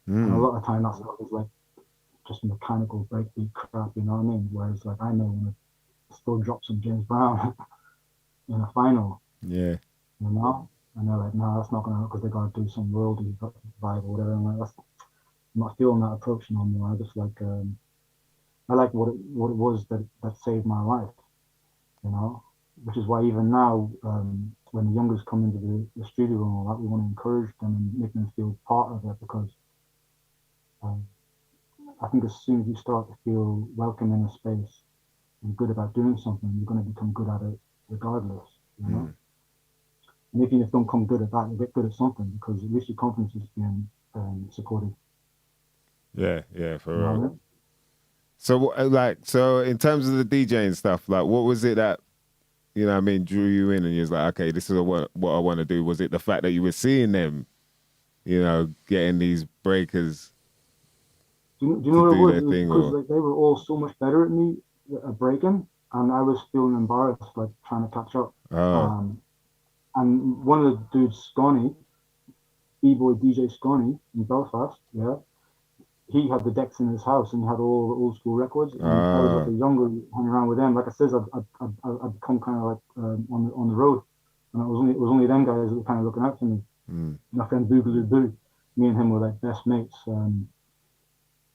And a lot of time that stuff is like just mechanical breakbeat crap, you know what I mean? Whereas, like, I may want to still drop some James Brown in a final. Yeah. You know? And they're like, no, that's not gonna, because they gotta do some royalty vibe or whatever. I'm like, I'm not feeling that approach no more. I just like I like what it was that saved my life, you know? Which is why even now, when the youngers come into the studio and all that, we want to encourage them and make them feel part of it, because I think as soon as you start to feel welcome in a space and good about doing something, you're going to become good at it regardless, you know? And if you don't come good at that, you get good at something, because at least your confidence is being supported. Yeah, for real. You know? So in terms of the DJing stuff, like, what was it that, you know what I mean, drew you in and you was like, okay, this is what I want to do? Was it the fact that you were seeing them, you know, getting these breakers? Do you know what it was? It was because like, they were all so much better at me at breaking, and I was feeling embarrassed, like, trying to catch up. And one of the dudes, Scotty, B-boy DJ Scotty in Belfast, yeah, he had the decks in his house and he had all the old school records. And I was like a younger, hanging around with them. Like I said, I'd come kind of like on the road, and it was only them guys that were kind of looking out for me. My friend Boogaloo Boo, me and him were like best mates.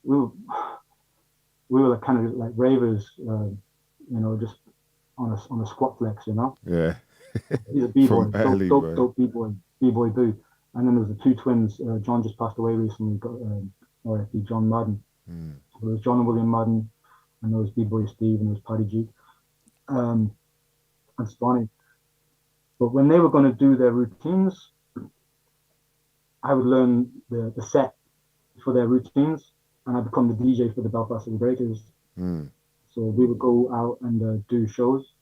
We were like kind of like ravers, you know, just on a squat flex, you know. Yeah. He's a b-boy, dope b-boy Boo. And then there was the two twins. John just passed away recently. Got R.I.P. John Madden. So there was John and William Madden, and there was B-boy Steve, and there was Paddy G, and Stoney. But when they were going to do their routines, I would learn the set for their routines, and I become the DJ for the Belfast City Breakers. So we would go out and do shows,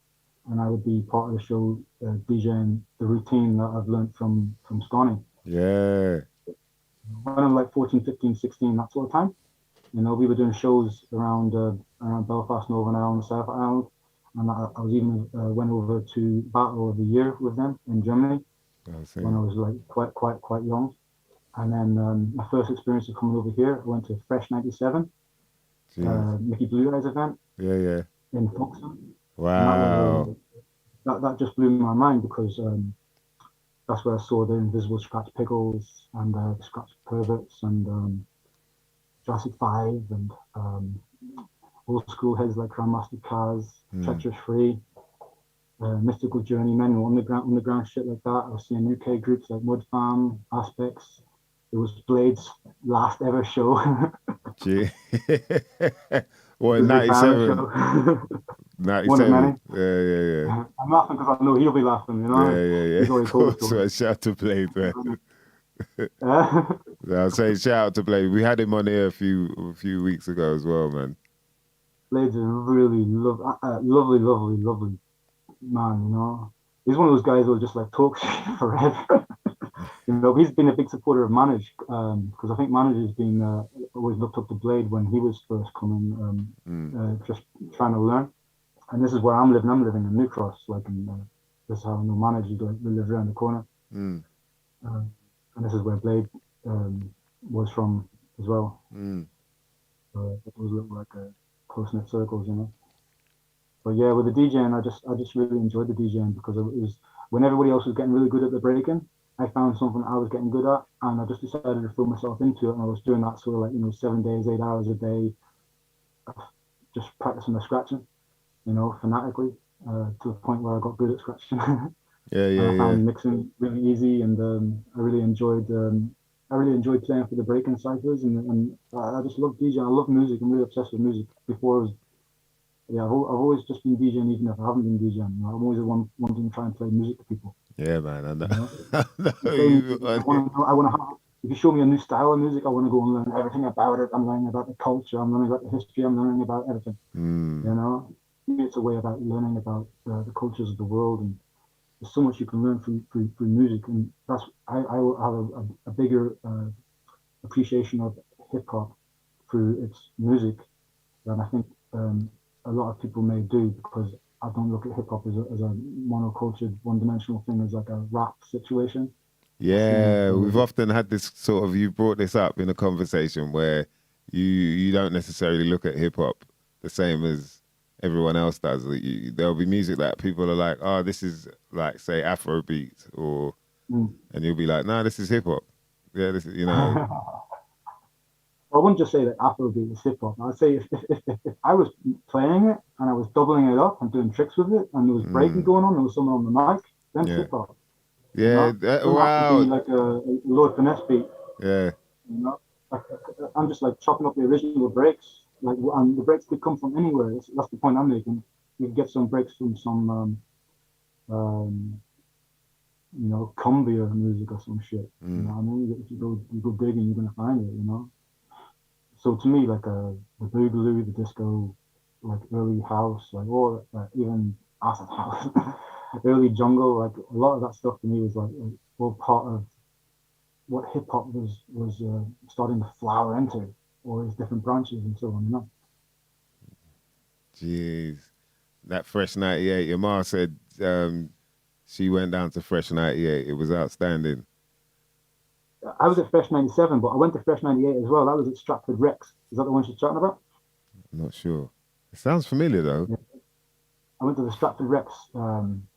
and I would be part of the show, DJing the routine that I've learned from Scotty. Yeah. When I'm like 14, 15, 16, that sort of time, you know, we were doing shows around Belfast, Northern Ireland, South Ireland, and I was even went over to Battle of the Year with them in Germany when I was like quite young. And then my first experience of coming over here, I went to Fresh 97, Mickey Blue Eyes event. Yeah. In Folkestone. Wow. That just blew my mind because that's where I saw the Invisible Scratch Pickles and the Scratch Perverts and Jurassic 5 and old school heads like Grandmaster Kaz, Treacherous Free, Mystical Journeymen, underground shit like that. I was seeing UK groups like Mudfam, Aspects. It was Blade's last ever show. Gee. What, 97? 97. Yeah. I'm laughing because I know he'll be laughing, you know? Yeah. He's already told us. So shout out to Blade, man. I'll say shout out to Blade. We had him on here a few weeks ago as well, man. Blade's a really lovely man, you know? He's one of those guys who'll just like talk shit forever. You know, he's been a big supporter of Manage because I think Manage has been always looked up to Blade when he was first coming, just trying to learn. And this is where I'm living. I'm living in New Cross, like this is how I know Manage. He lives around the corner, and this is where Blade was from as well. So it was like close knit circles, you know. But yeah, with the DJing, I just really enjoyed the DJing because it was when everybody else was getting really good at the breaking. I found something I was getting good at, and I just decided to throw myself into it. And I was doing that sort of like, you know, 7 days, 8 hours a day, just practicing my scratching, you know, fanatically, to the point where I got good at scratching. I found mixing really easy, and I really enjoyed playing for the breaking ciphers, and I just love DJing. I love music. I'm really obsessed with music. Before I was, I've always just been DJing, even if I haven't been DJing. You know, I'm always the one wanting to try and play music to people. Yeah, man. I know. You know? I want to have. If you show me a new style of music, I want to go and learn everything about it. I'm learning about the culture. I'm learning about the history. I'm learning about everything. You know, it's a way about learning about the cultures of the world, and there's so much you can learn through music. And that's I have a bigger appreciation of hip hop through its music than I think a lot of people may do, because I don't look at hip hop as a monocultured, one-dimensional thing, as like a rap situation. Yeah, we've often had this sort of, you brought this up in a conversation where you don't necessarily look at hip hop the same as everyone else does. There'll be music that people are like, oh, this is like, say, Afrobeat, or and you'll be like, nah, this is hip hop. Yeah, this is, you know. I wouldn't just say that Afrobeat is hip hop. I'd say if I was playing it and I was doubling it up and doing tricks with it, and there was breaking going on, there was someone on the mic, then hip hop. Yeah, you know? wow. Be like a Lord Finesse beat. Yeah. You know, I'm just like chopping up the original breaks. Like, and the breaks could come from anywhere. That's the point I'm making. You can get some breaks from some, you know, cumbia music or some shit. You know what I mean? If you go digging, you're gonna find it. You know. So to me, like the boogaloo, the disco, like early house, like all even acid house, early jungle, like a lot of that stuff to me was like all part of what hip hop was starting to flower into, or its different branches and so on. You know. Jeez, that Fresh 98. Your ma said she went down to Fresh 98. It was outstanding. I was at Fresh 97, but I went to Fresh 98 as well. That was at Stratford Rex. Is that the one she's talking about? I'm not sure. It sounds familiar though. Yeah. I went to the Stratford Rex,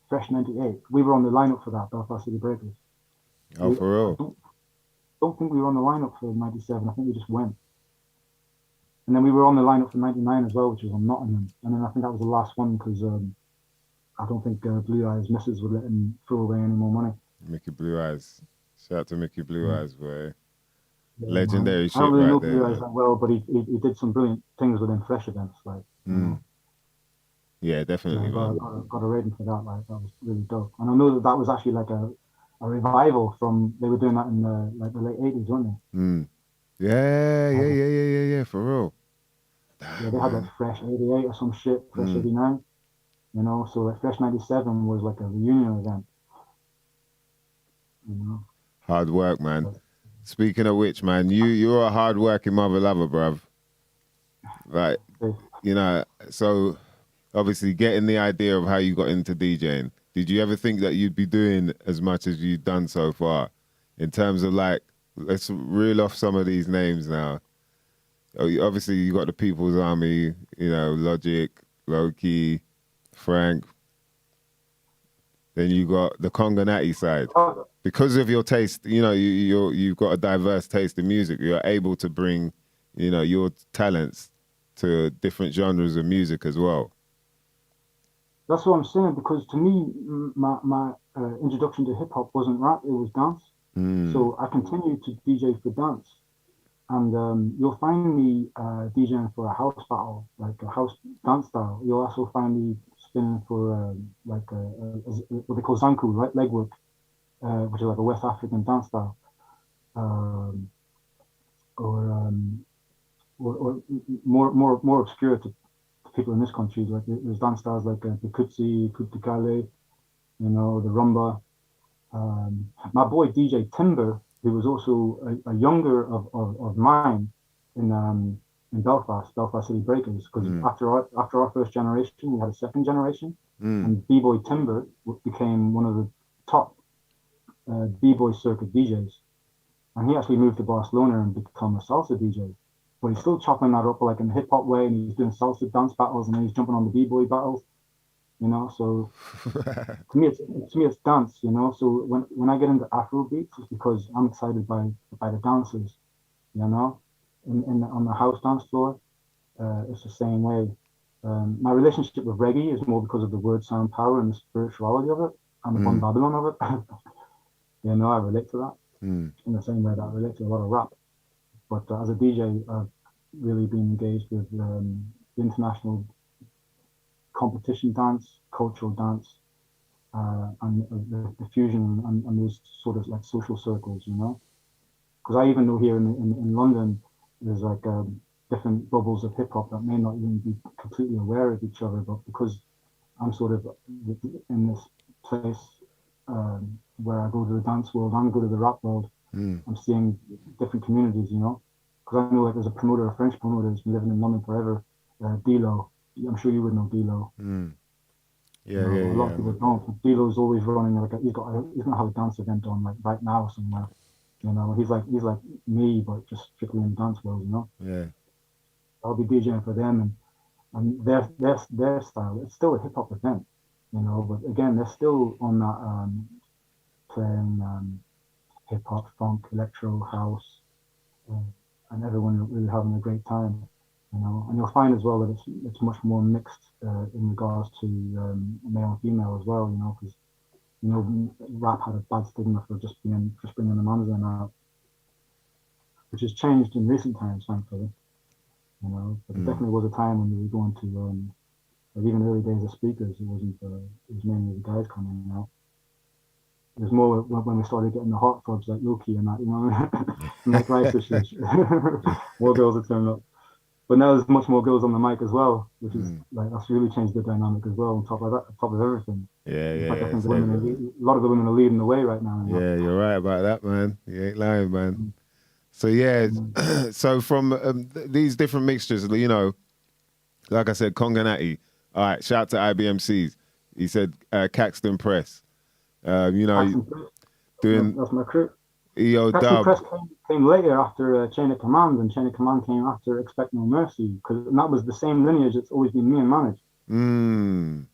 Fresh 98. We were on the lineup for that, Belfast City Breakers. Oh, for real? I don't think we were on the lineup for 97. I think we just went. And then we were on the lineup for 99 as well, which was on Nottingham. And then I think that was the last one because I don't think Blue Eyes Missus would let him throw away any more money. Mickey Blue Eyes. Shout out to Mickey Blue Eyes, boy. Yeah, legendary shit. I don't really know there, Blue Eyes that well, but he did some brilliant things within Fresh events. Like, Yeah, definitely, I man. got a rating for that. Like that was really dope. And I know that that was actually like a revival from they were doing that in the late 80s, weren't they? Mm. Yeah, They yeah, had, yeah, yeah, yeah, yeah, for real. yeah, Damn, they had like man. Fresh 88 or some shit, Fresh Mm. 89. You know, so like Fresh 97 was like a reunion event. You know, Hard work, man. but, Speaking of which, man, you're a hard working mother lover, bruv. Like, okay. so obviously getting the idea of how you got into DJing, did you ever think that you'd be doing as much as you've done so far? In terms of like, let's reel off some of these names now. Obviously, you got the People's Army, Logic, Loki, Frank. Then you got the Conganati side. Because of your taste, you've got a diverse taste in music. You're able to bring, your talents to different genres of music as well. That's what I'm saying because to me, my introduction to hip hop wasn't rap; it was dance. Mm, So I continued to DJ for dance, and you'll find me DJing for a house battle, like a house dance style. You'll also find me spinning for what they call zanku, right? Leg work, which is like a West African dance style, um, or, um, or more obscure to people in this country. Like there's dance styles like the Kutsi, Kutikale, the rumba. My boy DJ Timber, who was also a younger of mine in Belfast City Breakers, because mm, after our first generation, we had a second generation, mm, and B-Boy Timber became one of the top B-Boy circuit DJs, and he actually moved to Barcelona and become a salsa DJ. But he's still chopping that up like in a hip hop way, and he's doing salsa dance battles, and then he's jumping on the B-Boy battles. So to me it's dance. So when I get into Afro beats, it's because I'm excited by the dancers. You know, on the house dance floor, it's the same way. My relationship with reggae is more because of the word sound power and the spirituality of it and the Bon mm, Babylon of it. I relate to that mm, in the same way that I relate to a lot of rap. But as a DJ, I've really been engaged with the international competition dance, cultural dance, and the fusion and those sort of like social circles, Because I even know here in London, there's like different bubbles of hip hop that may not even be completely aware of each other, but because I'm sort of in this place where I go to the dance world and go to the rap world, mm, I'm seeing different communities, Because I know like there's a promoter, a French promoter who's been living in London forever, D-Lo. I'm sure you would know D-Lo. mm. Yeah, A lot yeah, of yeah, people man. don't. Dilo's always running like he's gonna have a dance event on like right now somewhere. He's like me, but just strictly in dance world. Yeah. I'll be DJing for them, and their style. It's still a hip hop event, But again, they're still on that playing hip hop, funk, electro, house, uh, and everyone really having a great time. And you'll find as well that it's much more mixed in regards to male and female as well. Because rap had a bad stigma for just bringing the man's out, which has changed in recent times, thankfully. But there Mm. definitely was a time when we were going to, like even early days of speakers, it was mainly the guys coming out. It was more when we started getting the hot clubs like Loki and that, and like Rice Issues, more girls would turn up. But now there's much more girls on the mic as well, which is Mm. like that's really changed the dynamic as well. On top of that, on top of everything, Yeah, in fact, I yeah, think it's everywhere. a lot of the women are leading the way right now. Yeah, you're right about that, man. You ain't lying, man. Mm, So yeah, mm. so from these different mixtures, like I said, Conganati. All right, shout out to IBMCs. He said Caxton Press. Paxton Press, Doing that's my crew. EO Paxton Dub. Press came later after Chain of Command, and Chain of Command came after Expect No Mercy, because that was the same lineage. It's always been me and Manage, Mm.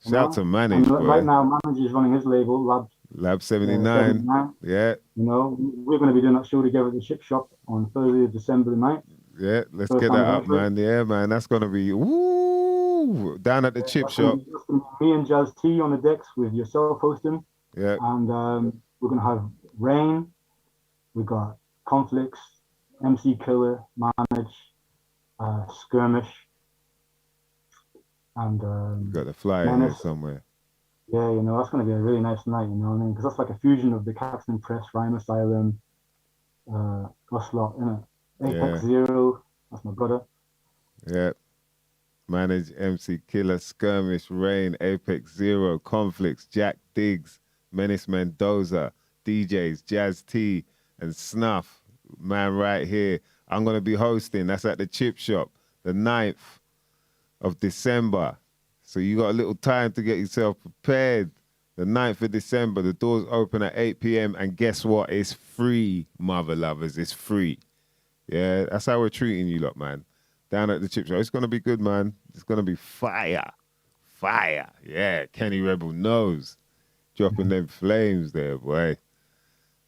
you Shout know. to And Manage, right boy. now, Manage is running his label, Lab Lab 79. 79. Yeah, We're going to be doing that show together at the Chip Shop on Thursday, December the 9th, yeah. Let's first get that up, anniversary. man. Yeah, man. That's gonna be woo down at the chip shop. That's gonna be me and Jazz T on the decks with yourself hosting, Yeah. and we're going to have Rain. We got Conflicts, MC Killer, Manage, Skirmish, and You got the flyer here Menace. somewhere. Yeah, that's going to be a really nice night, you know what I mean? Because that's like a fusion of the Caxton Press, Rhyme Asylum, Ocelot, innit? Apex Yeah, Zero, that's my brother. yeah. Manage MC Killer, Skirmish, Rain, Apex Zero, Conflicts, Jack Diggs, Menace Mendoza, DJs, Jazz T, and Snuff. Man, right here. I'm going to be hosting. That's at the Chip Shop, the 9th of December. So you got a little time to get yourself prepared. The 9th of December, the doors open at 8 p.m. And guess what? It's free, mother lovers. It's free. Yeah, that's how we're treating you lot, man. Down at the Chip Shop. It's going to be good, man. It's going to be fire. Fire. Yeah, Kenny Rebel knows. Dropping them flames there, boy.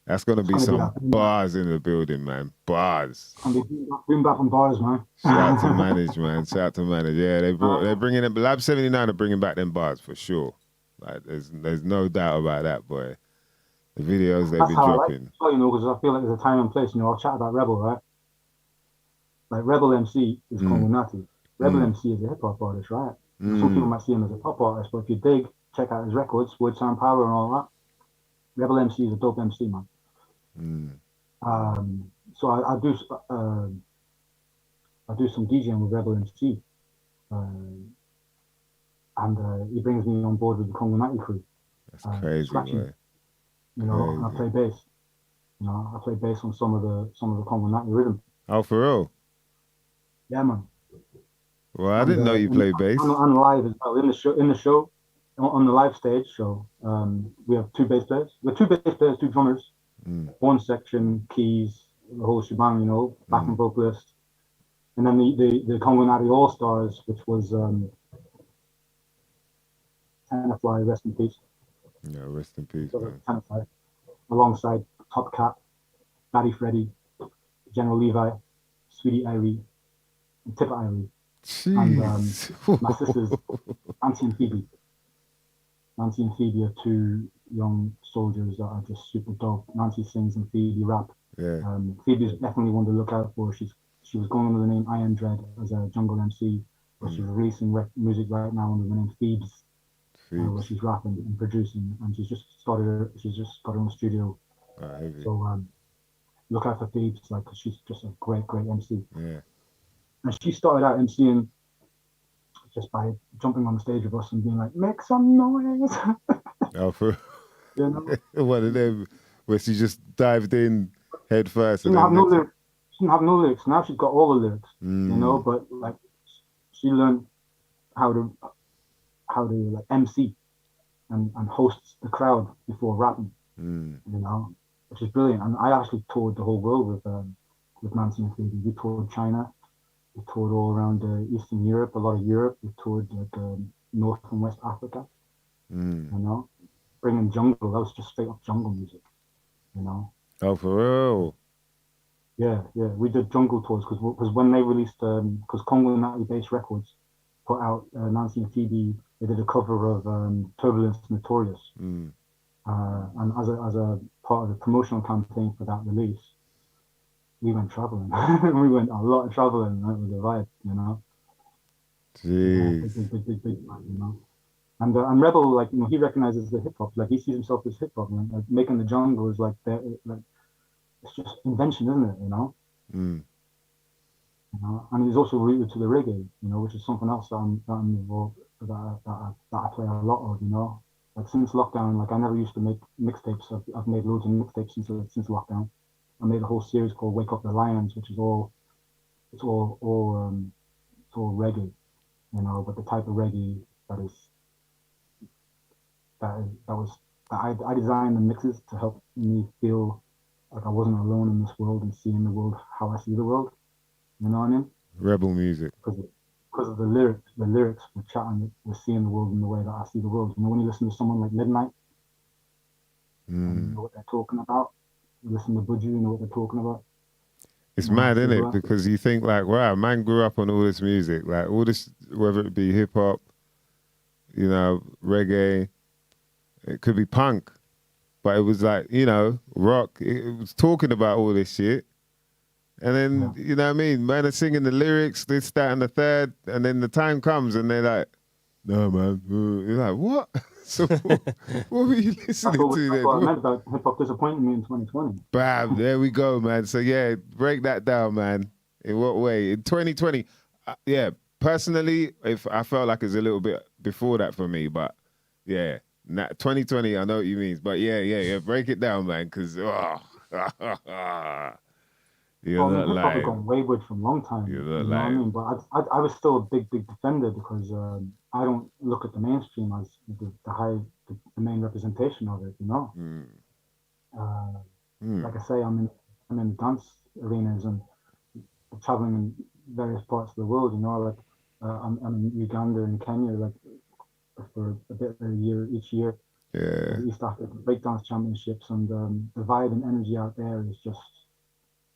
That's going to It's be going to be some that bars in the building, man. Bars. It's going to be boom back on bars, man. Shout out to Manage, man. Shout out to Manage. Yeah, they're bringing it. Lab 79 are bringing back them bars for sure. Like, there's no doubt about that, boy. The videos they've That's been how I like dropping. it, because I feel like there's a time and place. I'll chat about Rebel, right? Like Rebel MC is Kongo Nati. Rebel MC is a hip hop artist, right? Some people might see him as a pop artist, but if you dig, check out his records, Word Sound Power and all that. Rebel MC is a dope MC, man. So I do some DJing with Rebel MC, and he brings me on board with the Kongo Nati crew. That's crazy, scratching, boy. And I play bass. I play bass on some of the Kongo Nati rhythm. Oh, for real? Yeah, man. Well, I didn't know you played bass. And live as well in the show, on the live stage show. We have two bass players. We have two bass players, two drummers, horn section, keys, the whole shebang. Backing vocalist, and then the Kongo Nati All Stars, which was Tenafly, rest in peace. Yeah, rest in peace, man. Tenafly, alongside Top Cat, Batty Freddy, General Levi, Sweetie Irie, and Tipper Irie. And my sisters, Nancy and Phoebe. Nancy and Phoebe are two young soldiers that are just super dope. Nancy sings and Phoebe rap. Yeah. Phoebe's definitely one to look out for. She was going under the name I Am Dread as a jungle MC, but she's releasing music right now under the name Phoebes, where she's rapping and producing, and she's just got her own studio. So look out for Phoebes, cause she's just a great MC. Yeah. And she started out MCing just by jumping on the stage with us and being like, "Make some noise." Oh, for one of them where she just dived in head first. She didn't have no lyrics. Now she's got all the lyrics, but she learned how to MC and host the crowd before rapping, which is brilliant. And I actually toured the whole world with Nancy and Phoebe. We toured China. We toured all around Eastern Europe, a lot of Europe. We toured North and West Africa, bringing jungle. That was just straight up jungle music, Oh, for real? Yeah. We did jungle tours because when they released, because Kongo Nati Bass Records put out Nancy and Phoebe, they did a cover of Turbulence Notorious. And as a part of the promotional campaign for that release, we went traveling. We went a lot of traveling. That was a vibe, Jeez. Big, And Rebel, he recognizes the hip hop. He sees himself as hip hop. Making the jungle is it's just invention, isn't it? And he's also rooted to the reggae, which is something else that I'm involved that I play a lot of. Since lockdown, I never used to make mixtapes. I've made loads of mixtapes since lockdown. I made a whole series called Wake Up the Lions, which is all reggae, but the type of reggae I designed the mixes to help me feel like I wasn't alone in this world and seeing the world how I see the world. You know what I mean? Rebel music. Because of the lyrics we're chatting, we're seeing the world in the way that I see the world. When you listen to someone like Midnight, you know what they're talking about. You listen to Budgie, you know what they're talking about. It's mad, isn't it? Because you think wow, man grew up on all this music, all this, whether it be hip hop, reggae, it could be punk, but it was rock. It was talking about all this shit. And then, you know what I mean? Man are singing the lyrics, this, that, and the third, and then the time comes and they're like, No, man. You're like, what? So what were you listening to That's then? what I meant about hip hop disappointing me in 2020. Bam, there we go, man. So yeah, break that down, man. In what way? In 2020, yeah, personally, if I felt like it's a little bit before that for me, but yeah, 2020, I know what you mean. But yeah, break it down, man, because you're Well, I mean, not hip hop has lying. gone wayward for a long time. You're You not know what I lying. mean? But I was still a big defender because I don't look at the mainstream as the main representation of it. You know, Mm, uh, mm, like I say, I'm in dance arenas and traveling in various parts of the world. You know, like I'm in Uganda and Kenya, like for a bit of a year each year for yeah, the East Africa Breakdance Championships, and the vibe and energy out there is just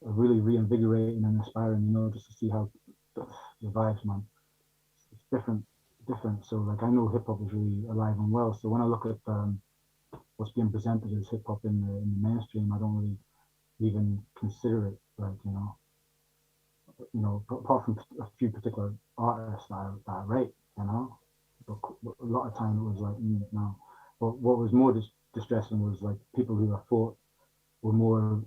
really reinvigorating and inspiring. You know, just to see how the vibes, man, it's different. So like I know hip hop is really alive and well. So when I look at what's being presented as hip hop in the mainstream, I don't really even consider it like apart from a few particular artists that I rate, you know. But a lot of time it was like, no. But what was more distressing was like people who I thought were more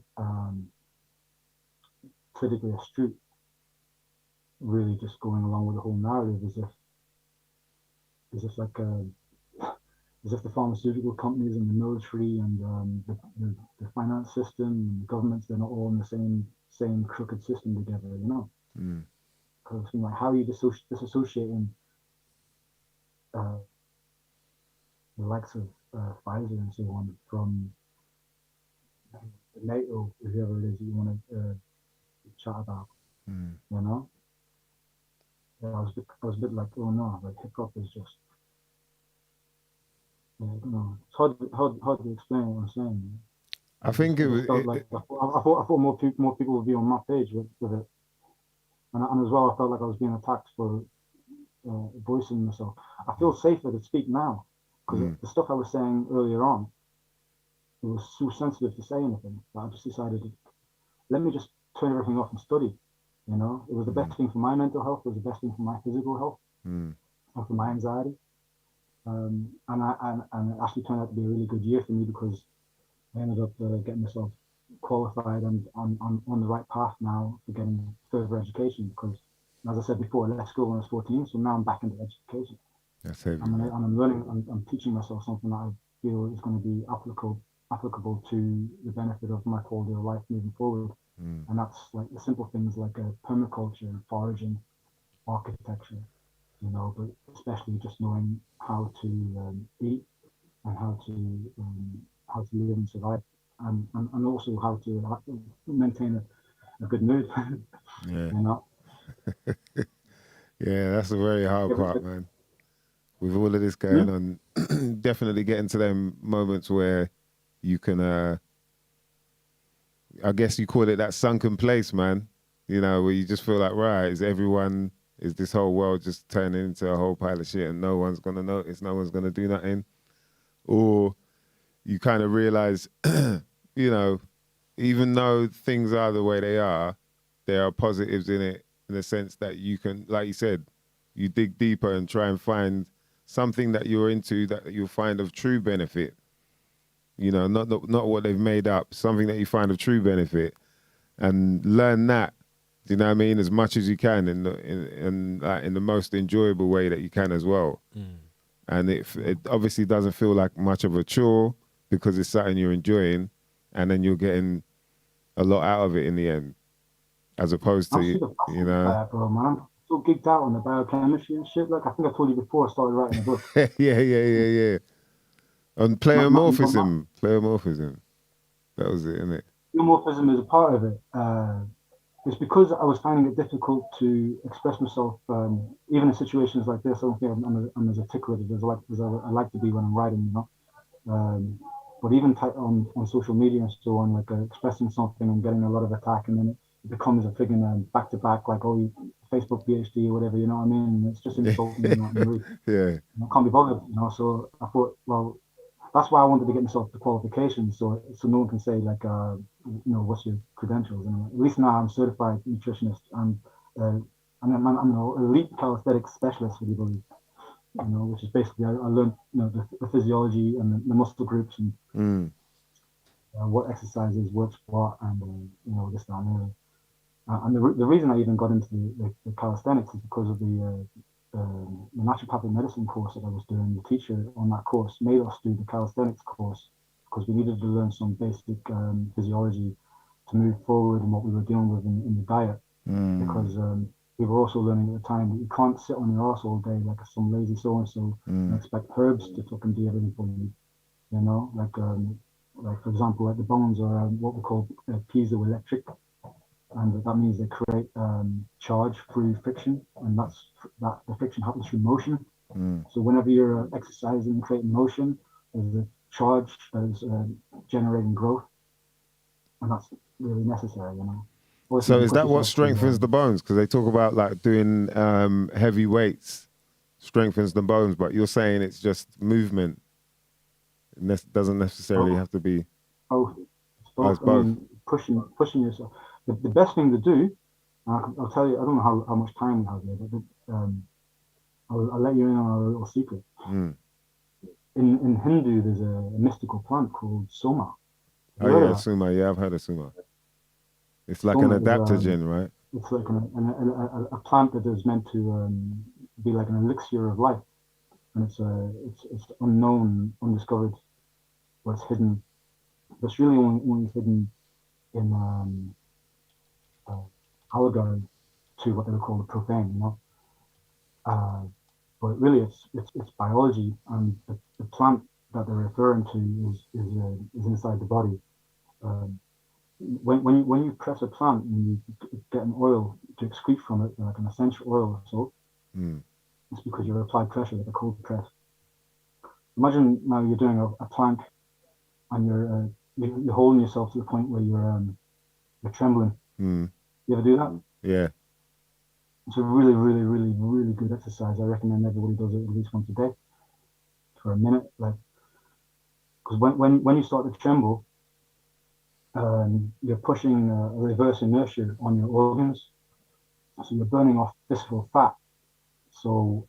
politically astute, really just going along with the whole narrative as if like as if the pharmaceutical companies and the military and the finance system and the governments, they're not all in the same crooked system together, you know. mm, Because like how are you disassociating uh, the likes of Pfizer and so on from NATO, whoever it is you want to chat about, mm. you know? Yeah, I was a bit like, oh no, like hip hop is just, yeah, I don't know. It's hard to explain what I'm saying. I think I it was. just felt like I thought more people would be on my page with it, and as well I felt like I was being attacked for voicing myself. I feel safer to speak now because Mm, the stuff I was saying earlier on, it was too sensitive to say anything. But I just decided, let me just turn everything off and study. You know, it was the mm, best thing for my mental health. It was the best thing for my physical health mm. and for my anxiety. And it actually turned out to be a really good year for me because I ended up getting myself qualified and on the right path now for getting further education. Because, as I said before, I left school when I was 14, so now I'm back into education. That's heavy, And man. I'm learning, I'm teaching myself something that I feel is going to be applicable to the benefit of my quality of life moving forward. Mm. And that's like the simple things like permaculture, foraging, architecture, but especially just knowing how to eat and how to live and survive, and also how to maintain a good mood. Yeah, you know, yeah, that's a very hard part, man. With all of this going hmm? on, definitely getting to them moments where you can, I guess you call it that sunken place, man. You know, where you just feel like, right, is this whole world just turning into a whole pile of shit and no one's going to notice, no one's going to do nothing? Or you kind of realize, you know, even though things are the way they are, there are positives in it in the sense that you can, like you said, you dig deeper and try and find something that you're into that you'll find of true benefit. You know, not what they've made up, something that you find of true benefit and learn that. Do you know what I mean? As much as you can in the most enjoyable way that you can as well. And it obviously doesn't feel like much of a chore because it's something you're enjoying, and then you're getting a lot out of it in the end, as opposed I'm to, super you fascinated by know. that, bro, man. I'm so geeked out on the biochemistry and shit. Like I think I told you before, I started writing a book. Yeah. On My pleomorphism. That was it, innit? Humorphism is a part of it. It's because I was finding it difficult to express myself, even in situations like this. I don't think I'm as articulated as I like to be when I'm writing, but even on social media and so on, like expressing something and getting a lot of attack, and then it becomes a friggin' back to back, like Facebook PhD or whatever, you know what I mean? And it's just insulting, and really, Yeah. I can't be bothered. So I thought, well, that's why I wanted to get myself the qualifications, so no one can say like, what's your credentials? And at least now I'm certified nutritionist, and I'm an elite calisthenics specialist, would you believe? which is basically I learned the physiology and the muscle groups and what exercises works what, and this, that, and the other. And the reason I even got into the calisthenics is because of the naturopathic medicine course that I was doing. The teacher on that course made us do the calisthenics course because we needed to learn some basic physiology to move forward in what we were dealing with in the diet. Because we were also learning at the time that you can't sit on your arse all day like some lazy so-and-so and expect herbs to fucking do everything for you. Like for example, like the bones are what we call piezoelectric, and that means they create charge through friction, and that the friction happens through motion. So whenever you're exercising and creating motion, there's a charge that is generating growth, and that's really necessary. So is that what strengthens the bones? Because they talk about like doing heavy weights strengthens the bones, but you're saying it's just movement. It doesn't necessarily have to be. Both. It's both. I mean, pushing yourself. The best thing to do, I'll tell you. I don't know how much time we have here, but I'll let you in on a little secret. In Hindu, there's a mystical plant called soma. Oh yeah, suma. Yeah, I've heard of suma. It's like soma an adaptogen, right? It's like a plant that is meant to be like an elixir of life, and it's unknown, undiscovered, or it's hidden. But it's really only hidden in allegory to what they would call the profane, but really it's biology, and the plant that they're referring to is inside the body. When you press a plant and you get an oil to excrete from it, like an essential oil or so, it's because you apply pressure, like a cold press. Imagine now you're doing a plank, and you're holding yourself to the point where you're trembling. You ever do that? Yeah. It's a really, really, really, really good exercise. I recommend everybody does it at least once a day for a minute. Like, because when you start to tremble, you're pushing a reverse inertia on your organs, so you're burning off visceral fat. So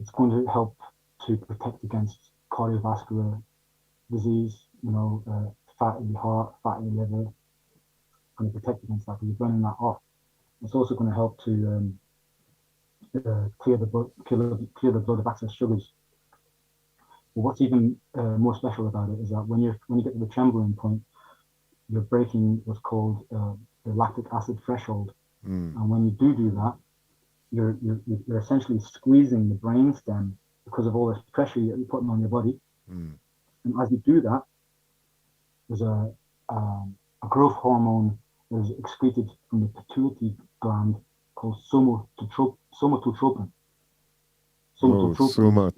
it's going to help to protect against cardiovascular disease. Fatty heart, fatty liver. Going to protect against that because you're burning that off. It's also going to help to clear the blood of excess sugars. But what's even more special about it is that when you get to the trembling point, you're breaking what's called the lactic acid threshold, and when you do that, you're essentially squeezing the brain stem because of all this pressure that you're putting on your body. And as you do that, there's a growth hormone that is excreted from the pituitary gland called somatotropin. Somatotropin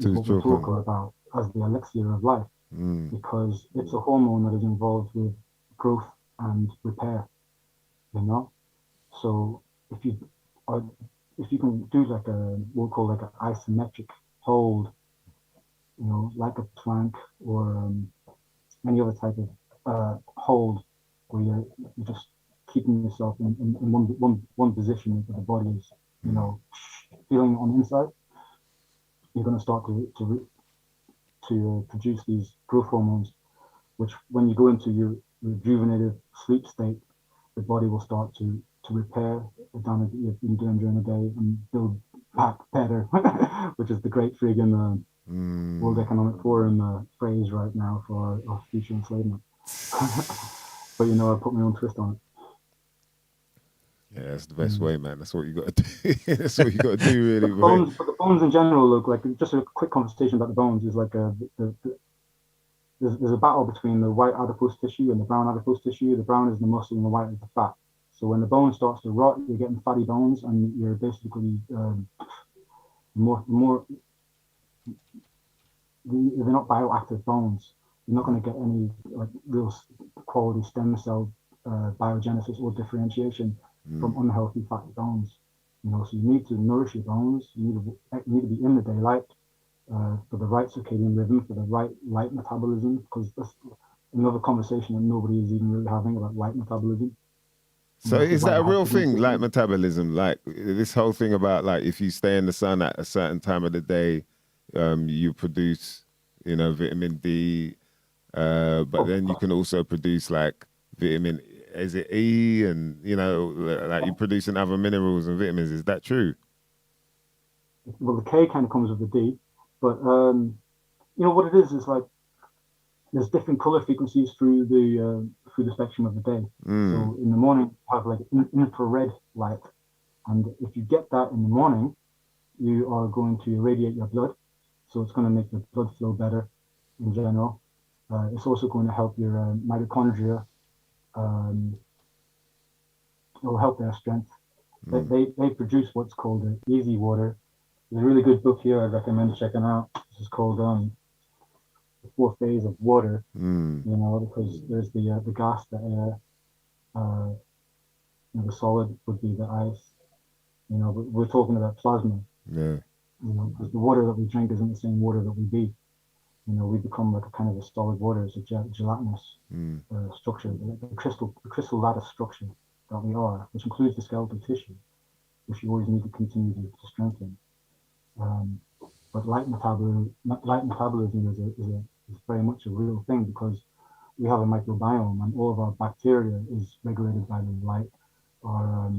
is what we talk about as the elixir of life, because it's a hormone that is involved with growth and repair. So if you can do like what we call like an isometric hold, like a plank or any other type of hold, where you're just keeping yourself in one position where the body is, feeling on the inside, you're going to start to produce these growth hormones, which when you go into your rejuvenative sleep state, the body will start to repair the damage that you've been doing during the day and build back better, which is the great friggin' World Economic Forum phrase right now for our future enslavement. But I put my own twist on it. Yeah, that's the best way, man. That's what you got to do. That's what you got to do, really. But the bones in general look like, just a quick conversation about the bones is like there's a battle between the white adipose tissue and the brown adipose tissue. The brown is the muscle and the white is the fat. So when the bone starts to rot, you're getting fatty bones, and you're basically more. They're not bioactive bones. You're not going to get any like real quality stem cell biogenesis or differentiation from unhealthy fatty bones. So you need to nourish your bones. You need to be in the daylight for the right circadian rhythm, for the right light metabolism, because that's another conversation that nobody is even really having about light metabolism. So This is is why that a they have real to thing, like research. metabolism? Like this whole thing about like if you stay in the sun at a certain time of the day, you produce, vitamin D, but then you can also produce like vitamin, is it E, and like you're producing other minerals and vitamins. Is that true? Well, the K kind of comes with the D, but what it is like there's different color frequencies through the spectrum of the day. So in the morning, you have like infrared light, and if you get that in the morning, you are going to irradiate your blood, so it's going to make your blood flow better in general. It's also going to help your mitochondria. It will help their strength. They produce what's called easy water. There's a really good book here I'd recommend checking out. This is called The Fourth Phase of Water. Because there's the gas, the air, the solid would be the ice. But we're talking about plasma. Yeah. Because the water that we drink isn't the same water that we be. We become like a kind of a solid water. It's a gelatinous structure, the crystal lattice structure that we are, which includes the skeletal tissue, which you always need to continue to strengthen. But light metabolism is very much a real thing because we have a microbiome and all of our bacteria is regulated by the light. Our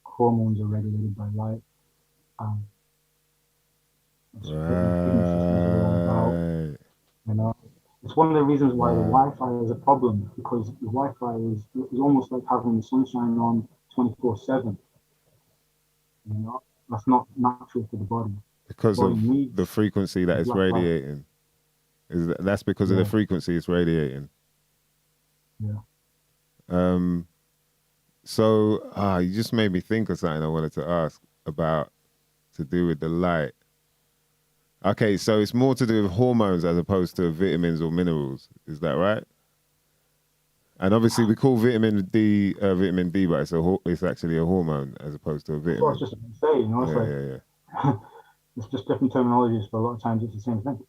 hormones are regulated by light. Kidney systems are all about. It's one of the reasons why the Wi-Fi is a problem, because the Wi-Fi is almost like having the sunshine on 24/7. That's not natural for the body. Because of the frequency that it's radiating. That's because of the frequency it's radiating. Yeah. So you just made me think of something I wanted to ask about to do with the light. Okay, so it's more to do with hormones as opposed to vitamins or minerals. Is that right? And obviously we call vitamin D, but it's actually a hormone as opposed to a vitamin. Well, it's just it's it's just different terminologies, but a lot of times it's the same thing.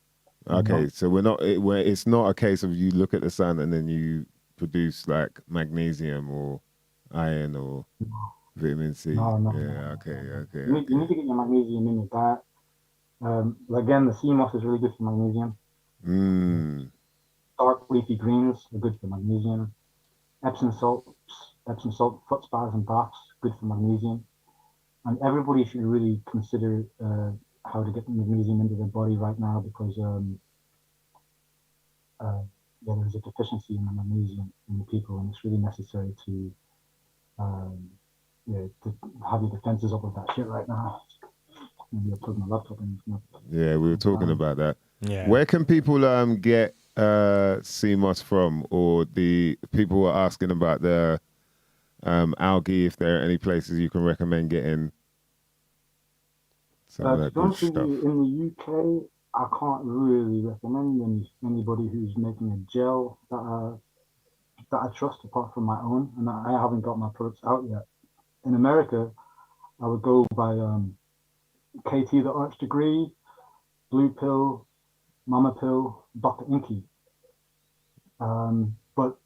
Okay, so it's not a case of you look at the sun and then you produce like magnesium or iron or vitamin C. No. Okay. You need to get your magnesium in your diet. Again, the Cmos is really good for magnesium. Dark leafy greens are good for magnesium. Epsom salt foot spas and baths, good for magnesium. And everybody should really consider how to get magnesium into their body right now because there's a deficiency in the magnesium in the people, and it's really necessary to have your defenses up with that shit right now. Maybe I'll plug my laptop in. Yeah, we were talking about that. Yeah. Where can people get CMOS from, or the people were asking about the algae? If there are any places you can recommend getting some of that good stuff. In the UK, I can't really recommend anybody who's making a gel that I trust apart from my own, and I haven't got my products out yet. In America, I would go by KT the Arch Degree, Blue Pill, Mama Pill, Dr. Inky. But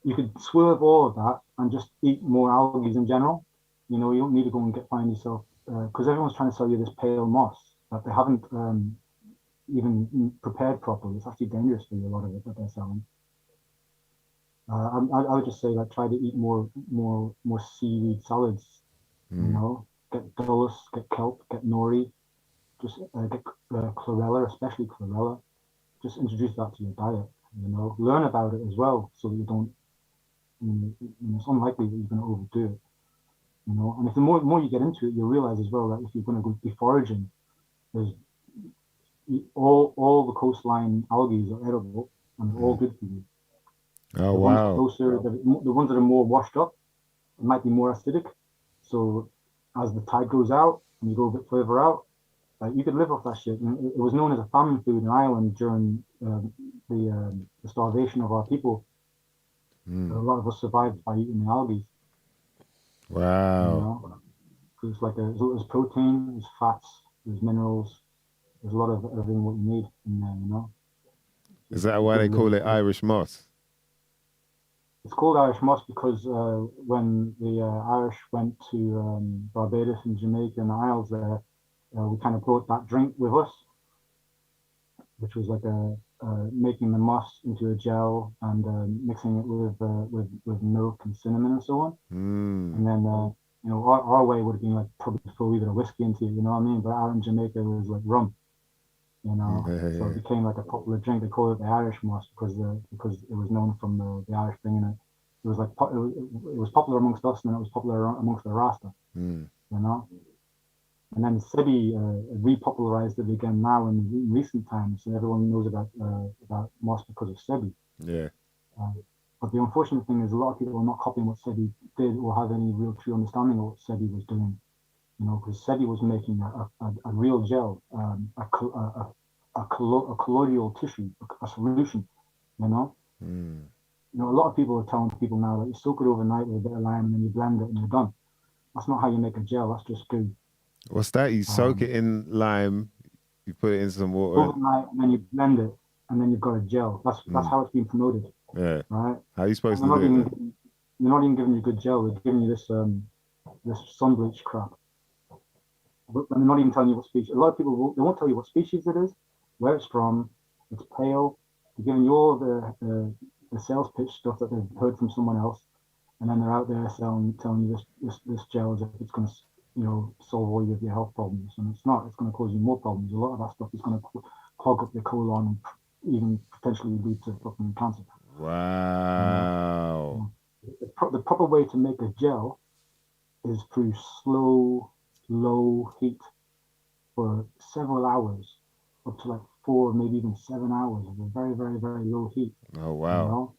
you could swerve all of that and just eat more algae in general. You don't need to go and find yourself, because everyone's trying to sell you this pale moss that they haven't even prepared properly. It's actually dangerous for you, a lot of it that they're selling. I would just say try to eat more seaweed salads. Get dulles, get kelp, get nori, just get chlorella, especially chlorella. Just introduce that to your diet. Learn about it as well, so that you don't. It's unlikely that you're going to overdo it. And if the more you get into it, you'll realize as well that if you're going to go be foraging, there's all the coastline algae are edible and they're all good for you. Oh, wow. The ones that are more washed up might be more acidic. So as the tide goes out and you go a bit further out, you could live off that shit. It was known as a famine food in Ireland during the starvation of our people. A lot of us survived by eating the algae. Wow. Because there's protein, there's fats, there's minerals, there's a lot of everything what you need in there. Is that why they call it Irish moss? It's called Irish moss because when the Irish went to Barbados and Jamaica and the Isles there, we kind of brought that drink with us, which was like making the moss into a gel and mixing it with milk and cinnamon and so on. And then our way would have been like probably throw a wee bit of whiskey into it, you know what I mean? But out in Jamaica it was like rum, you know. So it became like a popular drink. They called it the Irish moss because it was known from the Irish bringing it. It was like it was popular amongst us, and then it was popular amongst the Rasta, you know. And then Sebi repopularized it again now in recent times, and everyone knows about moss because of Sebi. Yeah. But the unfortunate thing is a lot of people are not copying what Sebi did or have any real true understanding of what Sebi was doing. You know, because Sebi was making a real gel, a colloidal tissue, a solution. You know. You know, a lot of people are telling people now that you soak it overnight with a bit of lime and then you blend it and you're done. That's not how you make a gel. That's just goo. What's that? You soak it in lime, you put it in some water. Overnight, and then you blend it, and then you've got a gel. That's how it's being promoted. Yeah. Right. How are you supposed to do it? They're not even giving you good gel. They're giving you this sun bleach crap. But they're not even telling you what species. A lot of people they won't tell you what species it is, where it's from. It's pale. They're giving you all the sales pitch stuff that they've heard from someone else, and then they're out there telling you this gel is if it's going to solve all of your health problems, and it's not. It's going to cause you more problems. A lot of that stuff is going to clog up your colon and even potentially lead to fucking cancer. Wow. The proper way to make a gel is through slow, low heat for several hours, up to like 4, maybe even 7 hours of a very, very, very low heat. Oh wow. You know?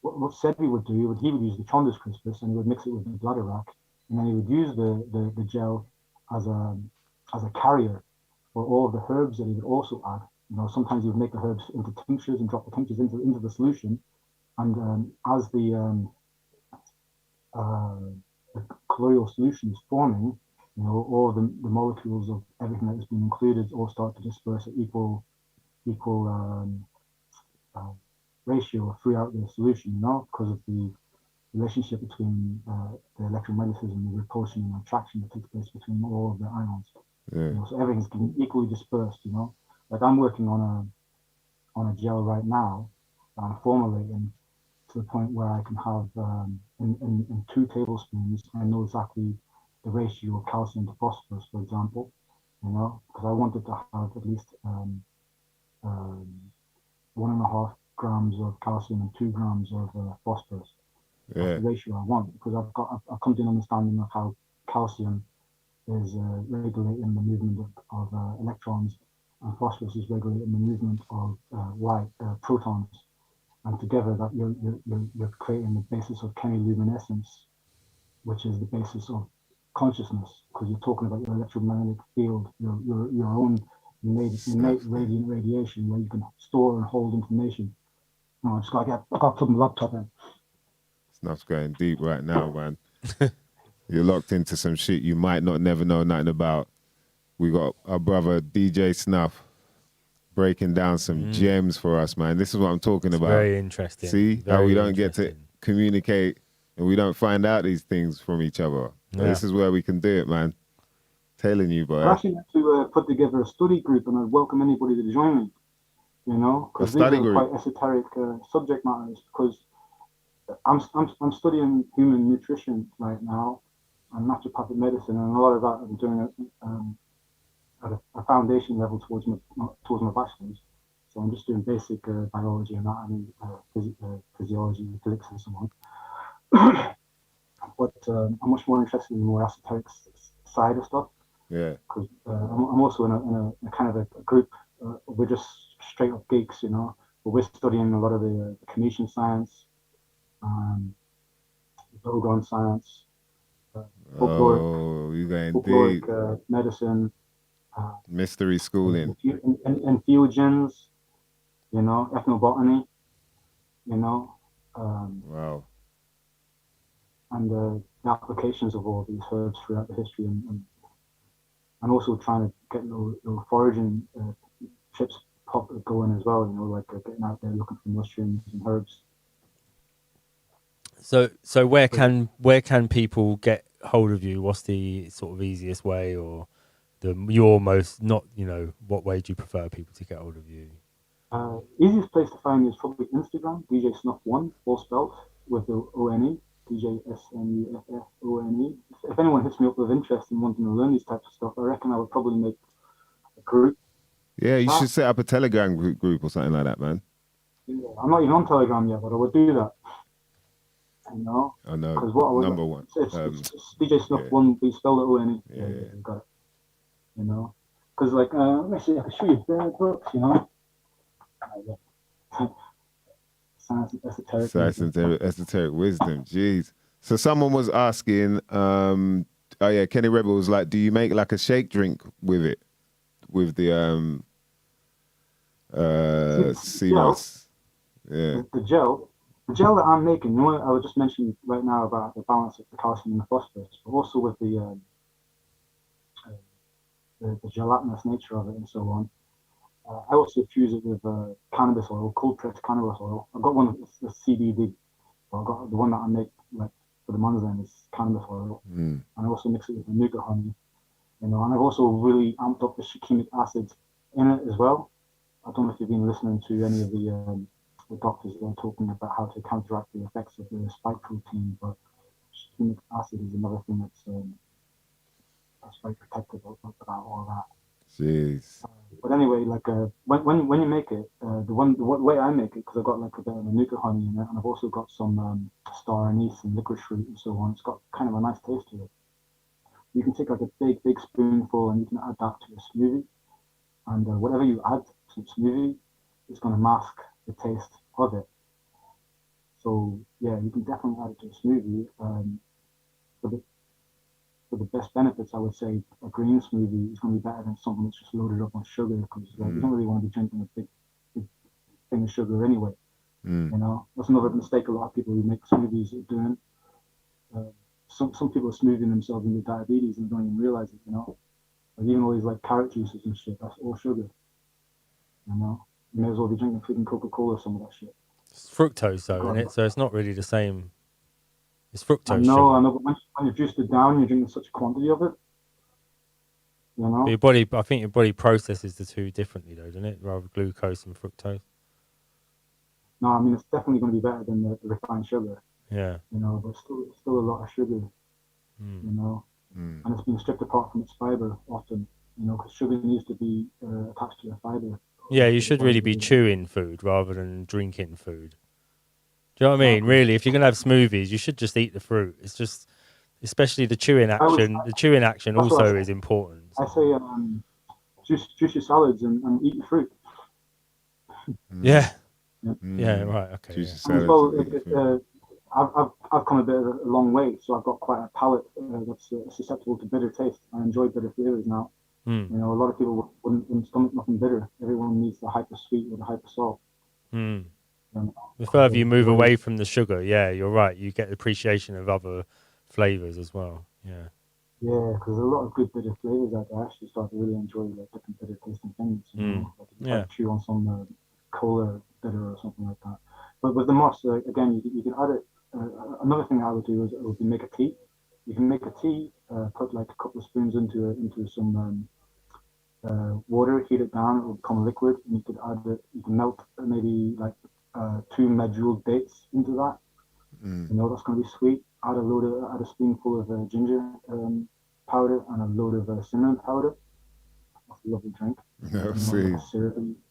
What Sebi would do, he would use the Chondas crispus and he would mix it with the bladderwrack, and then he would use the gel as a carrier for all of the herbs that he would also add. You know, sometimes he would make the herbs into tinctures and drop the tinctures into the solution, and as the colloidal solution is forming, you know, all the molecules of everything that has been included all start to disperse at equal ratio throughout the solution, you know, because of the relationship between the electromagnetism, the repulsion and attraction that takes place between all of the ions. Yeah. You know, so everything's getting equally dispersed, you know. Like I'm working on a gel right now that I'm formulating to the point where I can have in 2 tablespoons, I know exactly the ratio of calcium to phosphorus, for example, you know, because I wanted to have at least 1.5 grams of calcium and 2 grams of phosphorus. Yeah. That's the ratio I want, because I've come to an understanding of how calcium is regulating the movement of electrons, and phosphorus is regulating the movement of protons, and together that you're creating the basis of chemiluminescence, which is the basis of consciousness, because you're talking about your electromagnetic field, your own innate radiant radiation, where you can store and hold information. I just got to plug my laptop in. Snuff's going deep right now, man. You're locked into some shit you might not never know nothing about. We got our brother DJ Snuff breaking down some gems for us, man. This is what I'm talking about. Very interesting. See how we don't get to communicate and we don't find out these things from each other. Yeah. This is where we can do it, man. Telling you, boy. I actually need to put together a study group, and I'd welcome anybody to join me. You know, because these are quite esoteric subject matters. Because I'm studying human nutrition right now and naturopathic medicine, and a lot of that I'm doing at a foundation level towards my bachelor's. So I'm just doing basic biology and anatomy, physiology, physics, and so on. But I'm much more interested in the more esoteric side of stuff. Yeah. Because I'm also in a kind of a group. We're just straight up geeks, you know. But we're studying a lot of the Commission science, Dogon science, folkloric medicine, mystery schooling, entheogens, you know, ethnobotany, you know. Wow. And the applications of all these herbs throughout the history, and also trying to get little foraging trips going as well, you know, like getting out there looking for mushrooms and herbs. So where can people get hold of you? What's the sort of easiest way, or your most not what way do you prefer people to get hold of you? Easiest place to find me is probably Instagram, DJ Snuff1, all spelled with the O-N-E, DJ S-N-U-F-F-O-N-E. If anyone hits me up with interest in wanting to learn these types of stuff, I reckon I would probably make a group. Yeah, you should set up a Telegram group or something like that, man. Yeah, I'm not even on Telegram yet, but I would do that. You know? I know. Because what I would... Number one. It's DJ Snuff1, we spell it O-N-E. Yeah, you got it. You know? Because, like, let me see, I can show you their books, you know? Science and esoteric wisdom. Jeez. So someone was asking, Kenny Rebel was like, do you make like a shake drink with it? With the CMOS. Yeah. The gel that I'm making, you know, I was just mentioning right now about the balance of the calcium and the phosphorus, but also with the gelatinous nature of it and so on. I also fuse it with cannabis oil, cold pressed cannabis oil. I've got one that's CBD, but I've got the one that I make like for the manzan is cannabis oil, and I also mix it with manuka honey, you know. And I've also really amped up the shikimic acid in it as well. I don't know if you've been listening to any of the doctors that are talking about how to counteract the effects of the spike protein, but shikimic acid is another thing that's very protective about all that. Jeez. But anyway, like when you make it, the way I make it, because I've got like a bit of manuka honey in it, and I've also got some star anise and licorice root and so on. It's got kind of a nice taste to it. You can take like a big spoonful and you can add that to a smoothie, and whatever you add to the smoothie is going to mask the taste of it. So yeah, you can definitely add it to a smoothie. For the best benefits, I would say a green smoothie is going to be better than something that's just loaded up on sugar, because you don't really want to be drinking a big thing of sugar anyway. You know, that's another mistake a lot of people who make smoothies are doing. Some people are smoothing themselves into diabetes and don't even realize it. You know, like even all these like carrot juices and shit, that's all sugar. You know, you may as well be drinking freaking Coca-Cola or some of that shit. It's fructose though, isn't it? So it's not really the same. It's fructose. I know, but when you've juiced it down, you're drinking such a quantity of it. You know? But I think your body processes the two differently though, doesn't it? Rather glucose and fructose. No, I mean, it's definitely going to be better than the refined sugar. Yeah. You know, but still a lot of sugar. You know, and it's been stripped apart from its fiber often. You know, because sugar needs to be attached to your fiber. Yeah, you should really be chewing food rather than drinking food. Do you know what I mean? Really, if you're gonna have smoothies, you should just eat the fruit. It's just, especially the chewing action. The chewing action also is important. I say, juice your salads and eat your fruit. Yeah. Yeah. Right. Okay. Juice your salads. I've come a long way, so I've got quite a palate that's susceptible to bitter taste. I enjoy bitter flavors now. You know, a lot of people wouldn't stomach nothing bitter. Everyone needs the hyper sweet or the hyper salt. The further you move away from the sugar, yeah, you're right. You get the appreciation of other flavors as well. Yeah. Yeah, because there's a lot of good bitter flavors out there. I actually start to really enjoy like different bitter tasting things. You know, like chew on some cola bitter or something like that. But with the moss, again, you can add it. Another thing I would do is make a tea. You can make a tea, put like a couple of spoons into some water, heat it down, it will become a liquid, and you could add it. You can melt maybe like 2 medjool dates into that. You know, that's going to be sweet. Add a spoonful of ginger powder and a load of cinnamon powder. That's a lovely drink. Like a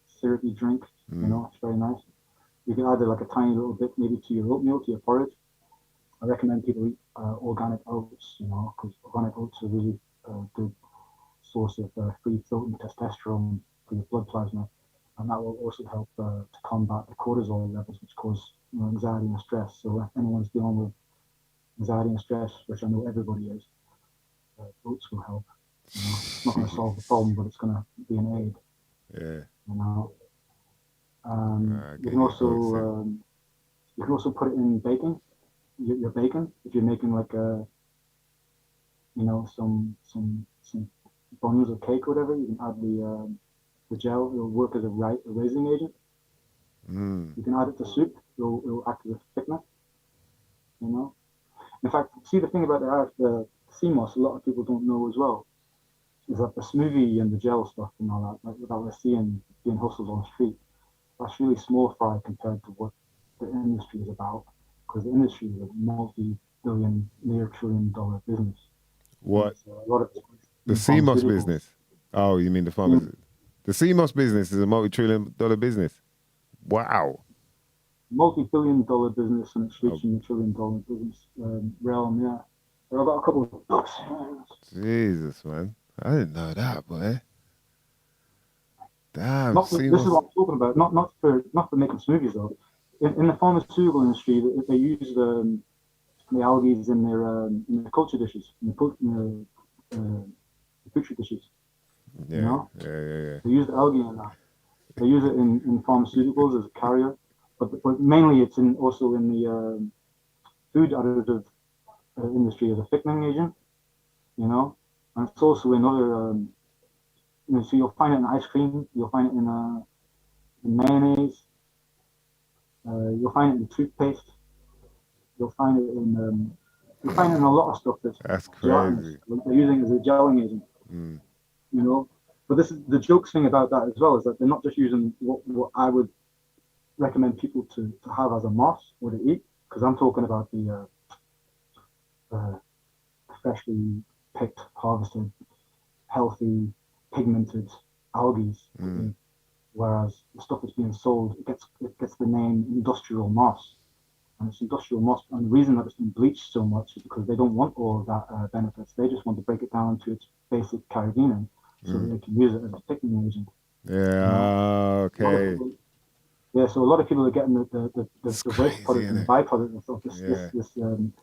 syrupy drink. You know, it's very nice. You can add like a tiny little bit maybe to your oatmeal, to your porridge. I recommend people eat organic oats, you know, because organic oats are really good source of free floating testosterone for your blood plasma, and that will also help to combat the cortisol levels, which cause anxiety and stress. So if anyone's dealing with anxiety and stress, which I know everybody is, oats will help. You know, it's not going to solve the problem, but it's going to be an aid. Yeah. You know. You can also put it in baking. Your bacon, if you're making like some buns or cake or whatever, you can add the gel. It'll work as a raising agent. You can add it to soup. It'll act as a thickener. You know. In fact, see the thing about the CMOS, a lot of people don't know as well, is that the smoothie and the gel stuff and all that, like, that we're seeing being hustled on the street, that's really small fry compared to what the industry is about. Because the industry is a multi-billion, near $1 trillion business. What? So a lot of The CMOS business? Oh, you mean the pharmacy? The CMOS business is a multi-trillion-dollar business. Wow. Multi-billion-dollar business, and it's reaching the $1 trillion business realm. Yeah, there are about a couple of books. Jesus, man, I didn't know that, boy. Damn. This is what I'm talking about. Not for making smoothies though. In the pharmaceutical industry, they use the algae in their culture dishes, in the putrid dishes. Yeah, you know? yeah. They use the algae in that. They use it in pharmaceuticals as a carrier, but mainly it's also in the food additive industry as a thickening agent. You know, and it's also in other. So you'll find it in ice cream. You'll find it in mayonnaise. You'll find it in toothpaste. You'll find it in a lot of stuff that's crazy. They're using it as a gelling agent. You know, but this is the jokes thing about that as well, is that they're not just using what I would recommend people to have as a moss or to eat, because I'm talking about the freshly picked, harvested, healthy, pigmented algae. Whereas the stuff that's being sold, it gets the name industrial moss, and it's industrial moss. And the reason that it's been bleached so much is because they don't want all of that benefits. They just want to break it down to its basic carrageenan, so that they can use it as a thickening agent. Yeah. Okay. Yeah, so a lot of people are getting the waste product and the byproduct of this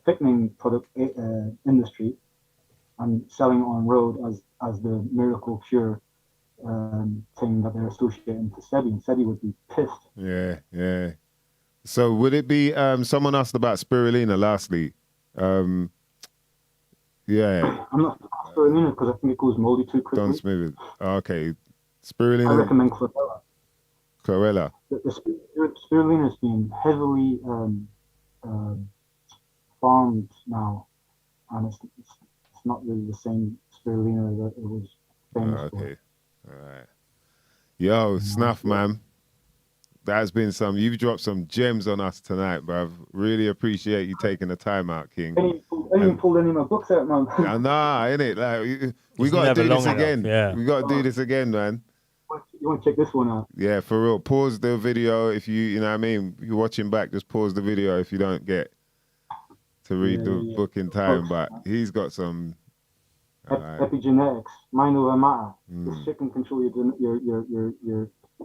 thickening product industry, and selling it on road as the miracle cure thing that they're associating to SEBI, and SEBI would be pissed. Yeah. So would it be, someone asked about spirulina lastly. I'm not spirulina because I think it goes moldy too quickly. Don't smooth it. Okay. Spirulina. I recommend chlorella. Chlorella. The spirulina is being heavily farmed now, and it's not really the same spirulina that it was famous for. Okay. All right. Yo, Snuff, man. You've dropped some gems on us tonight, bruv. Really appreciate you taking the time out, King. I even pulled any of my books out, man. Nah, innit? Like, we got to do this again. Yeah. We got to do this again, man. You want to check this one out? Yeah, for real. Pause the video if you know what I mean. If you're watching back, just pause the video if you don't get to read the book in time. But he's got some... Epigenetics, mind over matter. This shit can control your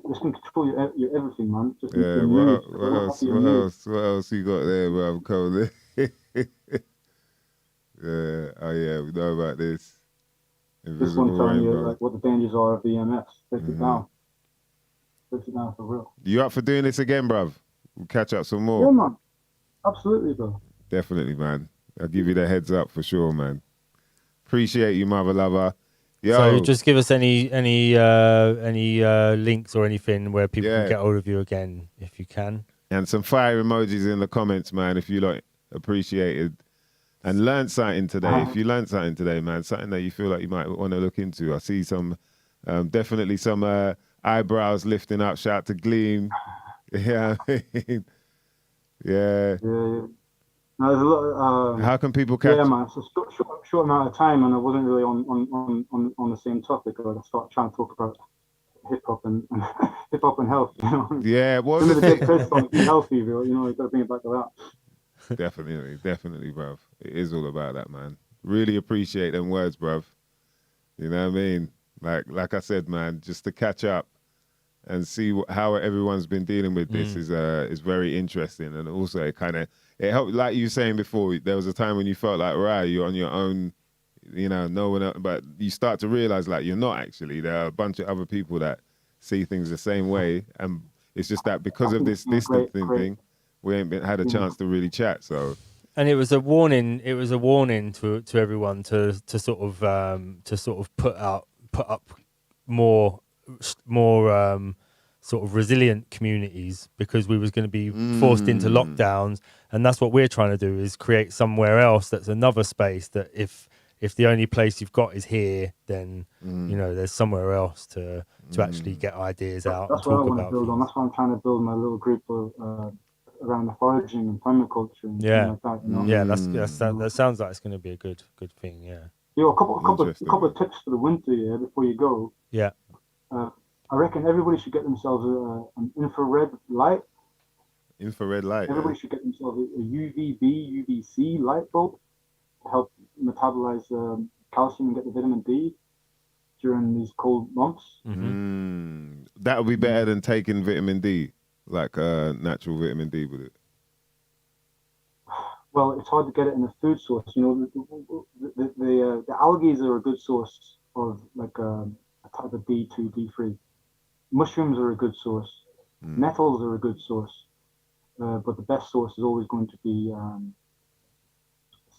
this can control your everything, man. Just what else you got there, bro? Cold. Yeah. Oh yeah, we know about this. This one telling you like what the dangers are of the EMFs. Breaks it down. Breaks it down for real. You up for doing this again, bruv? We'll catch up some more. Yeah, man. Absolutely, bro. Definitely, man. I'll give you the heads up for sure, man. Appreciate you, mother lover. Yo. So just give us any links or anything where people can get hold of you again, if you can. And some fire emojis in the comments, man, if you like appreciated. And learn something today. If you learned something today, man, something that you feel like you might want to look into. I see some, definitely some eyebrows lifting up. Shout out to Gleam. Yeah, I mean, yeah. No, there's a lot. How can people catch? Yeah, man. It's a short amount of time, and I wasn't really on the same topic. I started trying to talk about hip hop and hip hop and health. You know. Yeah, what was the big press on be healthy, bro? You know, you got to bring it back to that. Definitely, bruv. It is all about that, man. Really appreciate them words, bruv. You know what I mean? Like I said, man, just to catch up and see how everyone's been dealing with this is very interesting, and also it helped. Like you were saying before, there was a time when you felt like, right, you're on your own, you know, no one else, but you start to realize like you're not actually. There are a bunch of other people that see things the same way, and it's just that because of this distancing thing, we ain't had a chance to really chat. So, and it was a warning. It was a warning to everyone to sort of put up more sort of resilient communities because we was going to be forced into lockdowns, and that's what we're trying to do, is create somewhere else that's another space that if the only place you've got is here, then you know there's somewhere else to actually get ideas out and That's what I talk want to about build on. things. That's why I'm trying to build my little group of around the foraging and permaculture and Yeah. things like that. You know? Yeah, that sounds like it's going to be a good thing. Yeah. You know, a couple Interesting. of tips for the winter, yeah, before you go. Yeah. I reckon everybody should get themselves an infrared light. Infrared light. Everybody should get themselves a UVB, UVC light bulb to help metabolize calcium and get the vitamin D during these cold months. That would be better than taking vitamin D, like natural vitamin D, would it? Well, it's hard to get it in a food source. You know, the algae are a good source of like a type of D2, D3. Mushrooms are a good source. Nettles are a good source. But the best source is always going to be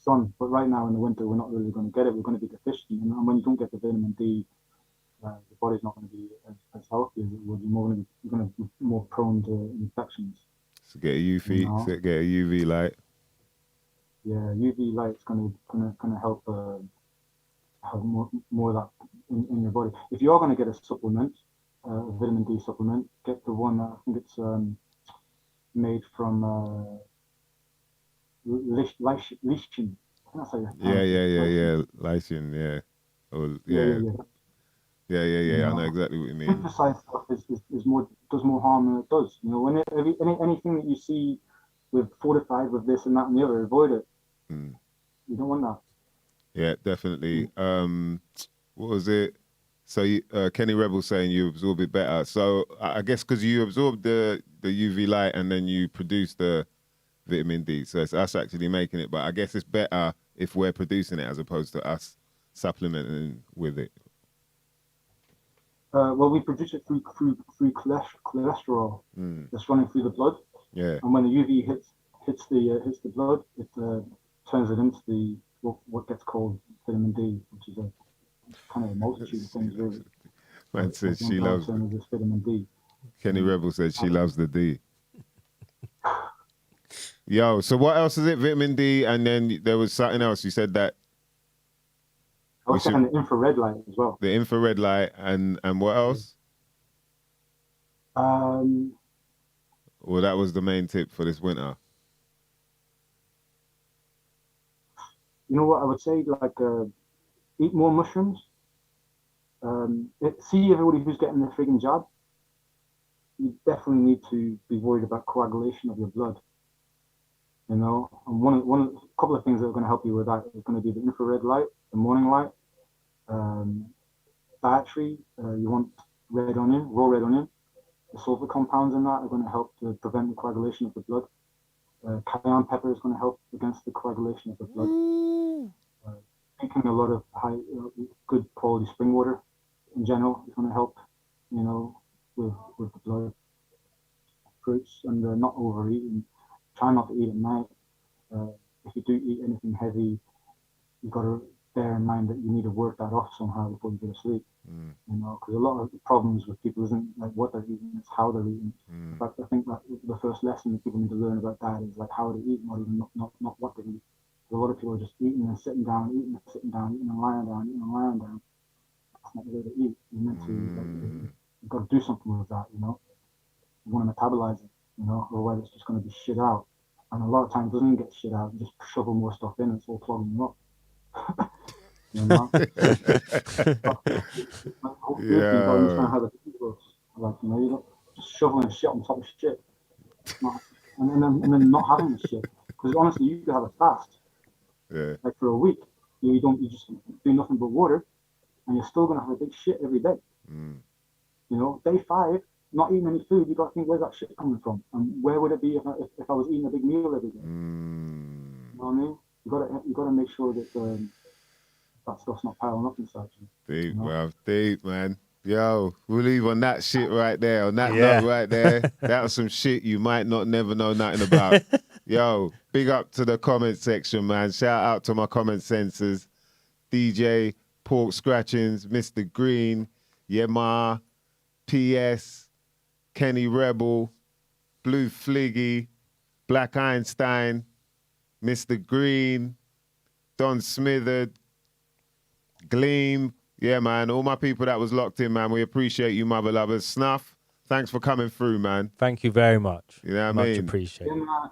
sun. But right now in the winter, we're not really going to get it. We're going to be deficient. And when you don't get the vitamin D, your body's not going to be as healthy as it would. You're going to be more prone to infections. So get a UV light. Yeah, UV light's going to help have more of that in your body. If you are going to get a supplement, a vitamin D supplement, get the one I think it's made from lichen. Yeah. Lycium, yeah. Yeah. I know exactly what you mean. Synthesized stuff is more does more harm than it does. You know, when anything that you see with fortified with this and that and the other, avoid it. You don't want that. Yeah, definitely. What was it? So Kenny Rebel saying you absorb it better. So I guess because you absorb the UV light and then you produce the vitamin D. So it's us actually making it. But I guess it's better if we're producing it as opposed to us supplementing with it. Well, we produce it through cholesterol that's running through the blood. Yeah. And when the UV hits the blood, it turns it into what gets called vitamin D, which is a kind of a multitude of things, really. Man said she loves this vitamin D. Kenny Rebel said she loves the D. Yo, so what else is it? Vitamin D, and then there was something else. You said that. I was saying the infrared light as well. The infrared light, and what else? Well, that was the main tip for this winter. You know what I would say? Like, eat more mushrooms. See everybody who's getting the frigging jab. You definitely need to be worried about coagulation of your blood. You know, and a couple of things that are going to help you with that is going to be the infrared light, the morning light. Dietary, you want red onion, raw red onion. The sulfur compounds in that are going to help to prevent the coagulation of the blood. Cayenne pepper is going to help against the coagulation of the blood. Drinking a lot of good quality spring water in general is going to help, you know, with the blood. Fruits and not overeating. Try not to eat at night. If you do eat anything heavy, you've got to bear in mind that you need to work that off somehow before you go to sleep. You know, because a lot of the problems with people isn't like what they're eating, it's how they're eating. In fact, I think that the first lesson that people need to learn about that is like how to eat, not what to eat. A lot of people are just eating and sitting down, eating and lying down. That's not the way to eat. You're meant to, you've got to do something with that, you know. You want to metabolize it, you know, otherwise it's just going to be shit out. And a lot of times it doesn't even get shit out, you just shovel more stuff in and it's all clogging you up. You know? Understand how the people works. Like, you know, you're not just shoveling shit on top of shit. And then not having the shit. Because honestly, you could have a fast. Yeah. Like for a week, you just do nothing but water, and you're still gonna have a big shit every day. You know, day 5, not eating any food, you got to think, where's that shit coming from, and where would it be if I was eating a big meal every day? You know what I mean? You got to make sure that that stuff's not piling up inside you. Deep, you know? bro. Deep, man. Yo, we'll leave on that shit right there. On that Yeah. note right there. That was some shit you might not never know nothing about. Yo, big up to the comment section, man. Shout out to my comment sensors. DJ, Pork Scratchings, Mr. Green, Yema, PS, Kenny Rebel, Blue Fliggy, Black Einstein, Mr. Green, Don Smithered, Gleam. Yeah, man, all my people that was locked in, man. We appreciate you, mother lovers. Snuff, thanks for coming through, man. Thank you very much. You know what I Much mean? appreciated. Yeah, man,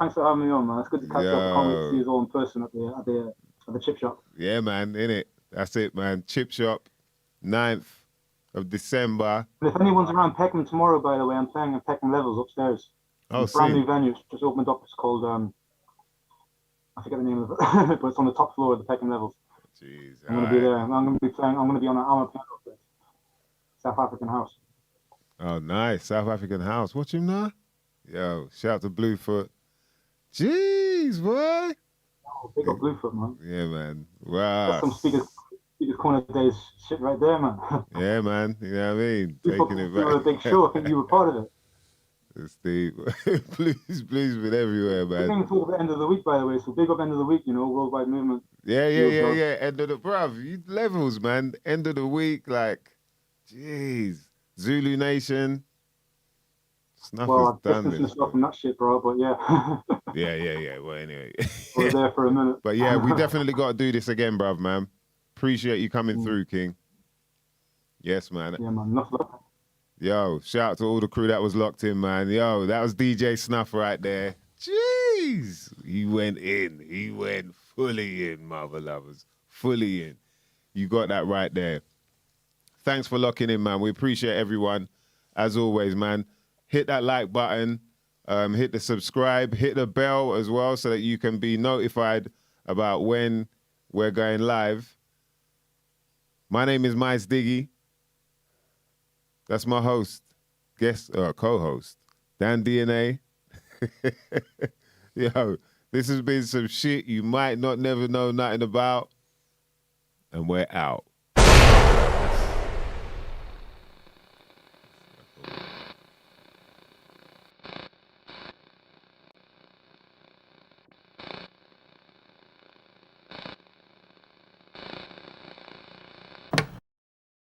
thanks for having me on, man. It's good to catch up. I can't wait to see you all in person at the chip shop. Yeah, man, innit? That's it, man. Chip shop, 9th of December. And if anyone's around Peckham tomorrow, by the way, I'm playing in Peckham Levels upstairs. Oh, It's a brand sick. new venue. It's just opened up. It's called I forget the name of it, but it's on the top floor of the Peckham Levels. Jeez, I'm going to be there. I'm going to be playing. I'm going to be on a piano place. South African house. Oh, nice. South African house. Watch him now. Yo, shout out to Bluefoot. Jeez, boy. Oh, big up Bluefoot, man. Yeah, man. That's Wow. some speakers corner days shit right there, man. Yeah, man. You know what I mean? Bluefoot Taking it put on a back. big show. I think you were part of it. It's the blues been everywhere, We're man. going to talk about end of the week, by the way. So big up end of the week, worldwide movement. Yeah. Yo. End of the bruv. You levels, man. End of the week, like, jeez. Zulu Nation. Snuff Well, has done distancing this. myself from that shit, bro. But yeah, Yeah. Well, anyway. I was there for a minute. But yeah, we definitely got to do this again, bruv, man. Appreciate you coming through, King. Yes, man. Yeah, man. Enough luck. Yo, shout out to all the crew that was locked in, man. Yo, that was DJ Snuff right there. Jeez. He went in. He went fully in, mother lovers. Fully in. You got that right there. Thanks for locking in, man. We appreciate everyone. As always, man. Hit that like button. Hit the subscribe. Hit the bell as well so that you can be notified about when we're going live. My name is MysDiggi. That's my host, co-host, Dan DNA. Yo, this has been some shit you might not never know nothing about. And we're out.